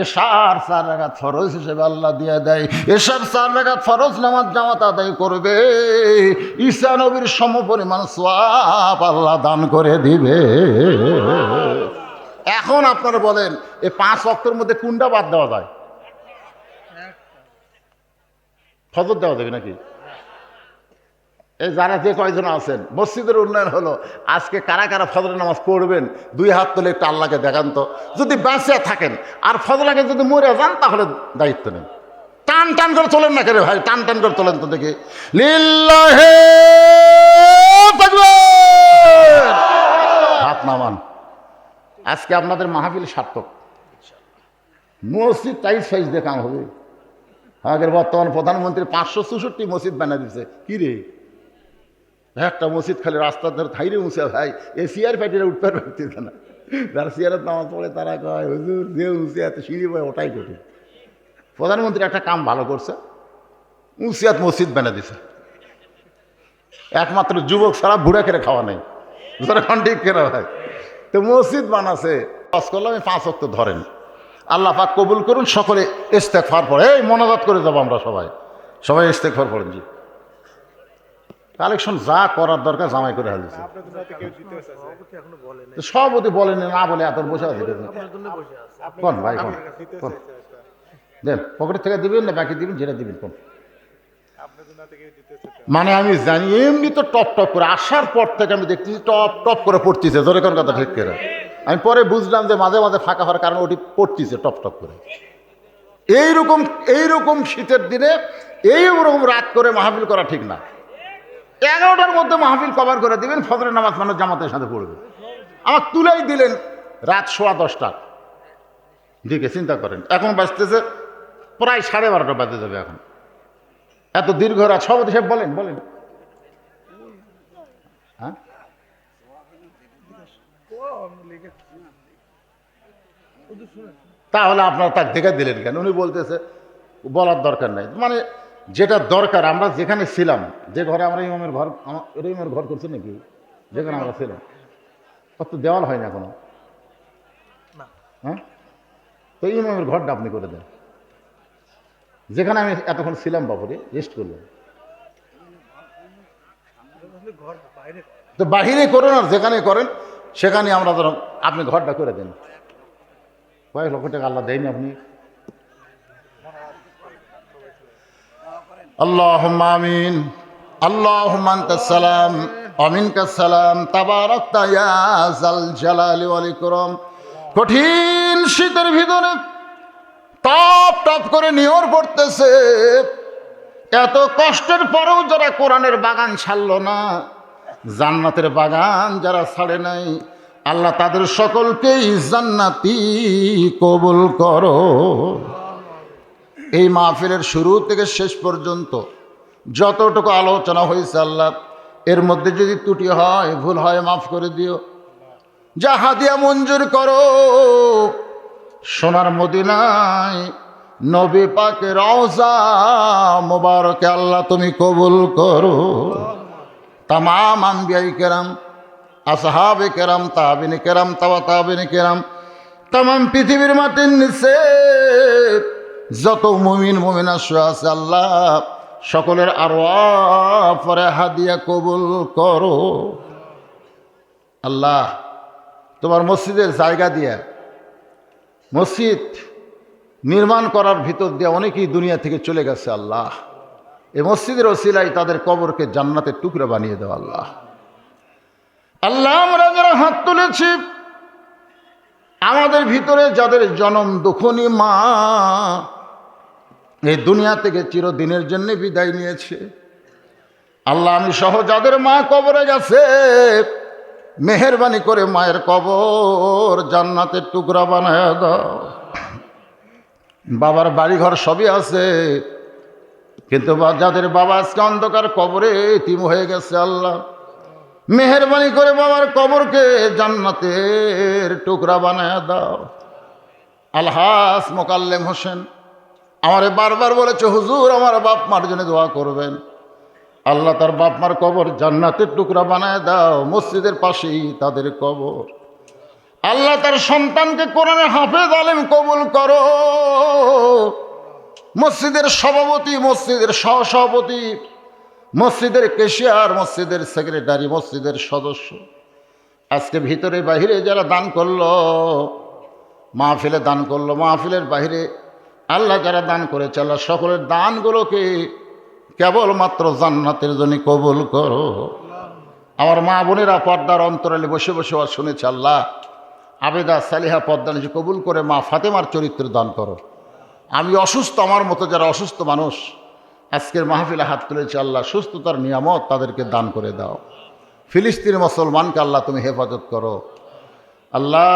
এশার 4 রাকাত ফরজ হিসেবে আল্লাহ দিয়ে দেয়। এশার 4 রাকাত ফরজ নামাজ জামাত আদায় করবে, ঈসা নবীর সমপরিমাণ সওয়াব আল্লাহ দান করে দিবে। এখন আপনারা বলেন এই 5 ওয়াক্তের মধ্যে কোনটা বাদ দেওয়া যায়? ফজর দেওয়া যাবে নাকি? এই যারা যে কয়জন আছেন মসজিদের উন্নয়ন হলো, আজকে কারা কারা ফজরের নামাজ পড়বেন 2 হাত তুলে একটু আল্লাহকে দেখান তো। যদি বেঁচে থাকেন আর ফজলাকে যদি মরে যান তাহলে দায়িত্ব নেই। টান টান করে চলেন না কেন ভাই, টান টান করে চলেন তো দেখি। লিল্লাহি তাকবীর, হাত নামান। আজকে আপনাদের মাহফিল সার্থক। মসজিদ টাইস ফাইস দিয়ে কাম হবে। আগের বর্তমান প্রধানমন্ত্রী 564 মসজিদ বানিয়ে দিচ্ছে। কি রে, একটা মসজিদ খালি রাস্তার ধরে থাইরে মুছে ভাই, এ সিয়ার প্যাটিরা উঠতে পারতেছে না। যারা সিয়ারের নামাজ পড়ে তারা কয় হুজুর যে উঁচে এত সিঁড়ি বয় ওটাই কঠিন। প্রধানমন্ত্রী একটা কাম ভালো করছে, উঁচিয়াত মসজিদ বানিয়ে দিছে। একমাত্র যুবক ছাড়া বুড়া কেড়ে খাওয়া নেই, ঠিক কেনা ভাই। তো মসজিদ বানাছে, কাজ করলাম 5 ওয়াক্ত ধরেন। আল্লাহ পাক কবুল করুন। সকলে ইস্তেগফার পড়ে, এই মোনাজাত করে যাবো আমরা সবাই ইস্তেগফার পড়েন। জি, কালেকশন যা করার দরকার জামাই করে হালছে। সভাপতি বলেন না বলে এত বসে আছে কোন ভাই, কোন দেন পকেট থেকে দিবেন না বাকি দিবেন, যেটা দিবেন কোন। মানে আমি জানি এমনি তো টপ টপ করে আসার পর থেকে আমি দেখতেছি টপ টপ করে পড়তেছে, জোরে কোন কথা ঠিক করে। আমি পরে বুঝলাম যে মাঝে মাঝে ফাঁকা হওয়ার কারণে ওটি পড়তেছে টপ টপ করে। এইরকম শীতের দিনে এইরকম রাত করে মাহফিল করা ঠিক না। 11টার মধ্যে মাহফিল কভার করে দিবেন, ফজরের নামাজ মানুষ জামাতের সাথে পড়বে। আমার তুলেই দিলেন রাত 10:15 দিকে, চিন্তা করেন। এখন বাজতেছে প্রায় 12:30 বাজে যাবে। এখন এত দীর্ঘ রাত। সভাপতি সাহেব বলেন হ্যাঁ, তাহলে আপনারা তাক দেখে দিলেন কেন? উনি বলতেছে বলার দরকার নাই। মানে যেটা দরকার, আমরা যেখানে ছিলাম, যে ঘরে আমরা ইমামের ঘর করছি নাকি, যেখানে আমরা ছিলাম কত দেওয়াল হয় না এখনো, হ্যাঁ? তো ইমামের ঘরটা আপনি করে দেন, যেখানে আমি এতক্ষণ ছিলাম বাপুরে রেস্ট করলাম। তো বাহিরে করুন আর যেখানে করেন সেখানে আমরা ধরুন আপনি ঘরটা করে দেন। কয়েক লক্ষ টাকা আল্লাহ দেয়নি আপনি? আল্লাহুম্মা আমিন। আল্লাহুম্মা আনতাস সালাম ওয়া মিনকাস সালাম তাবারাকতা ইয়া যাল জালালি ওয়াল ইকরাম। কঠিন শীতের ভিতরে টপ টপ করে নিয়র পড়তেছে। এত কষ্টের পরেও যারা কোরআনের বাগান ছাড়লো না, জান্নাতের বাগান যারা ছাড়ে নাই, আল্লাহ তাদের সকলকেই জান্নাতি কবুল করো। এই মাহফিলের শুরু থেকে শেষ পর্যন্ত যতটুকু আলোচনা হয়েছে আল্লাহ এর মধ্যে যদি ত্রুটি হয়, ভুল হয়, মাফ করে দিও। যা হাদিয়া মঞ্জুর করো। সোনার মদিনায় নবী পাকের রওজা মোবারকে আল্লাহ তুমি কবুল করো। তামাম আম্বিয়ায়ে কেরাম, আসহাবে কেরাম, তাবিনে কেরাম, তাবিনে কেরাম, তামাম পৃথিবীর মাটির নিচে যত মুমিন মুমিনা শুয়ে আছে আল্লাহ সকলের আরওয়াহ পরে হাদিয়া কবুল করো। আল্লাহ তোমার মসজিদের জায়গা দিয়া, মসজিদ নির্মাণ করার ভিতর দিয়ে অনেকেই দুনিয়া থেকে চলে গেছে আল্লাহ, এই মসজিদের ওসিলায় তাদের কবরকে জান্নাতের টুকরা বানিয়ে দাও আল্লাহ। আল্লাহ আমরা যারা হাত তুলেছি, আমাদের ভিতরে যাদের জনম দুঃখনী মা এই দুনিয়া থেকে চিরদিনের জন্য বিদায় নিয়েছে, আল্লাহ আমি সহ যাদের মা কবরে গেছে, মেহেরবানি করে মায়ের কবর জান্নাতের টুকরা বানায় দাও। বাবার বাড়িঘর সবই আছে, কিন্তু যাদের বাবা আজকে অন্ধকার কবরে এতিম হয়ে গেছে, আল্লাহ মেহেরবানি করে বাবার কবরকে জান্নাতের টুকরা বানায় দাও। আলহাস মোকাল্লেম হোসেন আমারে বারবার বলেছে, হুজুর আমার বাপ মার জন্য দোয়া করবেন। আল্লাহ তার বাপ মার কবর জান্নাতের টুকরা বানায় দাও। মসজিদের পাশেই তাদের কবর। আল্লাহ তার সন্তানকে কোরআনের হাফেজ আলেম কবুল করো। মসজিদের সভাপতি, মসজিদের সহসভাপতি, মসজিদের কেশিয়ার, মসজিদের সেক্রেটারি, মসজিদের সদস্য, আজকে ভিতরে বাহিরে যারা দান করলো, মাহফিলে দান করলো, মাহফিলের বাহিরে আল্লাহ যারা দান করেছে, আল্লাহ সকলের দানগুলোকে কেবলমাত্র জান্নাতের জন্য কবুল করো। আমার মা বোনেরা পর্দার অন্তরালে বসে বসে শুনেছে, আল্লাহ আবেদা সালিহা পর্দা নিজে কবুল করে মা ফাতেমার চরিত্র দান করো। আমি অসুস্থ, আমার মতো যারা অসুস্থ মানুষ আজকের মাহফিলে হাত তুলেছে, আল্লাহ সুস্থতার নিয়ামত তাদেরকে দান করে দাও। ফিলিস্তিনের মুসলমানকে আল্লাহ তুমি হেফাজত করো। আল্লাহ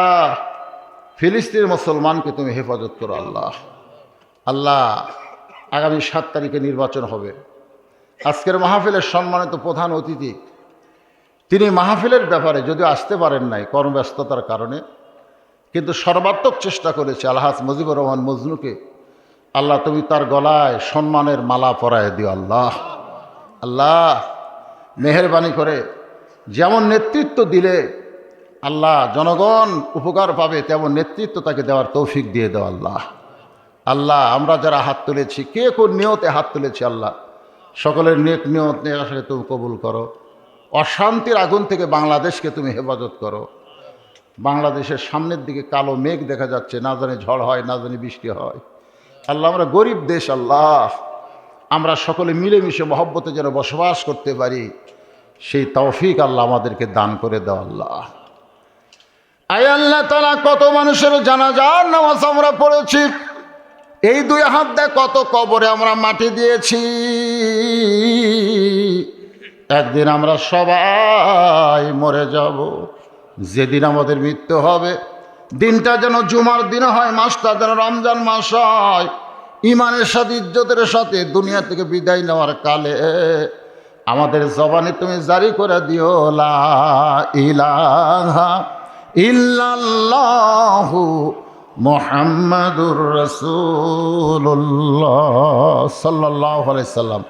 ফিলিস্তিনের মুসলমানকে তুমি হেফাজত করো। আল্লাহ আগামী 7 তারিখে নির্বাচন হবে। আজকের মাহফিলের সম্মানিত প্রধান অতিথি, তিনি মাহফিলের ব্যাপারে যদিও আসতে পারেন নাই কর্মব্যস্ততার কারণে, কিন্তু সর্বাত্মক চেষ্টা করেছে। আলহাজ মুজিবুর রহমান মজনুকে আল্লাহ তুমি তার গলায় সম্মানের মালা পরায় দিও। আল্লাহ মেহেরবানি করে যেমন নেতৃত্ব দিলে আল্লাহ জনগণ উপকার পাবে, তেমন নেতৃত্ব তাকে দেওয়ার তৌফিক দিয়ে দাও। আল্লাহ আমরা যারা হাত তুলেছি, কে কোন নিয়তে হাত তুলেছি, আল্লাহ সকলের নেক নিয়ত নিয়ে আসলে তুমি কবুল করো। অশান্তির আগুন থেকে বাংলাদেশকে তুমি হেফাজত করো। বাংলাদেশের সামনের দিকে কালো মেঘ দেখা যাচ্ছে, না জানি ঝড় হয়, না জানি বৃষ্টি হয়। আল্লাহ আমরা গরিব দেশ, আল্লাহ আমরা সকলে মিলেমিশে মহব্বতে যেন বসবাস করতে পারি, সেই তৌফিক আল্লাহ আমাদেরকে দান করে দাও। আয় আল্লাহ তাআলা, কত মানুষের জানাজার নামাজ আমরা পড়েছি, এই 2 হাত দিয়ে কত কবরে আমরা মাটি দিয়েছি। একদিন আমরা সবাই মরে যাব। যেদিন আমাদের মৃত্যু হবে, দিনটা যেন জুমার দিন হয়, মাসটা যেন রমজান মাস হয়। ইমানের সাথে, ইজ্জতের সাথে দুনিয়া থেকে বিদায় নেওয়ার কালে আমাদের জবানে তুমি জারি করে দিও, লা ইলাহা ইল্লাল্লাহু মুহাম্মাদুর রাসূলুল্লাহ সাল্লাল্লাহু আলাইহি সাল্লাম।